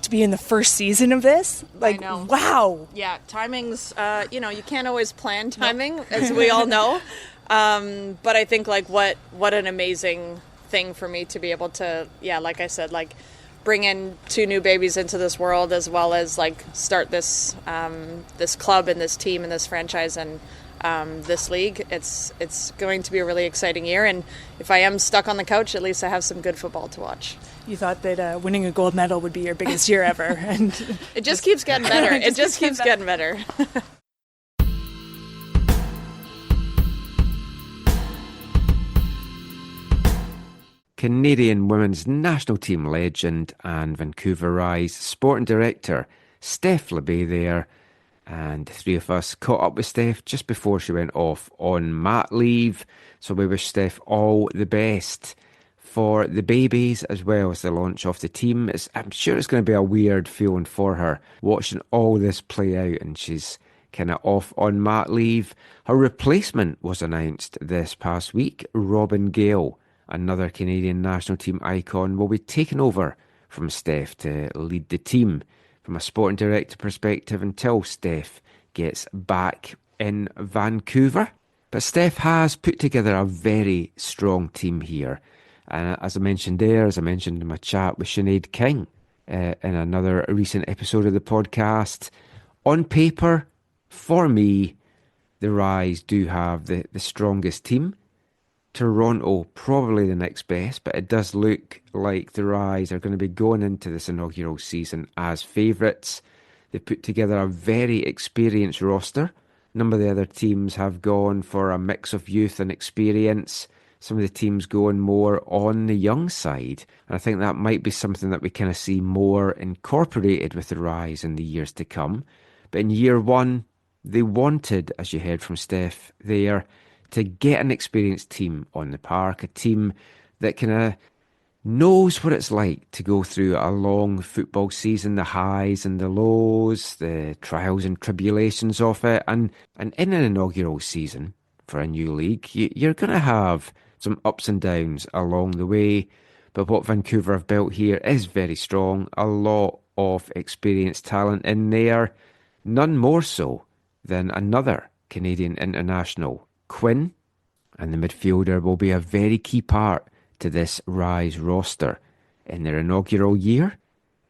To be in the first season of this, I know. Wow. Yeah, timing's, you can't always plan timing, as we all know. But I think what an amazing thing for me to be able to, like I said, bring in 2 new babies into this world, as well as start this this club and this team and this franchise and this league. It's going to be a really exciting year, and if I am stuck on the couch, at least I have some good football to watch. You thought that winning a gold medal would be your biggest year ever, and it just keeps getting better. It just keeps getting better. Canadian women's national team legend and Vancouver Rise sporting director Steph LeBay there, and the 3 of us caught up with Steph just before she went off on mat leave, so we wish Steph all the best for the babies as well as the launch of the team. I'm sure it's going to be a weird feeling for her watching all this play out, and she's kind of off on mat leave. Her replacement was announced this past week. Robin Gale, another Canadian national team icon, will be taking over from Steph to lead the team from a sporting director perspective until Steph gets back in Vancouver. But Steph has put together a very strong team here. And as I mentioned in my chat with Sinead King in another recent episode of the podcast, on paper, for me, the Rise do have the strongest team. Toronto probably the next best, but it does look like the Rise are going to be going into this inaugural season as favourites. They've put together a very experienced roster. A number of the other teams have gone for a mix of youth and experience. Some of the teams going more on the young side. And I think that might be something that we kind of see more incorporated with the Rise in the years to come. But in year one, they wanted, as you heard from Steph there, to get an experienced team on the park, a team that kind of knows what it's like to go through a long football season, the highs and the lows, the trials and tribulations of it. And in an inaugural season for a new league, you're going to have some ups and downs along the way. But what Vancouver have built here is very strong. A lot of experienced talent in there. None more so than another Canadian international, Quinn, and the midfielder will be a very key part to this Rise roster in their inaugural year.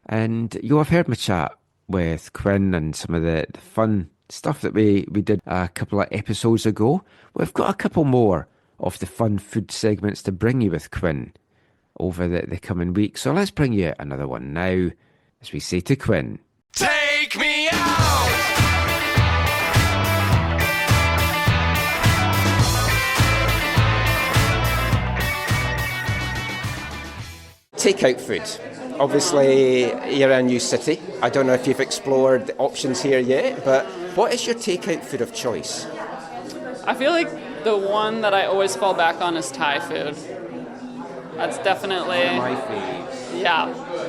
And you'll have heard my chat with Quinn and some of the fun stuff that we did a couple of episodes ago. We've got a couple more of the fun food segments to bring you with Quinn over the coming week. So let's bring you another one now as we say to Quinn, Take me out! Takeout food. Obviously, you're in a new city. I don't know if you've explored the options here yet, but what is your takeout food of choice? I feel like the one that I always fall back on is Thai food. That's definitely my fave. Yeah,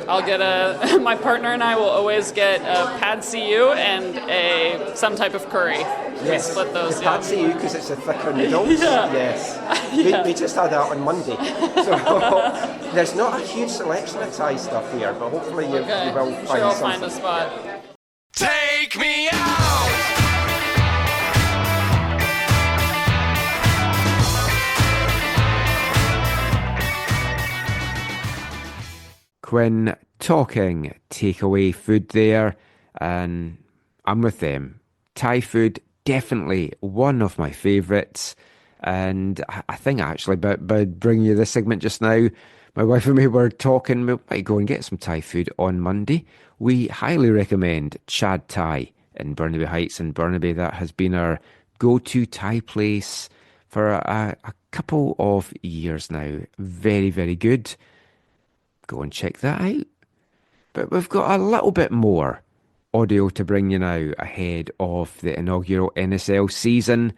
I'll get my partner and I will always get a pad see ew and some type of curry. Yes, we split those. The pad see ew because it's a thicker noodles. Yeah. Yes, Yeah. we just had that on Monday. So there's not a huge selection of Thai stuff here, but hopefully you will find sure I'll something. find a spot. Take me out! Quinn talking takeaway food there, and I'm with them. Thai food, definitely one of my favourites. And I think actually, by bringing you this segment just now, my wife and me were talking, we might go and get some Thai food on Monday. We highly recommend Chad Thai in Burnaby Heights in Burnaby. That has been our go-to Thai place for a couple of years now. Very, very good. Go and check that out. But we've got a little bit more audio to bring you now ahead of the inaugural NSL season.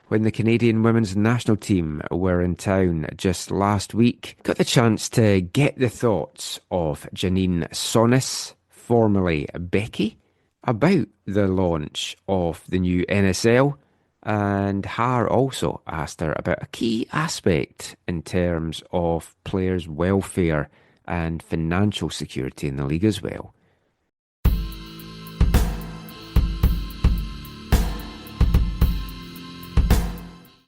When the Canadian women's national team were in town just last week, got the chance to get the thoughts of Janine Sonis, formerly Becky, about the launch of the new NSL, and Har also asked her about a key aspect in terms of players' welfare and financial security in the league as well.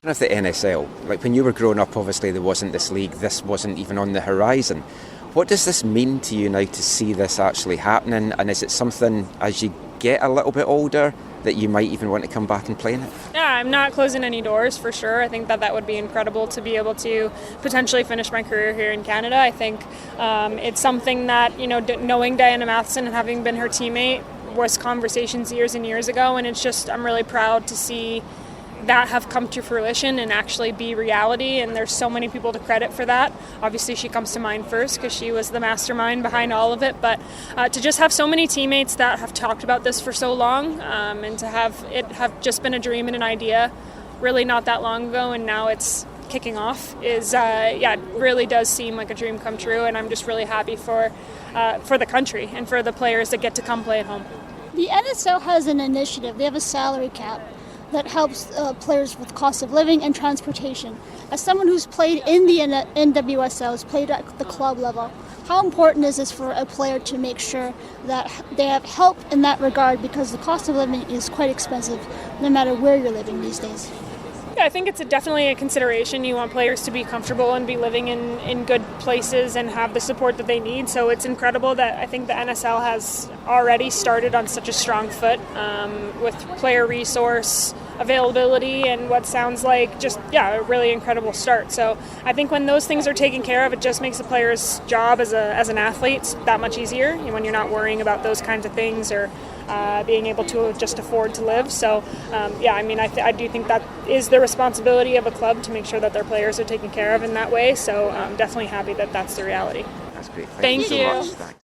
Of the NSL, like when you were growing up, obviously there wasn't this league, this wasn't even on the horizon. What does this mean to you now to see this actually happening, and is it something as you get a little bit older that you might even want to come back and play in it? Yeah, I'm not closing any doors for sure. I think that would be incredible to be able to potentially finish my career here in Canada. I think it's something that, knowing Diana Matheson and having been her teammate was conversations years and years ago, and it's just, I'm really proud to see that have come to fruition and actually be reality, and there's so many people to credit for that. Obviously she comes to mind first because she was the mastermind behind all of it, but to just have so many teammates that have talked about this for so long, and to have it have just been a dream and an idea really not that long ago, and now it's kicking off is, it really does seem like a dream come true, and I'm just really happy for the country and for the players that get to come play at home. The NSL has an initiative. They have a salary cap that helps players with cost of living and transportation. As someone who's played in the NWSL, has played at the club level, how important is this for a player to make sure that they have help in that regard, because the cost of living is quite expensive no matter where you're living these days? Yeah, I think it's definitely a consideration. You want players to be comfortable and be living in good places and have the support that they need. So it's incredible that I think the NSL has already started on such a strong foot with player resource availability and what sounds like just, a really incredible start. So I think when those things are taken care of, it just makes the player's job as an athlete that much easier when you're not worrying about those kinds of things or being able to just afford to live. So, I do think that is the responsibility of a club to make sure that their players are taken care of in that way. So I'm definitely happy that that's the reality. That's great. Thank you. So much. Thanks.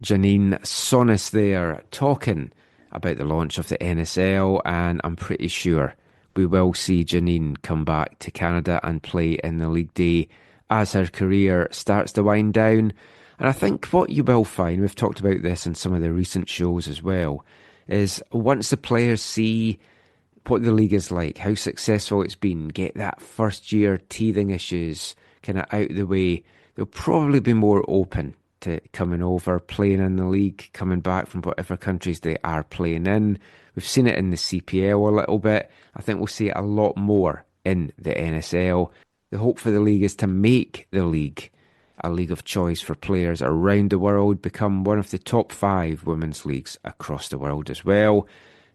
Janine Sonis there talking about the launch of the NSL, and I'm pretty sure we will see Janine come back to Canada and play in the League Day as her career starts to wind down. And I think what you will find, we've talked about this in some of the recent shows as well, is once the players see what the league is like, how successful it's been, get that first year teething issues kind of out of the way, they'll probably be more open to coming over, playing in the league, coming back from whatever countries they are playing in. We've seen it in the CPL a little bit. I think we'll see it a lot more in the NSL. The hope for the league is to make the league a league of choice for players around the world, become one of the top 5 women's leagues across the world as well.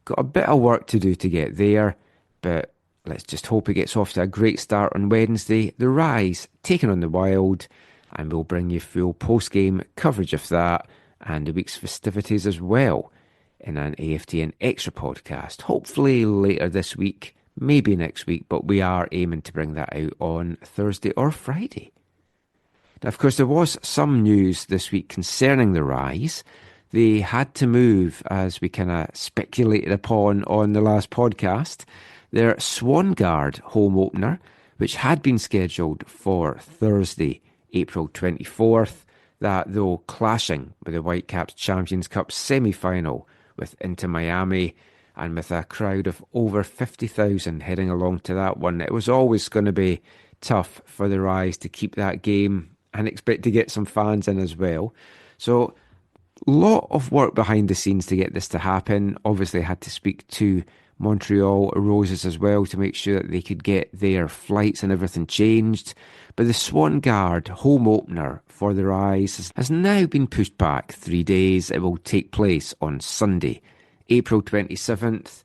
Got a bit of work to do to get there, but let's just hope it gets off to a great start on Wednesday. The Rise taking on the Wild, and we'll bring you full post-game coverage of that and the week's festivities as well in an AFTN Extra podcast, hopefully later this week, maybe next week, but we are aiming to bring that out on Thursday or Friday. Now, of course, there was some news this week concerning the Rise. They had to move, as we kind of speculated upon on the last podcast, their Swangard home opener, which had been scheduled for Thursday, April 24th, that though clashing with the Whitecaps Champions Cup semi-final with Inter Miami, and with a crowd of over 50,000 heading along to that one, it was always going to be tough for the Rise to keep that game and expect to get some fans in as well. So, lot of work behind the scenes to get this to happen. Obviously had to speak to Montreal Roses as well to make sure that they could get their flights and everything changed. But the Swangard home opener for the Rise has now been pushed back 3 days. It will take place on Sunday, April 27th.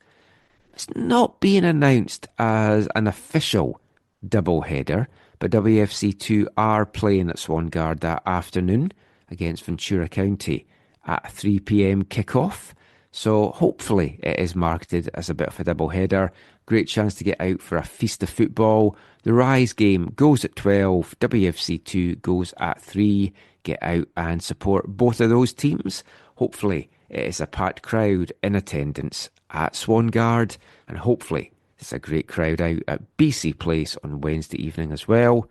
It's not being announced as an official doubleheader, but WFC2 are playing at Swangard that afternoon against Ventura County at 3 p.m. kickoff. So hopefully it is marketed as a bit of a doubleheader. Great chance to get out for a feast of football. The Rise game goes at 12, WFC2 goes at 3. Get out and support both of those teams. Hopefully it is a packed crowd in attendance at Swangard, and hopefully it's a great crowd out at BC Place on Wednesday evening as well.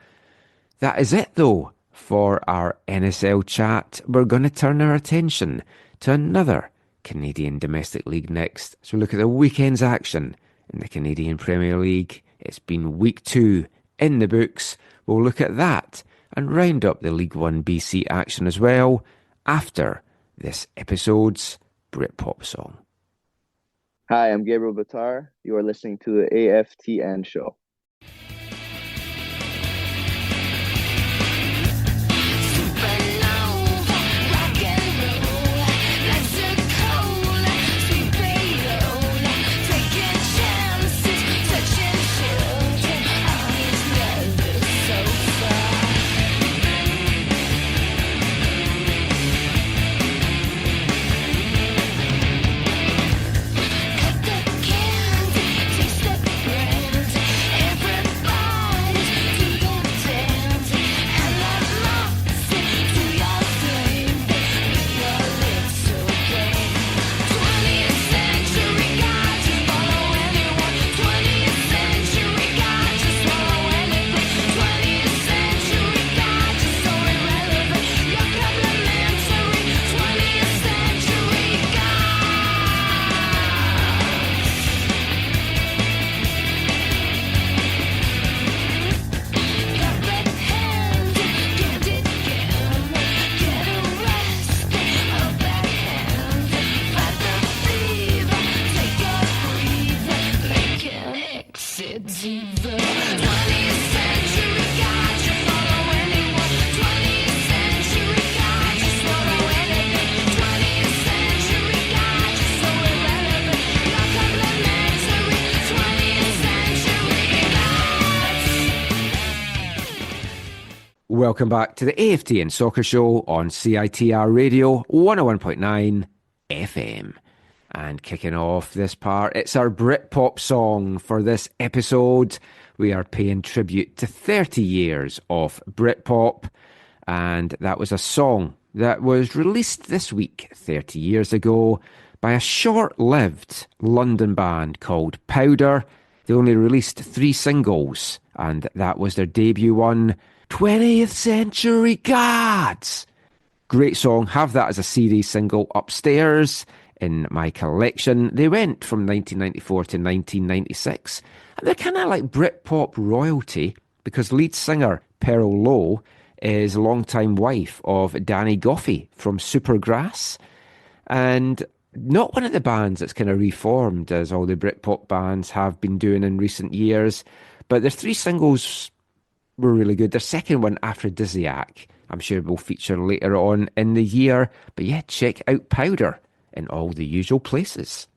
That is it though for our NSL chat. We're going to turn our attention to another Canadian domestic league next. So look at the weekend's action in the Canadian Premier League. It's been week 2 in the books. We'll look at that and round up the League1 BC action as well after this episode's Britpop song. Hi, I'm Gabriel Batar. You are listening to the AFTN show. Everybody welcome back to the AFTN Soccer Show on CITR Radio 101.9 FM. And kicking off this part, it's our Britpop song for this episode. We are paying tribute to 30 years of Britpop, and that was a song that was released this week 30 years ago by a short-lived London band called Powder. They only released 3 singles, and that was their debut one, 20th Century Gods. Great song. Have that as a series single upstairs in my collection. They went from 1994 to 1996, and they're kind of like Britpop royalty because lead singer Pearl Lowe is longtime wife of Danny Goffey from Supergrass, and not one of the bands that's kind of reformed as all the Britpop bands have been doing in recent years, but their 3 singles were really good. Their second one, Aphrodisiac, I'm sure will feature later on in the year, but yeah, check out Powder in all the usual places.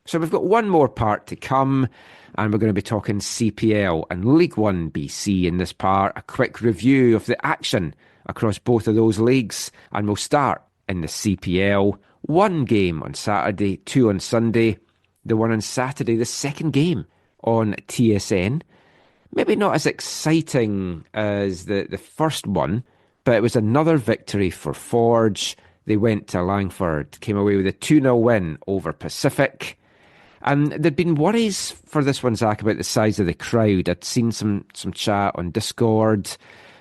So we've got one more part to come, and we're going to be talking CPL and League 1 BC in this part, a quick review of the action across both of those leagues, and we'll start in the CPL. 1 game on Saturday, 2 on Sunday. The one on Saturday, the second game on TSN. Maybe not as exciting as the first one, but it was another victory for Forge. They went to Langford, came away with a 2-0 win over Pacific. And there'd been worries for this one, Zach, about the size of the crowd. I'd seen some chat on Discord.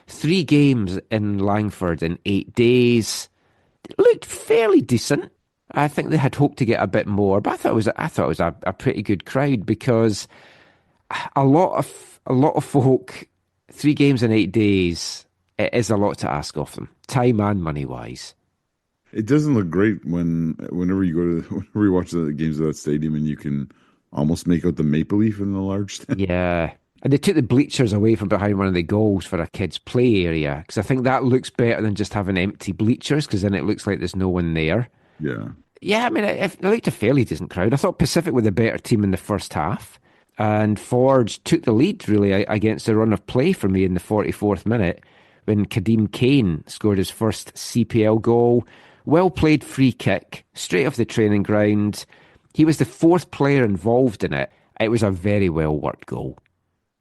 3 games in Langford in 8 days. It looked fairly decent. I think they had hoped to get a bit more, but I thought it was a pretty good crowd because a lot of folk, 3 games in 8 days, it is a lot to ask of them, time and money wise. It doesn't look great whenever you watch the games of that stadium and you can almost make out the maple leaf in the large stand. Yeah. And they took the bleachers away from behind one of the goals for a kids' play area, because I think that looks better than just having empty bleachers, because then it looks like there's no one there. Yeah. Yeah, I mean, it looked a fairly decent crowd. I thought Pacific were the better team in the first half, and Forge took the lead, really, against a run of play for me in the 44th minute when Kadeem Kane scored his first CPL goal. Well-played free kick, straight off the training ground. He was the 4th player involved in it. It was a very well-worked goal.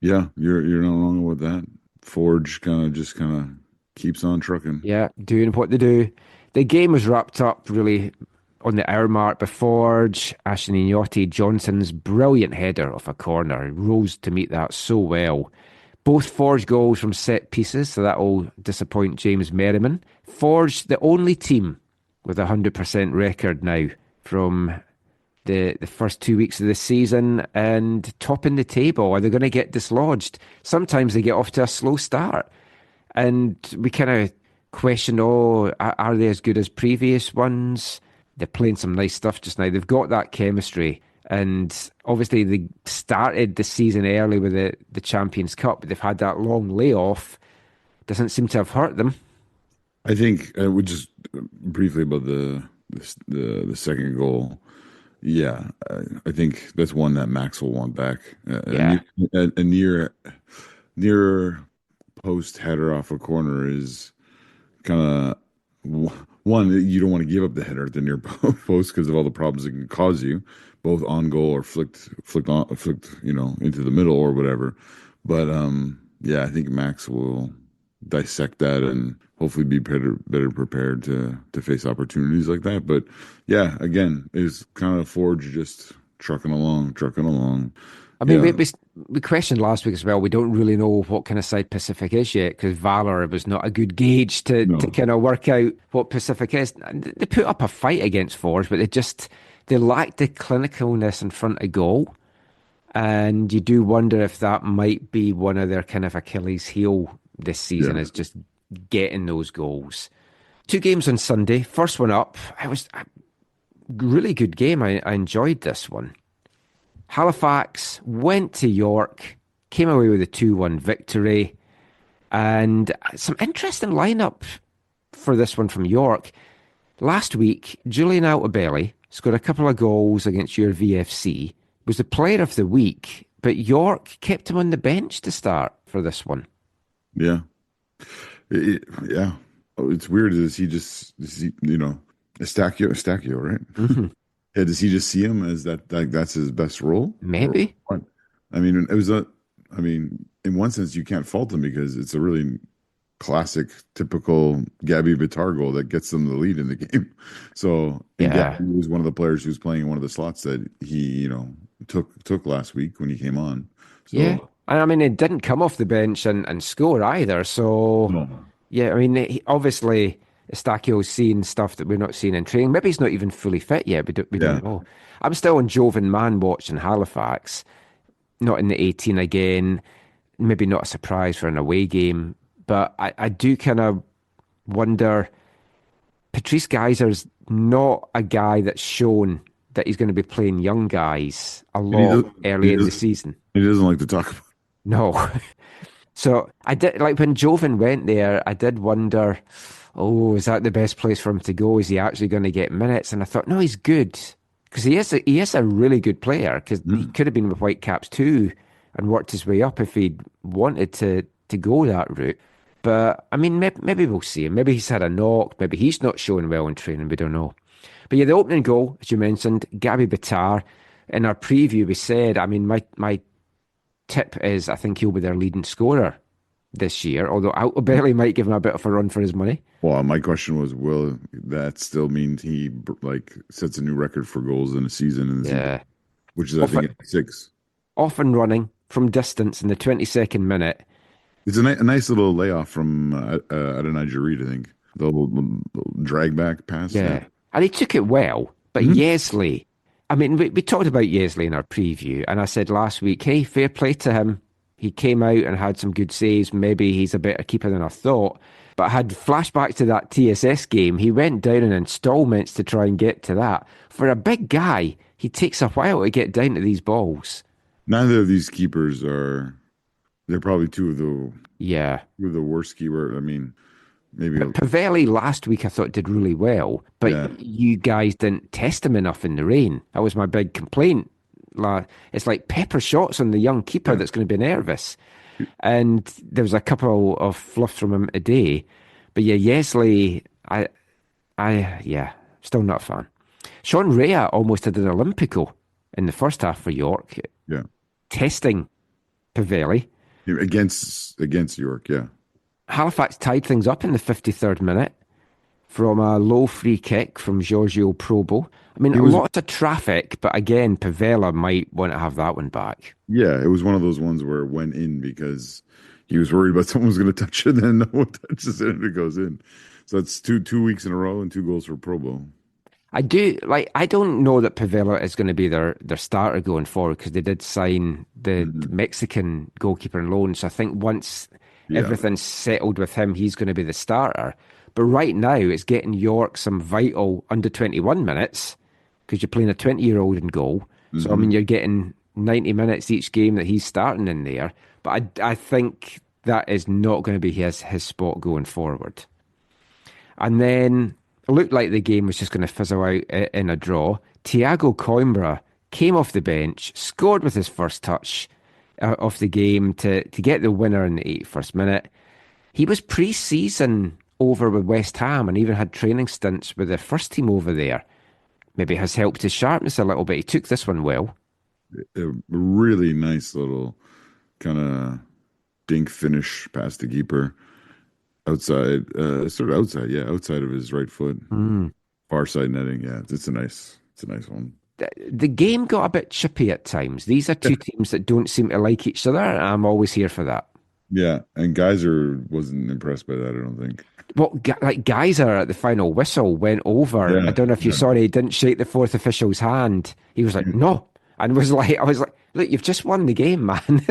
Yeah, you're not wrong with that. Forge kind of keeps on trucking. Yeah, doing what they do. The game was wrapped up really on the hour mark by Forge. Tate Johnson's brilliant header off a corner rose to meet that so well. Both Forge goals from set pieces, so that will disappoint James Merriman. Forge, the only team with a 100% record now from the first 2 weeks of the season and topping the table. Are they going to get dislodged? Sometimes they get off to a slow start. And we kind of question, are they as good as previous ones? They're playing some nice stuff just now. They've got that chemistry. And obviously they started the season early with the Champions Cup, but they've had that long layoff. Doesn't seem to have hurt them. I think we just briefly about the second goal. Yeah, I think that's one that Max will want back. A near post header off a corner is kind of one, you don't want to give up the header at the near post because of all the problems it can cause you, both on goal or flicked into the middle or whatever. But I think Max will dissect that and hopefully be better prepared to face opportunities like that. But yeah, again, it's kind of Forge just trucking along. I mean, we questioned last week as well. We don't really know what kind of side Pacific is yet because Valor was not a good gauge to kind of work out what Pacific is. They put up a fight against Forge, but they lacked the clinicalness in front of goal. And you do wonder if that might be one of their kind of Achilles heel this season is just getting those goals. 2 games on Sunday. First one up, it was a really good game. I enjoyed this one. Halifax went to York, came away with a 2-1 victory, and some interesting lineup for this one from York. Last week, Julian Altobelli scored a couple of goals against your VFC, was the player of the week, but York kept him on the bench to start for this one. Yeah. Yeah. Oh, it's weird. Is he, Estacchio, right? Mm-hmm. Yeah, does he just see him as that, like, that's his best role? Maybe. Or what? I mean, in one sense, you can't fault him because it's a really classic, typical Gabby Bitar goal that gets them the lead in the game. So, and Gabby was one of the players who was playing in one of the slots that he, took last week when he came on. So, yeah. And I mean, it didn't come off the bench and score either. So, yeah, I mean, obviously, Estacchio's seeing stuff that we're not seeing in training. Maybe he's not even fully fit yet. We don't know. I'm still on Jovan Man watch in Halifax, not in the 18 again. Maybe not a surprise for an away game. But I do kind of wonder, Patrice Geyser's not a guy that's shown that he's going to be playing young guys a lot early in the season. He doesn't like to talk about it. No. So I did, like when Jovan went there, I did wonder, is that the best place for him to go? Is he actually going to get minutes? And I thought, no, he's good. Because he is a really good player, because he could have been with Whitecaps too and worked his way up if he'd wanted to go that route. But, I mean, maybe we'll see him. Maybe he's had a knock. Maybe he's not showing well in training. We don't know. But yeah, the opening goal, as you mentioned, Gabby Bitar. In our preview, we said, I mean, my tip is I think he'll be their leading scorer this year, although Altobelli might give him a bit of a run for his money. Well, my question was, will that still mean he sets a new record for goals in a season? Which is, I think, 6. Off and running from distance in the 22nd minute. It's a nice little layoff from Adonai Jareed, I think. The little drag back pass. Yeah. And he took it well. But Yesley, I mean, we talked about Yesley in our preview, and I said last week, hey, fair play to him. He came out and had some good saves. Maybe he's a better keeper than I thought. But I had flashback to that TSS game. He went down in installments to try and get to that. For a big guy, he takes a while to get down to these balls. Neither of these keepers they're probably two of the worst keeper. I mean, maybe. But Pavelli last week I thought did really well, but you guys didn't test him enough in the rain. That was my big complaint. It's like pepper shots on the young keeper that's going to be nervous. And there was a couple of fluffs from him today. But yeah, Yesley, still not a fan. Sean Rea almost had an Olympico in the first half for York. Yeah. Testing Pavelli. Against York, yeah. Halifax tied things up in the 53rd minute from a low free kick from Giorgio Probo. I mean, lots of traffic, but again, Pavella might want to have that one back. Yeah, it was one of those ones where it went in because he was worried about someone was going to touch it, and then no one touches it and it goes in. So it's two weeks in a row and 2 goals for Probo. I don't know that Pavella is going to be their starter going forward, because they did sign the Mexican goalkeeper on loan. So I think once everything's settled with him, he's going to be the starter. But right now, it's getting York some vital under-21 minutes, because you're playing a 20-year-old in goal. So, I mean, you're getting 90 minutes each game that he's starting in there. But I think that is not going to be his spot going forward. And then it looked like the game was just going to fizzle out in a draw. Thiago Coimbra came off the bench, scored with his first touch of the game to get the winner in the 81st minute. He was pre-season over with West Ham and even had training stints with the first team over there. Maybe has helped his sharpness a little bit. He took this one well. A really nice little kind of dink finish past the keeper. Outside of his right foot. Far side netting, yeah. It's a nice one. The game got a bit chippy at times. These are two teams that don't seem to like each other, and I'm always here for that. Yeah, and Geyser wasn't impressed by that, I don't think. Well, Geyser at the final whistle went over. I don't know if you saw it. He didn't shake the fourth official's hand. He was like, no. And I was like, look, you've just won the game, man.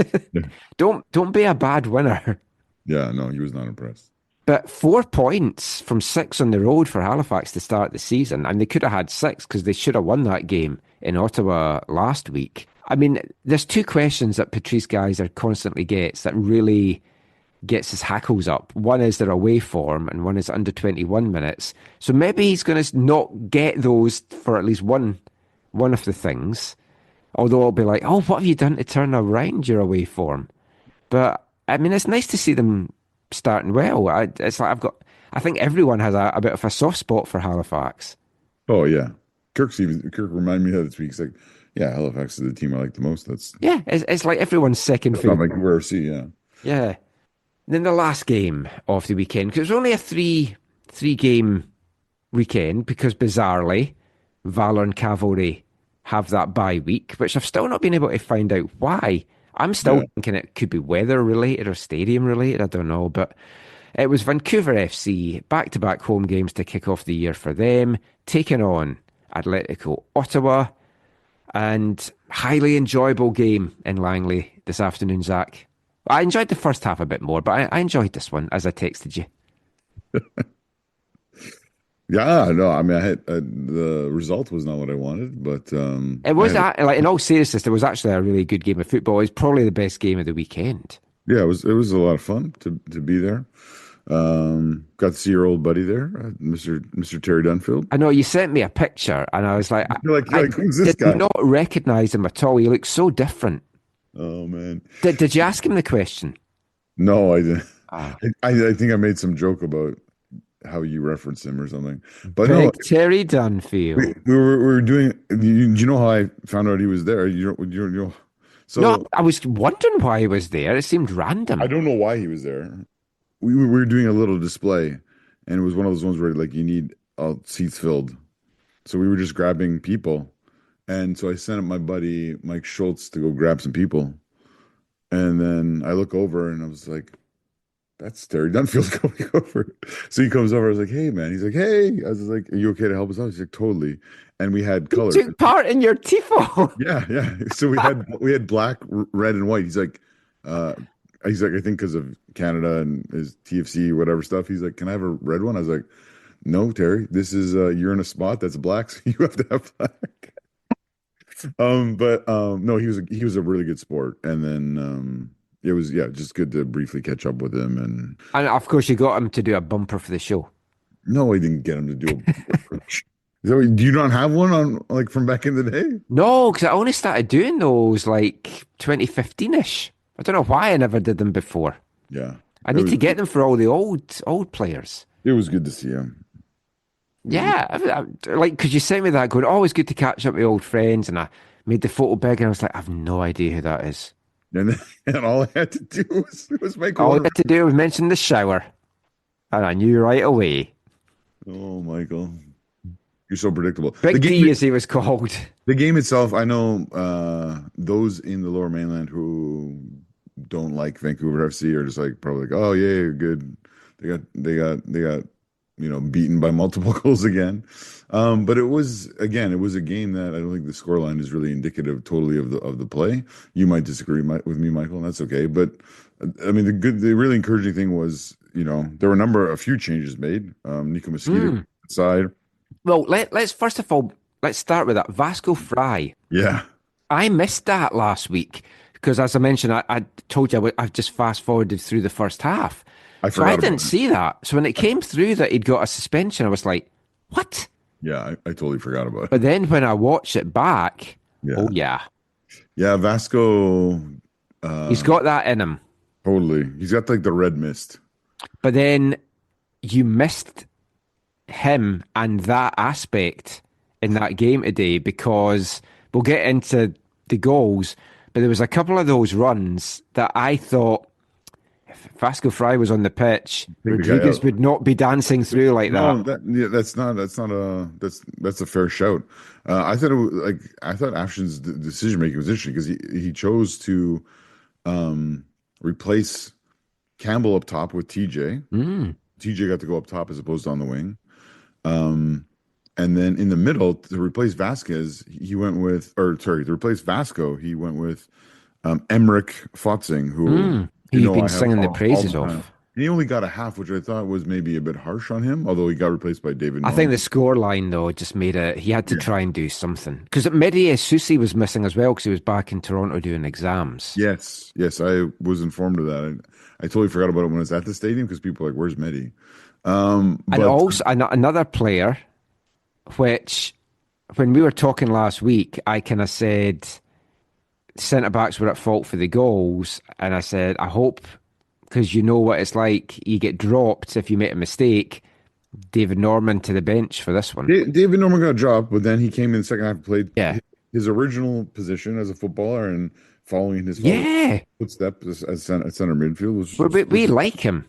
Don't be a bad winner. Yeah, no, he was not impressed. But 4 points from 6 on the road for Halifax to start the season. And they could have had 6 because they should have won that game in Ottawa last week. I mean, there's 2 questions that Patrice Geyser constantly gets that really gets his hackles up. One is their away form and one is under 21 minutes. So maybe he's going to not get those for at least one of the things. Although I'll be like, what have you done to turn around your away form? But, I mean, it's nice to see them starting well. It's like I think everyone has a bit of a soft spot for Halifax. Oh yeah, Kirk reminded me of this week. He's like, yeah, Halifax is the team I like the most. It's like everyone's second favorite. Not Vancouver FC, yeah. Yeah. Then the last game of the weekend, because it was only a three game weekend, because bizarrely, Valor and Cavalry have that bye week, which I've still not been able to find out why. I'm still thinking it could be weather related or stadium related. I don't know, but it was Vancouver FC, back-to-back home games to kick off the year for them, taking on Atletico Ottawa, and highly enjoyable game in Langley this afternoon, Zach. I enjoyed the first half a bit more, but I enjoyed this one, as I texted you. Yeah, no, I mean, I had the result was not what I wanted, but it was like, in all seriousness, it was actually a really good game of football. It was probably the best game of the weekend. Yeah, it was a lot of fun to be there. Got to see your old buddy there, Mr. Terry Dunfield. I know you sent me a picture, and I was like, who's this guy? I did not recognize him at all. He looks so different. Oh man! Did you ask him the question? No, I didn't. I think I made some joke about how you referenced him or something. But Big no, Terry Dunfield. We were doing. Do you know how I found out he was there? You know. So no, I was wondering why he was there. It seemed random. I don't know why he was there. We were doing a little display, and it was one of those ones where like you need seats filled. So we were just grabbing people. And so I sent up my buddy Mike Schultz to go grab some people. And then I look over and I was like, that's Terry Dunfield coming over. So he comes over. I was like, hey, man. He's like, hey. I was like, are you okay to help us out? He's like, totally. And we had colors. You took part in your tifo. Yeah. So we had black, red, and white. He's like, I think because of Canada and his TFC, whatever stuff. He's like, can I have a red one? I was like, no, Terry, this is, you're in a spot that's black, so you have to have black. No, he was a really good sport, and then it was just good to briefly catch up with him, and of course you got him to do a bumper for the show. No, I didn't get him to do a bumper. Do you not have one on like from back in the day? No, because I only started doing those like 2015ish. I don't know why I never did them before. Yeah, I need to get them for all the old players. It was good to see him. Yeah, like because you sent me that going, always good to catch up with old friends, and I made the photo big, and I was like, I have no idea who that is. And all I had to do was make all I had to do was mention the shower, and I knew right away. Oh, Michael, you're so predictable. Big D, as he was called. The game itself, I know those in the Lower Mainland who don't like Vancouver FC are just like probably like, oh yeah, good. They got. Beaten by multiple goals again. But it was a game that I don't think the scoreline is really indicative totally of the play. You might disagree with me, Michael, and that's okay. But I mean, the really encouraging thing was, there were a few changes made. Nico Mosquito side. Well, let's first of all, let's start with that. Vasco Fry. Yeah. I missed that last week because, as I mentioned, I told you I've just fast forwarded through the first half. I didn't see that. So when it came through that he'd got a suspension, I was like, what? Yeah, I totally forgot about it. But then when I watch it back, oh yeah. Yeah, Vasco. He's got that in him. Totally. He's got like the red mist. But then you missed him and that aspect in that game today because we'll get into the goals, but there was a couple of those runs that I thought, Vasco Fry was on the pitch, Rodriguez would not be dancing through like that. That's a fair shout. I thought Afshin's decision making was interesting because he chose to replace Campbell up top with TJ. TJ got to go up top as opposed to on the wing. And then in the middle to replace Vasquez, to replace Vasco, he went with Emmerich Fotzing, who. He's been singing the praises of. He only got a half, which I thought was maybe a bit harsh on him, although he got replaced by David. I think the scoreline, though, just made it. He had to try and do something. Because Mehdi Susi was missing as well because he was back in Toronto doing exams. Yes, I was informed of that. I totally forgot about it when I was at the stadium because people were like, where's Mehdi? And also another player, which when we were talking last week, I kind of said centre-backs were at fault for the goals, and I said, I hope because you know what it's like. You get dropped if you make a mistake. David Norman to the bench for this one. David Norman got dropped, but then he came in the second half and played his original position as a footballer and following his footsteps as center midfield. We like him.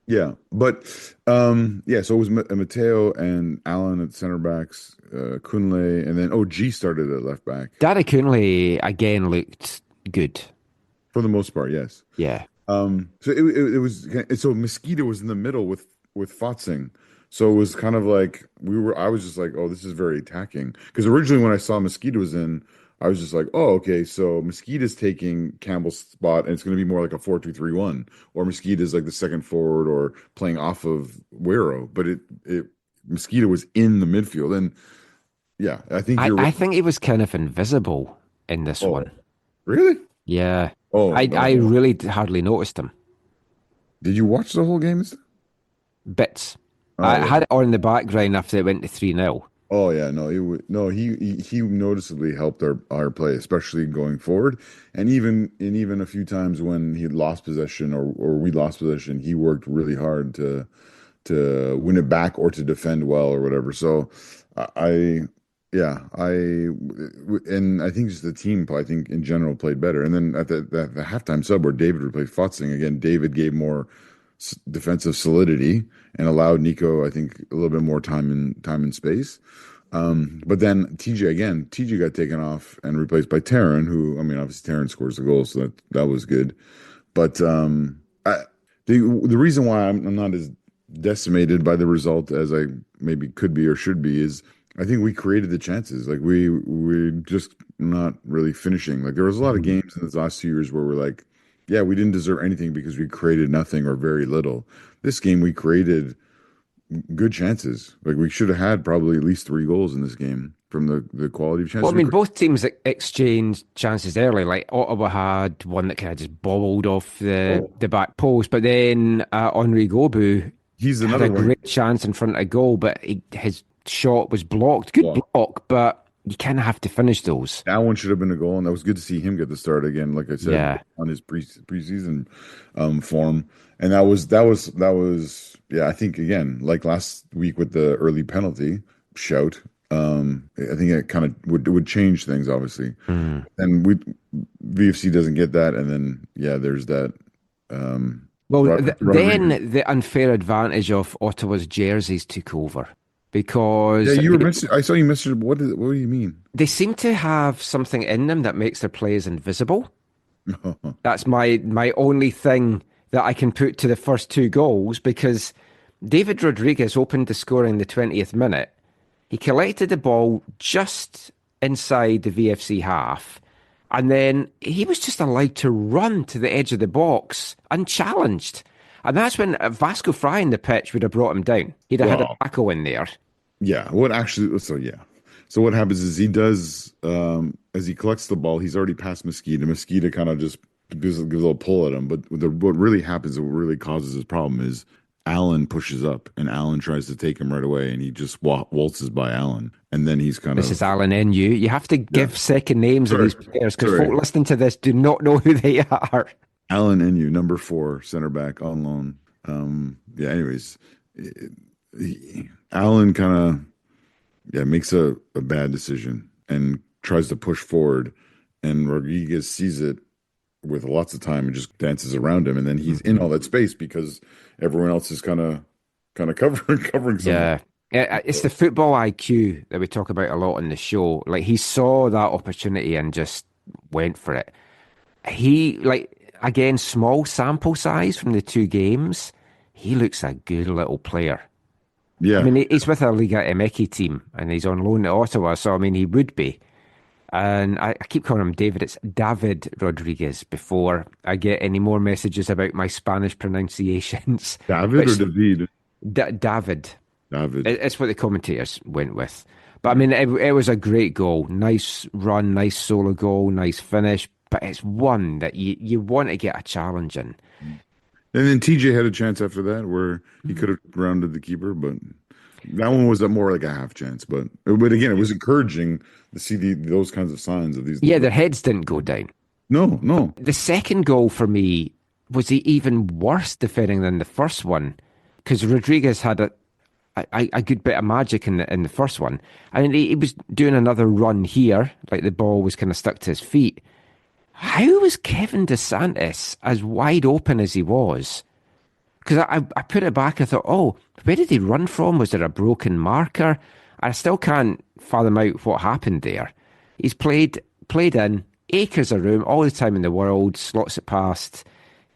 Yeah, but so it was Mateo and Allen at center backs, Kunle, and then OG started at left back. Daddy Kunle again looked good for the most part. Yes. Yeah. So it was Mosquito was in the middle with Fotzing. So it was kind of like I was just like, oh, this is very attacking. Because originally when I saw Mosquito's in, I was just like, oh, okay, so Mosquito's taking Campbell's spot and it's going to be more like a 4-2-3-1, or Mosquito's like the second forward or playing off of Wero. But Mosquito was in the midfield. And yeah, I think I think he was kind of invisible in this one. Really? Yeah. I really hardly noticed him. Did you watch the whole game? Bits. I had it on in the background after it went to 3-0. Oh yeah, he noticeably helped our play, especially going forward, and even a few times when he lost possession or we lost possession, he worked really hard to win it back or to defend well or whatever. So I think just the team, I think in general played better. And then at the halftime sub where David replaced Fotzing again, David gave more defensive solidity and allowed Nico, I think, a little bit more time and space. But then TJ got taken off and replaced by Taryn, who, I mean, obviously Taryn scores the goal, so that was good. But the reason why I'm not as decimated by the result as I maybe could be or should be is I think we created the chances. Like we're just not really finishing. Like there was a lot of games in the last 2 years where we're like, yeah, we didn't deserve anything because we created nothing or very little. This game, we created good chances. Like we should have had probably at least 3 goals in this game from the quality of chances. Well, I mean, both teams exchanged chances early. Like Ottawa had one that kind of just bobbled off the back post, but then Henri Gobu, had a great chance in front of goal, but his shot was blocked. Good block, but you kind of have to finish those. That one should have been a goal, and that was good to see him get the start again. Like I said, on his preseason form, and that was I think again like last week with the early penalty shout. I think it kind of would change things, obviously, and VFC doesn't get that, and then there's that. Then the unfair advantage of Ottawa's jerseys took over. Because I saw you message. What do you mean? They seem to have something in them that makes their players invisible. That's my only thing that I can put to the first 2 goals, because David Rodriguez opened the score in the 20th minute. He collected the ball just inside the VFC half, and then he was just allowed to run to the edge of the box unchallenged. And that's when Vasco Fry in the pitch would have brought him down. He'd have had a tackle in there. Yeah. So what happens is he does, as he collects the ball, he's already past Mosquito. Mosquito kind of just gives a little pull at him. But what really happens and what really causes his problem is Allen pushes up and Allen tries to take him right away and he just waltzes by Allen. And then he's kind of... This is Allen NU. You have to give second names of these players because folk listening to this do not know who they are. Allen NU, number 4, center back on loan. Anyways, Allen kind of makes a bad decision and tries to push forward, and Rodriguez sees it with lots of time and just dances around him, and then he's in all that space because everyone else is kind of covering something. Yeah, it's the football IQ that we talk about a lot on the show. Like he saw that opportunity and just went for it. Again, small sample size from the 2 games. He looks a good little player. Yeah. I mean, he's with a Liga MX team and he's on loan to Ottawa, so I mean, he would be. And I keep calling him David. It's David Rodriguez before I get any more messages about my Spanish pronunciations. David or David? David. David. It's what the commentators went with. But I mean, it was a great goal. Nice run, nice solo goal, nice finish. But it's one that you want to get a challenge in. And then TJ had a chance after that where he could have rounded the keeper, but that one was more like a half chance. But again, it was encouraging to see those kinds of signs of these. Yeah, their heads didn't go down. No. The second goal for me was he even worse defending than the first one? Because Rodriguez had a good bit of magic in the first one. I mean, he was doing another run here, like the ball was kind of stuck to his feet. How was Kevin DeSantis as wide open as he was? Because I put it back, I thought, oh, where did he run from? Was there a broken marker? I still can't fathom out what happened there. He's played in acres of room all the time in the world, slots it past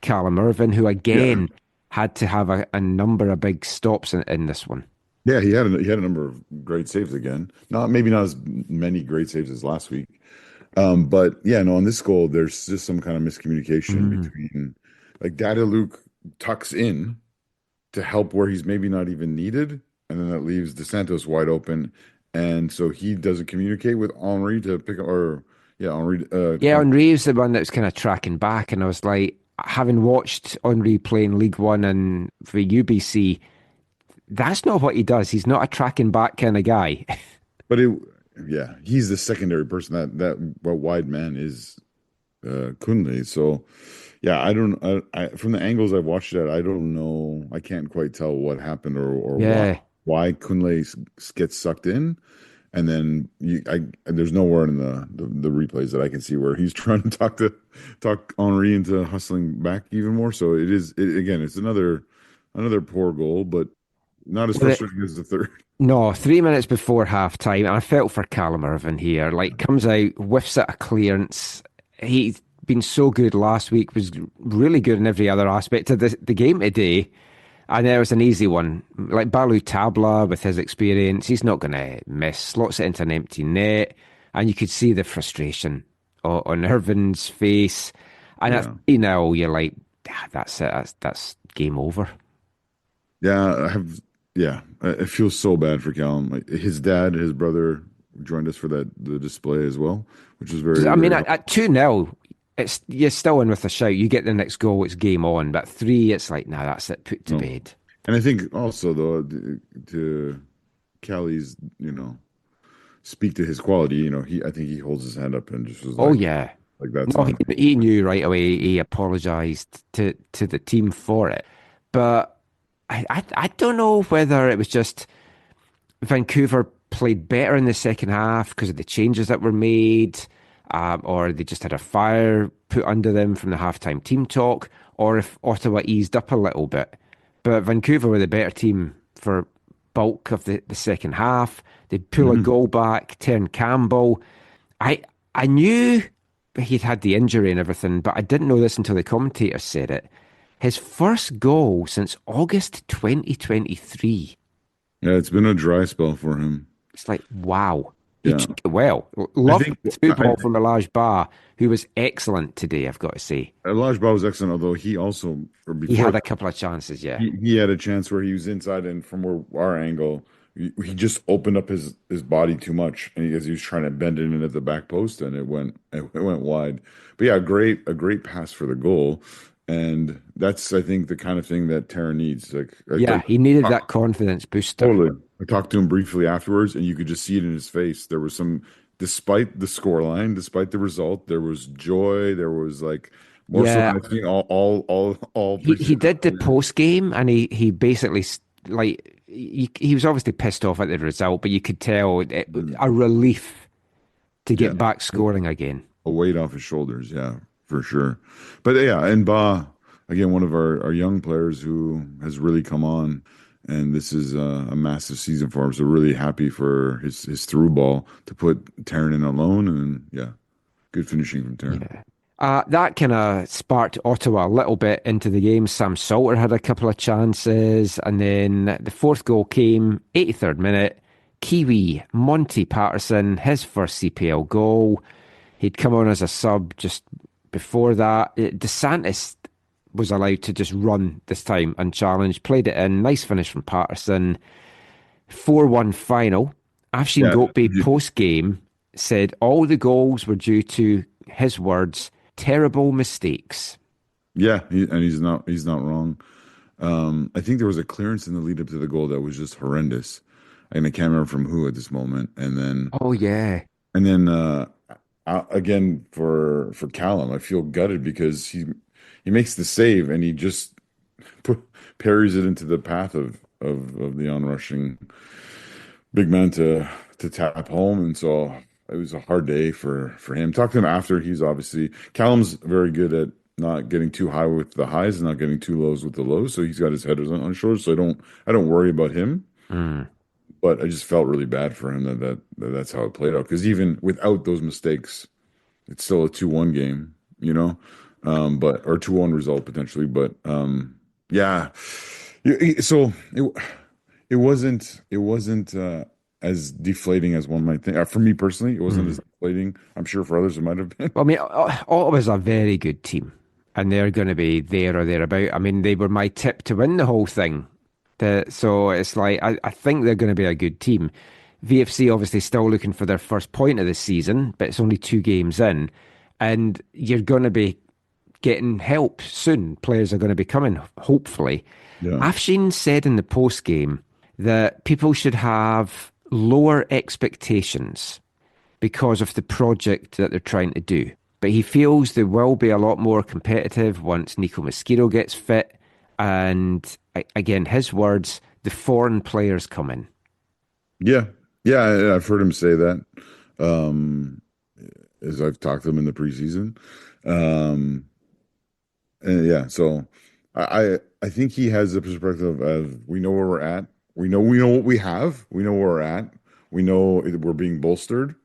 Callum Irvin, who again had to have a number of big stops in this one. Yeah, he had a number of great saves again. Maybe not as many great saves as last week. But yeah, no, on this goal, there's just some kind of miscommunication between, like, Dada Luke tucks in to help where he's maybe not even needed, and then that leaves DeSantos wide open, and so he doesn't communicate with Henry to pick up, Henry. Henry was the one that was kind of tracking back, and I was like, having watched Henry playing League One and for UBC, that's not what he does. He's not a tracking back kind of guy. But he's the secondary person. That wide man is Kunle. So yeah, I from the angles I've watched it, I don't know. I can't quite tell what happened or why Kunle gets sucked in. And then there's nowhere in the replays that I can see where he's trying to talk Henry into hustling back even more. So it's another poor goal, but not as frustrating as the third. No, 3 minutes before halftime, and I felt for Callum Irvin here. Like, comes out, whiffs at a clearance. He's been so good last week, was really good in every other aspect of the game today. And there was an easy one. Like Balu Tabla, with his experience, he's not going to miss. Slots it into an empty net. And you could see the frustration on Irvin's face. And at 3-0, you're like, that's it. That's game over. Yeah, I feel so bad for Callum. His dad, his brother joined us for the display as well, which was very. I mean, at 2-0, you're still in with a shout. You get the next goal, it's game on. But 3, it's like, that's it, put to bed. And I think also, though, to Callie's, speak to his quality. I think he holds his hand up and just was like, oh yeah, like that's. No, he knew right away. He apologized to the team for it, but I don't know whether it was just Vancouver played better in the second half because of the changes that were made. Or they just had a fire put under them from the halftime team talk, or if Ottawa eased up a little bit. But Vancouver were the better team for bulk of the second half. They'd pull a goal back, Tern Campbell. I knew he'd had the injury and everything, but I didn't know this until the commentator said it. His first goal since August 2023. Yeah, it's been a dry spell for him. It's like, wow. He took it well. Loved the football from Elijah Ba, who was excellent today, I've got to say. Elijah Ba was excellent, although he also... he had a couple of chances, yeah. He had a chance where he was inside, and from our angle, he just opened up his body too much, and he was trying to bend it in at the back post, and it went wide. But yeah, a great pass for the goal. And that's, I think, the kind of thing that Tara needs. He needed that confidence booster. Totally. I talked to him briefly afterwards, and you could just see it in his face. There was despite the scoreline, despite the result, there was joy. There was more so I think all. He did the post game, and he basically he was obviously pissed off at the result, but you could tell a relief to get back scoring again. A weight off his shoulders, yeah. For sure. But yeah, and Ba, again, one of our young players who has really come on, and this is a massive season for him. So really happy for his through ball to put Taryn in alone, and good finishing from Taryn. Yeah. That kind of sparked Ottawa a little bit into the game. Sam Salter had a couple of chances, and then the fourth goal came, 83rd minute. Kiwi Monty Patterson, his first CPL goal. He'd come on as a sub just before that. DeSantis was allowed to just run this time unchallenged, played it in, nice finish from Patterson. 4-1 final. Afshin Gokbe post-game said all the goals were due to, his words, terrible mistakes. Yeah, he's not wrong. I think there was a clearance in the lead up to the goal that was just horrendous. And I can't remember from who at this moment. And then... oh, yeah. And then... again, for Callum, I feel gutted because he he makes the save and he just parries it into the path of the onrushing big man to tap home. And so it was a hard day for him. Talk to him after. He's obviously, Callum's very good at not getting too high with the highs and not getting too lows with the lows. So he's got his head on his shoulders. So I don't worry about him. But I just felt really bad for him that's how it played out. Because even without those mistakes, it's still a 2-1 game, you know, or 2-1 result potentially. But yeah, so it wasn't as deflating as one might think. For me personally, it wasn't as deflating. I'm sure for others it might have been. Well, I mean, Ottawa's a very good team, and they're going to be there or thereabout. I mean, they were my tip to win the whole thing. So it's like, I think they're going to be a good team. VFC obviously still looking for their first point of the season, but it's only 2 games in, and you're going to be getting help soon. Players are going to be coming, hopefully. Yeah. Afshin said in the post-game that people should have lower expectations because of the project that they're trying to do. But he feels they will be a lot more competitive once Nico Mosquito gets fit. And again, his words, the foreign players come in. Yeah. Yeah, I've heard him say that as I've talked to him in the preseason. And yeah, so I think he has the perspective of we know where we're at. We know what we have. We know where we're at. We know we're being bolstered.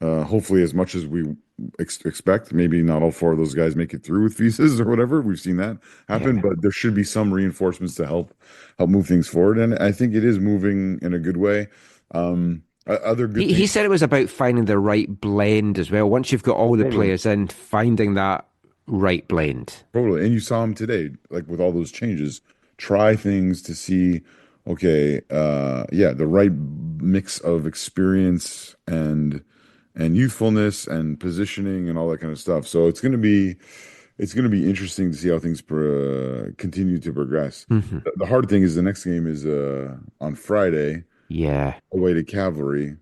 Hopefully as much as we expect. Maybe not all 4 of those guys make it through with visas or whatever. We've seen that happen, but there should be some reinforcements to help move things forward. And I think it is moving in a good way. Other good he said it was about finding the right blend as well. Once you've got all the players in, finding that right blend. Totally. And you saw him today, like with all those changes, try things to see, okay, the right mix of experience and youthfulness and positioning and all that kind of stuff. So it's going to be interesting to see how things continue to progress. Mm-hmm. The hard thing is the next game is on Friday. Yeah. Away to Cavalry,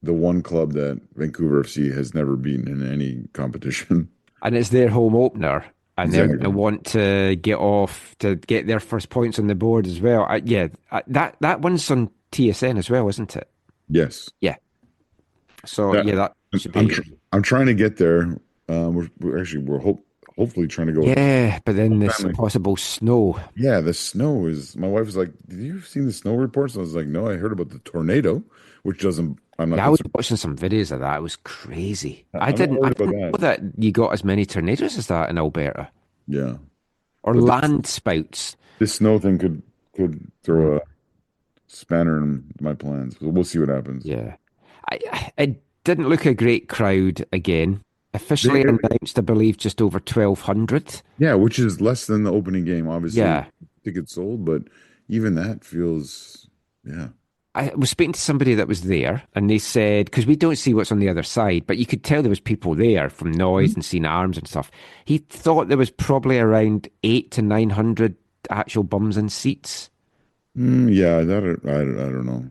the one club that Vancouver FC has never beaten in any competition. And it's their home opener. And they're going to want to get their first points on the board as well. That one's on TSN as well, isn't it? Yes. Yeah. So that should be. I'm trying to get there. We're hopefully trying to go. Yeah, but then this possible snow. Yeah, the snow is. My wife was like, "Did you see the snow reports?" I was like, "No, I heard about the tornado, which doesn't." I'm not. I was watching some videos of that. It was crazy. I didn't know that you got as many tornadoes as that in Alberta. Yeah, or land spouts. This snow thing could throw a spanner in my plans. We'll see what happens. Yeah, it didn't look a great crowd again. Officially announced, I believe, just over 1,200. Yeah, which is less than the opening game, obviously. Yeah. Tickets sold, but even that feels, yeah. I was speaking to somebody that was there, and they said, because we don't see what's on the other side, but you could tell there was people there from noise and seeing arms and stuff. He thought there was probably around 800 to 900 actual bums and seats. Yeah, I don't know.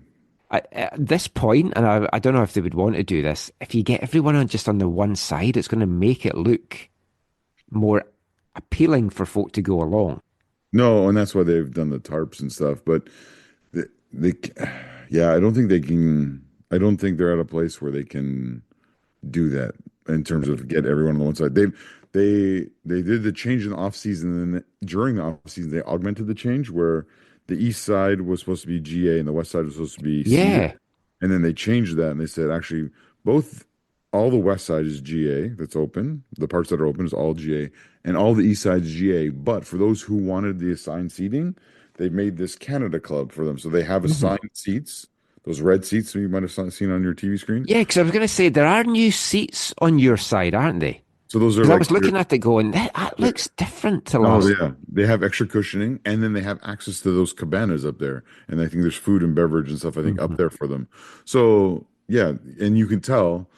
At this point, and I don't know if they would want to do this, if you get everyone on just on the one side, it's going to make it look more appealing for folk to go along. No, and that's why they've done the tarps and stuff. But I don't think they can. I don't think they're at a place where they can do that in terms of get everyone on the one side. They did the change in the off season, and then during the off season they augmented the change where the east side was supposed to be GA and the west side was supposed to be C. Yeah. And then they changed that and they said actually all the west side is GA that's open. The parts that are open is all GA and all the east side is GA. But for those who wanted the assigned seating, they made this Canada Club for them. So they have assigned seats, those red seats that you might have seen on your TV screen. Yeah, because I was going to say there are new seats on your side, aren't they? So those are. I was looking at it going, that looks different to last. Oh yeah, they have extra cushioning, and then they have access to those cabanas up there, and I think there's food and beverage and stuff. I think up there for them. So yeah, and you can tell,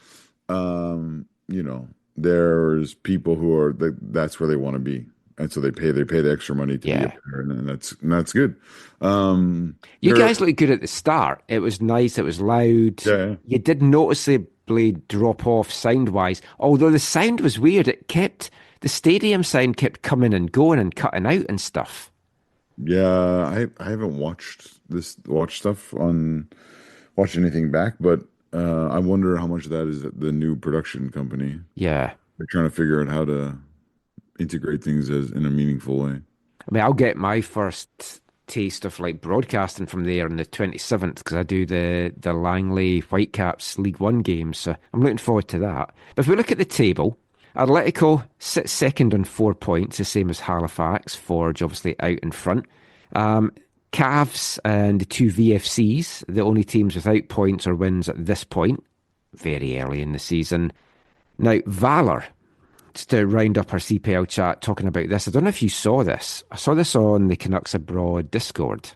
there's people who are that's where they want to be, and so they pay the extra money to be up there, and that's good. You guys looked good at the start. It was nice. It was loud. Yeah. You did notice possibly drop off sound-wise. Although the sound was weird. The stadium sound kept coming and going and cutting out and stuff. Yeah, I haven't watched anything back, but I wonder how much of that is the new production company. Yeah. They're trying to figure out how to integrate things in a meaningful way. I mean, I'll get my first taste of like broadcasting from there on the 27th because I do the Langley Whitecaps League 1 games, so I'm looking forward to that. But if we look at the table, Atletico sits second on 4 points, the same as Halifax. Forge obviously out in front. Cavs and the two VFCs, the only teams without points or wins at this point, very early in the season. Now, Valor, just to round up our CPL chat talking about this, I don't know if you saw this. I saw this on the Canucks Abroad Discord.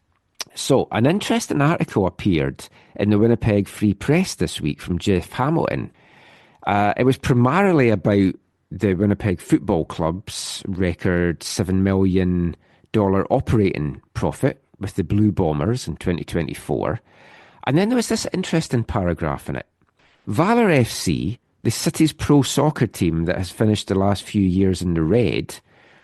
So, an interesting article appeared in the Winnipeg Free Press this week from Jeff Hamilton. It was primarily about the Winnipeg Football Club's record $7 million operating profit with the Blue Bombers in 2024. And then there was this interesting paragraph in it. Valor FC, the city's pro soccer team that has finished the last few years in the red,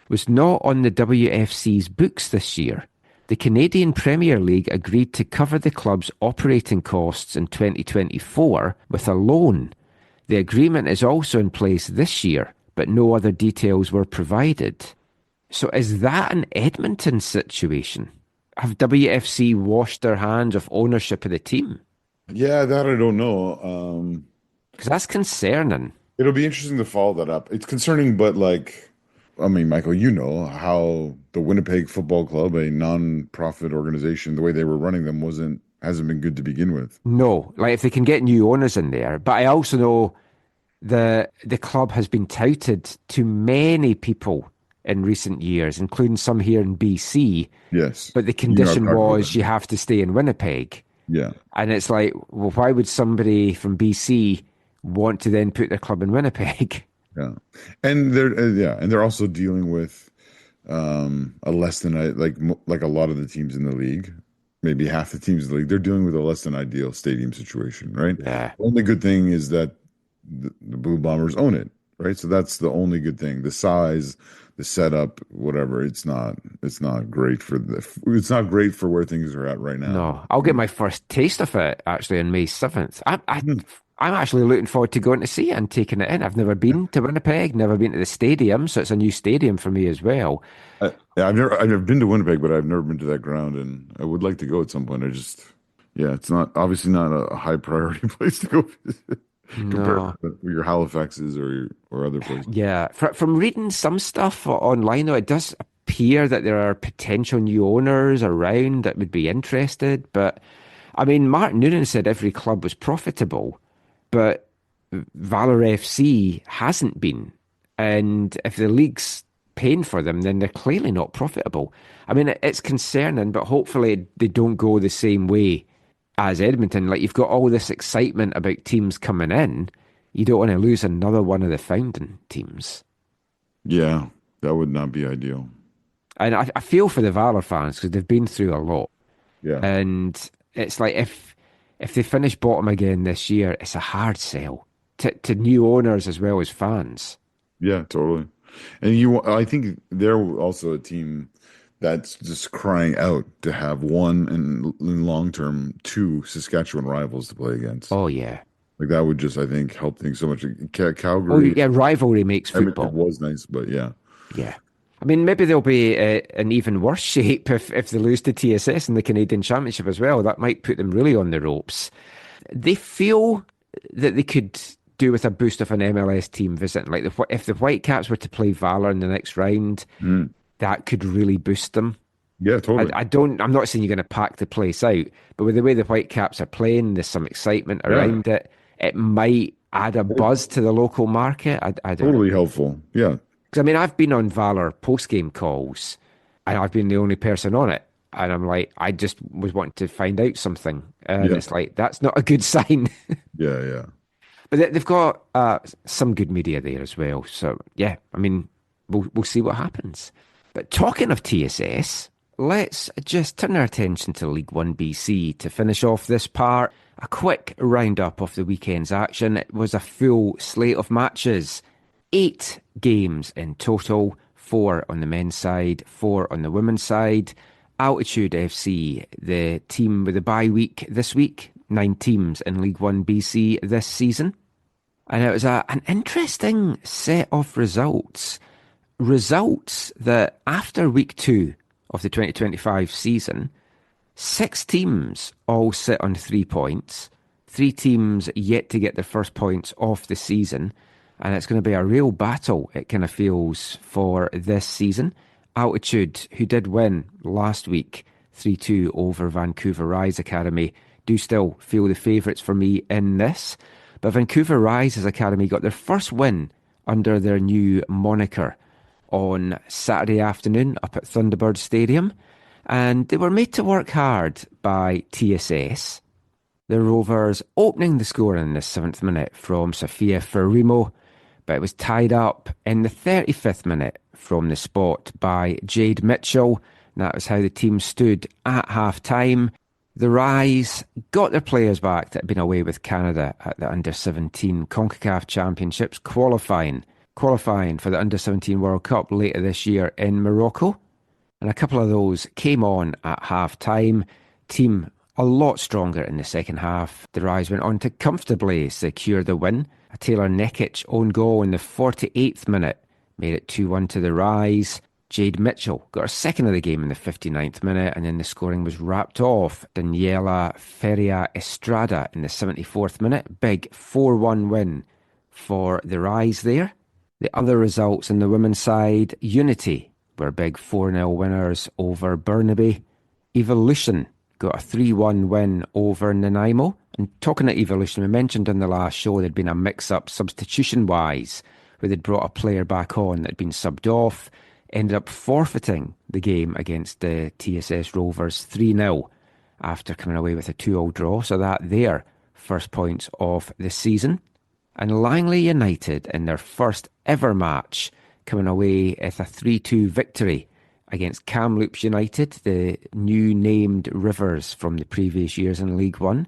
was not on the WFC's books this year. The Canadian Premier League agreed to cover the club's operating costs in 2024 with a loan. The agreement is also in place this year, but no other details were provided. So is that an Edmonton situation? Have WFC washed their hands of ownership of the team? Yeah, that I don't know. Because that's concerning. It'll be interesting to follow that up. It's concerning, but Michael, you know how the Winnipeg Football Club, a non-profit organization, the way they were running them hasn't been good to begin with. No, like if they can get new owners in there. But I also know the club has been touted to many people in recent years, including some here in BC. Yes. But the condition was you have to stay in Winnipeg. Yeah. And it's like, well, why would somebody from BC want to then put their club in Winnipeg? Yeah. And they're also dealing with a less than like a lot of the teams in the league, maybe half the teams in the league, they're dealing with a less than ideal stadium situation, right? Yeah. The only good thing is that the Blue Bombers own it, right? So that's the only good thing. The size, the setup, whatever, it's not great for where things are at right now. No, I'll get my first taste of it actually on May 7th. I'm actually looking forward to going to see it and taking it in. I've never been to Winnipeg, never been to the stadium, so it's a new stadium for me as well. I've never been to Winnipeg, but I've never been to that ground, and I would like to go at some point. It's not obviously not a high priority place to go visit. Compared to your Halifaxes or other places. Yeah, from reading some stuff online, though, it does appear that there are potential new owners around that would be interested. But I mean, Martin Noonan said every club was profitable, but Valor FC hasn't been. And if the league's paying for them, then they're clearly not profitable. I mean, it's concerning, but hopefully they don't go the same way as Edmonton. Like, you've got all this excitement about teams coming in. You don't want to lose another one of the founding teams. Yeah, that would not be ideal. And I feel for the Valor fans because they've been through a lot. Yeah. And it's like if they finish bottom again this year, it's a hard sell to new owners as well as fans. Yeah, totally. And I think they're also a team that's just crying out to have one and in long term 2 Saskatchewan rivals to play against. Oh yeah, like that would just, I think, help things so much. Calgary. Oh yeah, rivalry makes football. It was nice, but yeah. I mean, maybe they'll be in even worse shape if they lose to TSS in the Canadian Championship as well. That might put them really on the ropes. They feel that they could do with a boost of an MLS team visiting. Like if the Whitecaps were to play Valor in the next round. That could really boost them. Yeah, totally. I'm not saying you're going to pack the place out, but with the way the Whitecaps are playing, there's some excitement around it. It might add a buzz to the local market. I don't totally know. Helpful. Yeah. Because I mean, I've been on Valor postgame calls, and I've been the only person on it, and I'm like, I just was wanting to find out something, and it's like that's not a good sign. Yeah. But they've got some good media there as well. So yeah, I mean, we'll see what happens. But talking of TSS, let's just turn our attention to League 1 BC to finish off this part. A quick roundup of the weekend's action. It was a full slate of matches. 8 games in total, 4 on the men's side, 4 on the women's side. Altitude FC, the team with the bye week this week, 9 teams in League 1 BC this season. And it was an interesting set of results. Results that after week 2 of the 2025 season, 6 teams all sit on 3 points. 3 teams yet to get their first points off the season. And it's going to be a real battle, it kind of feels, for this season. Altitude, who did win last week 3-2 over Vancouver Rise Academy, do still feel the favourites for me in this. But Vancouver Rise's Academy got their first win under their new moniker on Saturday afternoon up at Thunderbird Stadium. And they were made to work hard by TSS. The Rovers opening the score in the 7th minute from Sofia Ferrimo, but it was tied up in the 35th minute from the spot by Jade Mitchell. And that was how the team stood at half-time. The Rise got their players back that had been away with Canada at the Under-17 CONCACAF Championships, qualifying for the Under-17 World Cup later this year in Morocco. And a couple of those came on at half-time. Team a lot stronger in the second half. The Rise went on to comfortably secure the win. A Taylor Nekic own goal in the 48th minute made it 2-1 to the Rise. Jade Mitchell got her second of the game in the 59th minute, and then the scoring was wrapped off. Daniela Feria Estrada in the 74th minute. Big 4-1 win for the Rise there. The other results in the women's side, Unity were big 4-0 winners over Burnaby. Evolution got a 3-1 win over Nanaimo. And talking of Evolution, we mentioned in the last show there'd been a mix-up substitution-wise, where they'd brought a player back on that had been subbed off, ended up forfeiting the game against the TSS Rovers 3-0 after coming away with a 2-2 draw. So that their first points of the season. And Langley United in their first ever match coming away with a 3-2 victory against Kamloops United, the new named Rivers from the previous years in League 1.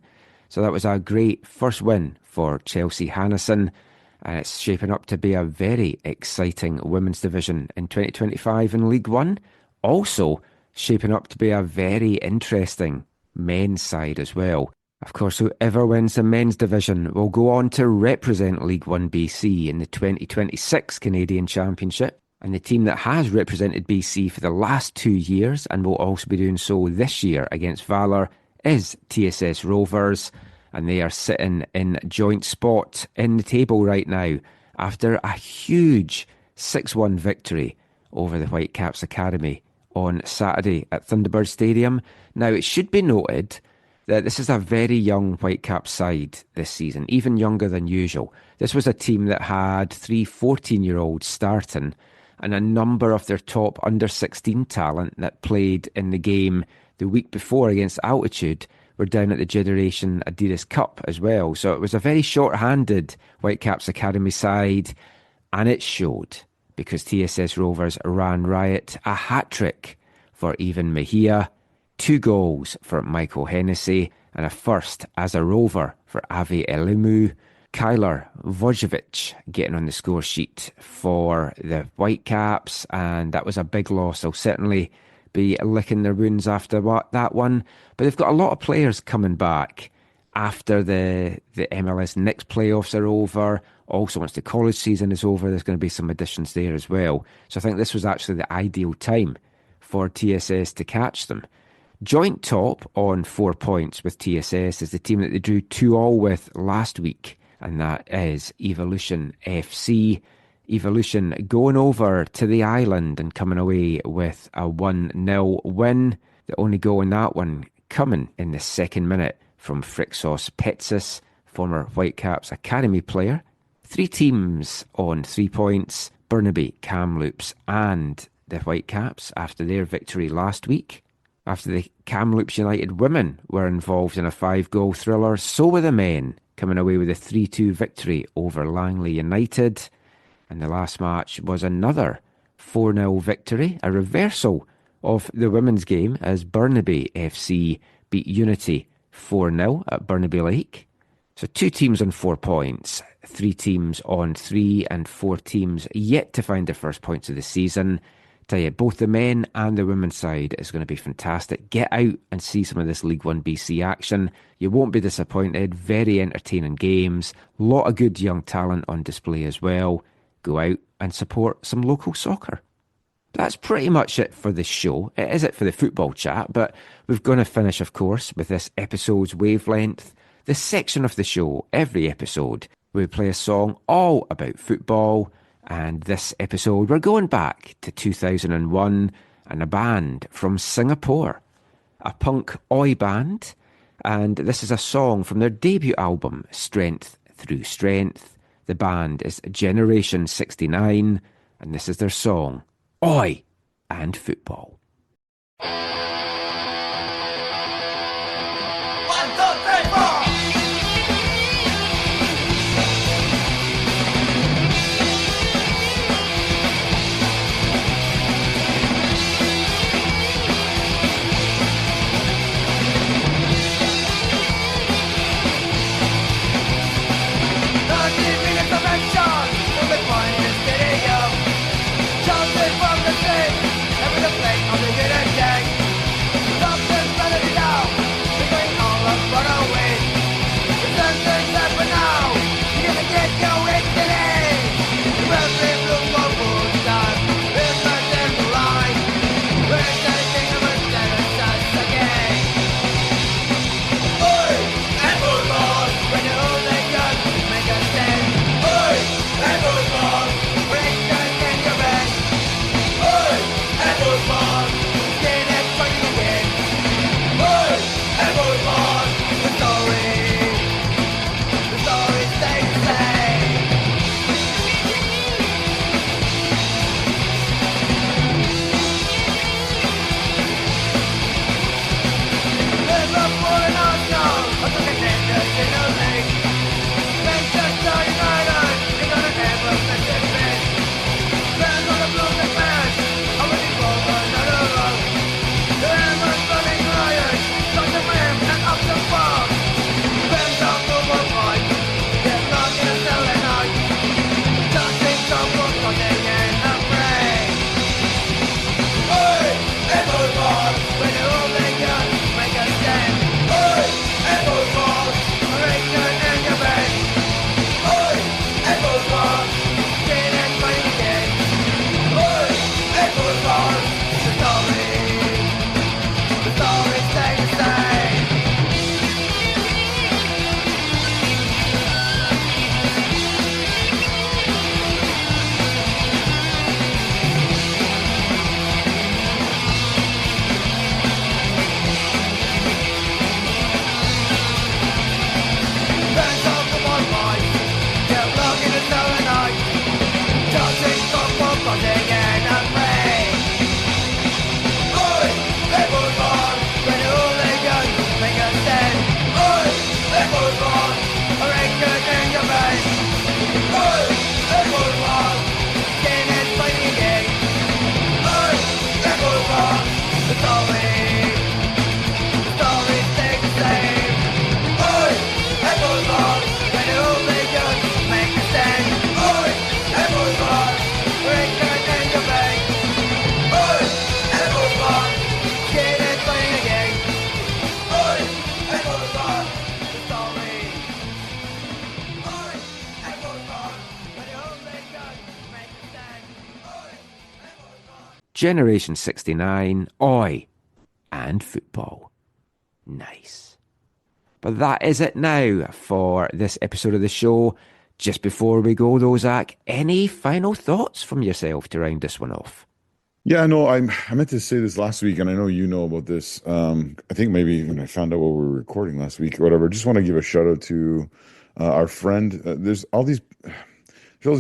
So that was a great first win for Chelsea Hannison, and it's shaping up to be a very exciting women's division in 2025 in League 1. Also shaping up to be a very interesting men's side as well. Of course, whoever wins the men's division will go on to represent League 1 BC in the 2026 Canadian Championship. And the team that has represented BC for the last 2 years and will also be doing so this year against Valour is TSS Rovers. And they are sitting in joint spot in the table right now after a huge 6-1 victory over the Whitecaps Academy on Saturday at Thunderbird Stadium. Now, it should be noted that this is a very young Whitecaps side this season, even younger than usual. This was a team that had 3 14-year-olds starting, and a number of their top under-16 talent that played in the game the week before against Altitude were down at the Generation Adidas Cup as well. So it was a very short-handed Whitecaps Academy side, and it showed because TSS Rovers ran riot. A hat-trick for Evan Mejia, 2 goals for Michael Hennessy, and a first as a Rover for Avi Elimu. Kyler Vojevic getting on the score sheet for the Whitecaps, and that was a big loss. They'll certainly be licking their wounds after that one. But they've got a lot of players coming back after the MLS next playoffs are over. Also, once the college season is over, there's going to be some additions there as well. So I think this was actually the ideal time for TSS to catch them. Joint top on 4 points with TSS is the team that they drew 2-2 with last week, and that is Evolution FC. Evolution going over to the island and coming away with a 1-0 win. The only goal in that one coming in the 2nd minute from Frixos Petsis, former Whitecaps Academy player. 3 teams on 3 points, Burnaby, Kamloops and the Whitecaps after their victory last week. After the Kamloops United women were involved in a 5-goal thriller, so were the men, coming away with a 3-2 victory over Langley United. And the last match was another 4-0 victory, a reversal of the women's game as Burnaby FC beat Unity 4-0 at Burnaby Lake. So 2 teams on 4 points, 3 teams on 3, and 4 teams yet to find their first points of the season. Tell you, both the men and the women's side is going to be fantastic. Get out and see some of this League 1 BC action. You won't be disappointed. Very entertaining games. A lot of good young talent on display as well. Go out and support some local soccer. That's pretty much it for the show. It is it for the football chat, but we're going to finish, of course, with this episode's wavelength. This section of the show, every episode, we play a song all about football. And this episode, we're going back to 2001 and a band from Singapore, a punk oi band. And this is a song from their debut album, Strength Through Strength. The band is Generation 69, and this is their song, Oi and Football. 1, 2, 3, 4. Generation 69, Oi, and Football. Nice. But that is it now for this episode of the show. Just before we go though, Zach, any final thoughts from yourself to round this one off? Yeah, no, I meant to say this last week, and I know you know about this. I think maybe when I found out what we were recording last week or whatever, just want to give a shout out to our friend. There's all these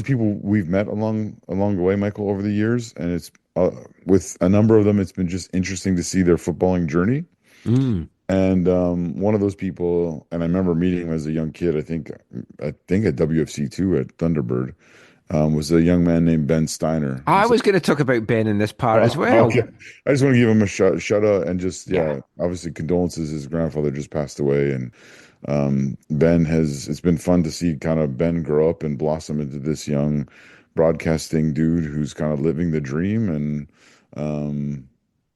people we've met along the way, Michael, over the years, and it's with a number of them, it's been just interesting to see their footballing journey. And one of those people, and I remember meeting him as a young kid, I think at WFC2 at Thunderbird, was a young man named Ben Steiner. I was going to talk about Ben in this part as well. Okay. I just want to give him a shout out and just obviously condolences. His grandfather just passed away, and Ben it's been fun to see kind of Ben grow up and blossom into this young broadcasting dude who's kind of living the dream. And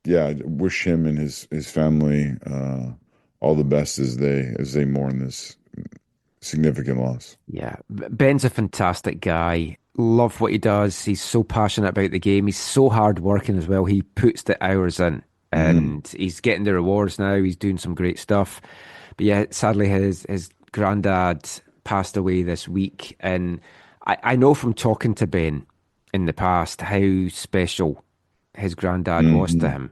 I wish him and his family all the best as they mourn this significant loss. Yeah, Ben's a fantastic guy. Love what he does. He's so passionate about the game. He's so hardworking as well. He puts the hours in, and he's getting the rewards now. He's doing some great stuff. But yeah, sadly, his granddad passed away this week, and I know from talking to Ben in the past how special his granddad was to him.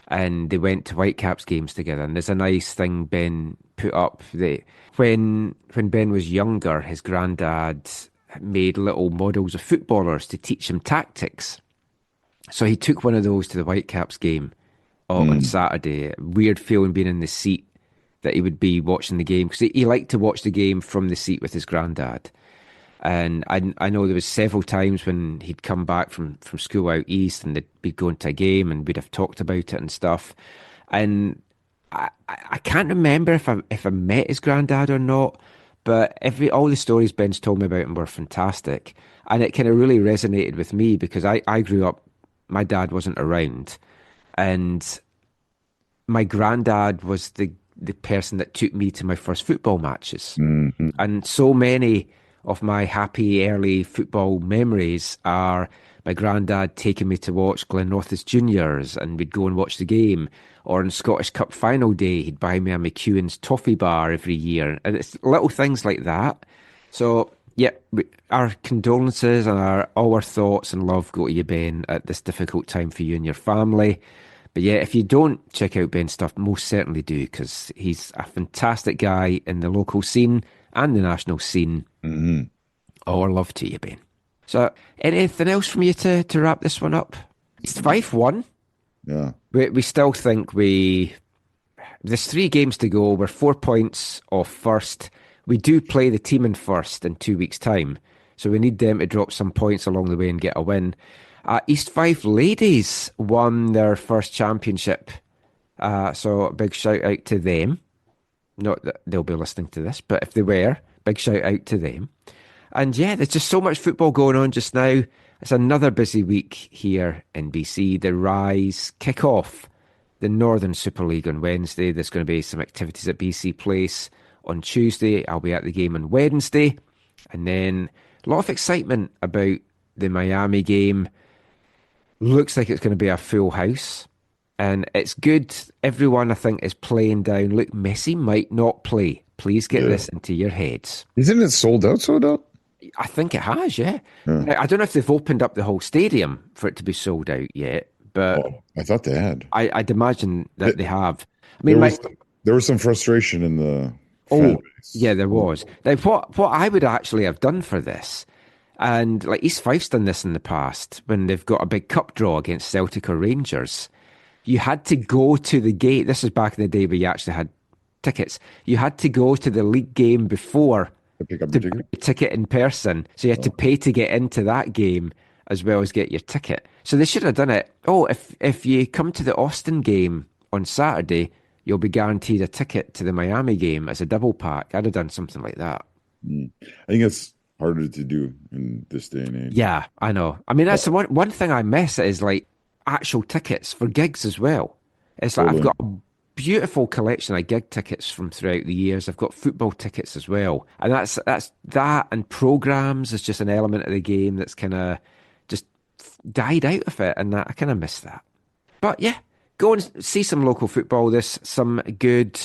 And they went to Whitecaps games together. And there's a nice thing Ben put up that when Ben was younger, his granddad made little models of footballers to teach him tactics. So he took one of those to the Whitecaps game on Saturday. Weird feeling being in the seat that he would be watching the game, because he liked to watch the game from the seat with his granddad. And I know there was several times when he'd come back from school out east and they'd be going to a game and we'd have talked about it and stuff. And I can't remember if I met his granddad or not, but all the stories Ben's told me about him were fantastic. And it kind of really resonated with me because I grew up, my dad wasn't around, and my granddad was the person that took me to my first football matches. And so many of my happy early football memories are my granddad taking me to watch Glenrothes Juniors, and we'd go and watch the game. Or on Scottish Cup final day, he'd buy me a McEwen's toffee bar every year. And it's little things like that. So, yeah, our condolences and all our thoughts and love go to you, Ben, at this difficult time for you and your family. But yeah, if you don't check out Ben's stuff, most certainly do, because he's a fantastic guy in the local scene and the national scene. All our love to you, Ben. So, anything else from you to wrap this one up? It's 5-1. Yeah. We still think there's 3 games to go. We're 4 points off first. We do play the team in first in 2 weeks' time. So we need them to drop some points along the way and get a win. East Fife Ladies won their first championship. So a big shout out to them. Not that they'll be listening to this, but if they were, big shout out to them. And yeah, there's just so much football going on just now. It's another busy week here in BC. The Rise kick off the Northern Super League on Wednesday. There's going to be some activities at BC Place on Tuesday. I'll be at the game on Wednesday. And then a lot of excitement about the Miami game. Looks like it's going to be a full house. And it's good. Everyone, I think, is playing down. Look, Messi might not play. Please get this into your heads. Isn't it sold out? I think it has, yeah. I don't know if they've opened up the whole stadium for it to be sold out yet, but I thought they had. I'd imagine that they have. I mean, there was some frustration in the fan base. Yeah, there was. Now, what I would actually have done for this, and like East Fife's done this in the past when they've got a big cup draw against Celtic or Rangers, you had to go to the gate. This is back in the day where you actually had tickets. You had to go to the league game before pick up to buy a ticket in person. So you had to pay to get into that game as well as get your ticket. So they should have done it. If you come to the Austin game on Saturday, you'll be guaranteed a ticket to the Miami game as a double pack. I'd have done something like that. I think it's harder to do in this day and age. Yeah, I know. I mean, that's the one thing I miss is like actual tickets for gigs as well. It's like I've got a beautiful collection of gig tickets from throughout the years. I've got football tickets as well. And that's that, and programs is just an element of the game that's kind of just died out of it, and I kind of miss that. But yeah, go and see some local football. There's some good...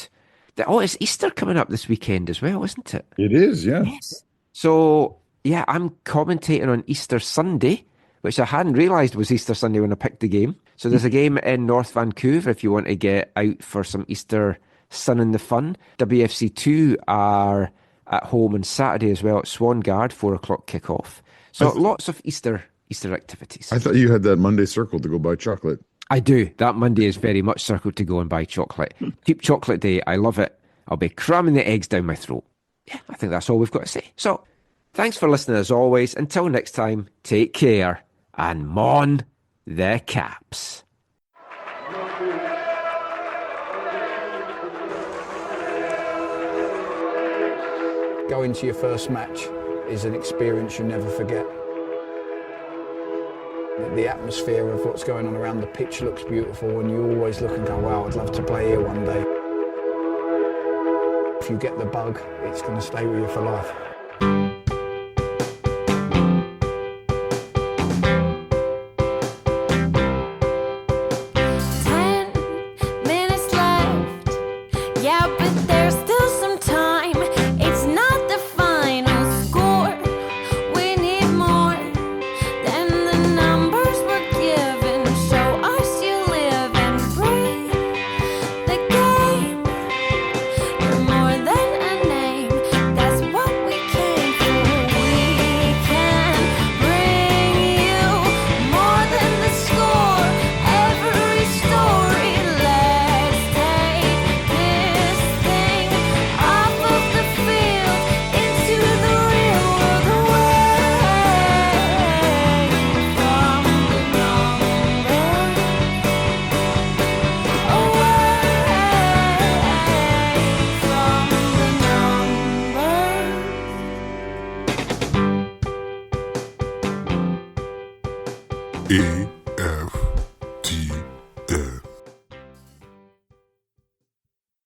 it's Easter coming up this weekend as well, isn't it? It is, yeah. Yes. So, yeah, I'm commentating on Easter Sunday, which I hadn't realised was Easter Sunday when I picked the game. So there's a game in North Vancouver if you want to get out for some Easter sun in the fun. WFC2 are at home on Saturday as well at Swangard, 4 o'clock kickoff. So lots of Easter activities. I thought you had that Monday circle to go buy chocolate. I do. That Monday is very much circled to go and buy chocolate. Cheap chocolate day. I love it. I'll be cramming the eggs down my throat. Yeah, I think that's all we've got to say. So Thanks for listening as always. Until next time, take care and mon the Caps. Going to your first match is an experience you never forget. The atmosphere of what's going on around the pitch looks beautiful, and you always look and go, wow, I'd love to play here one day. If you get the bug, it's going to stay with you for life. AFTN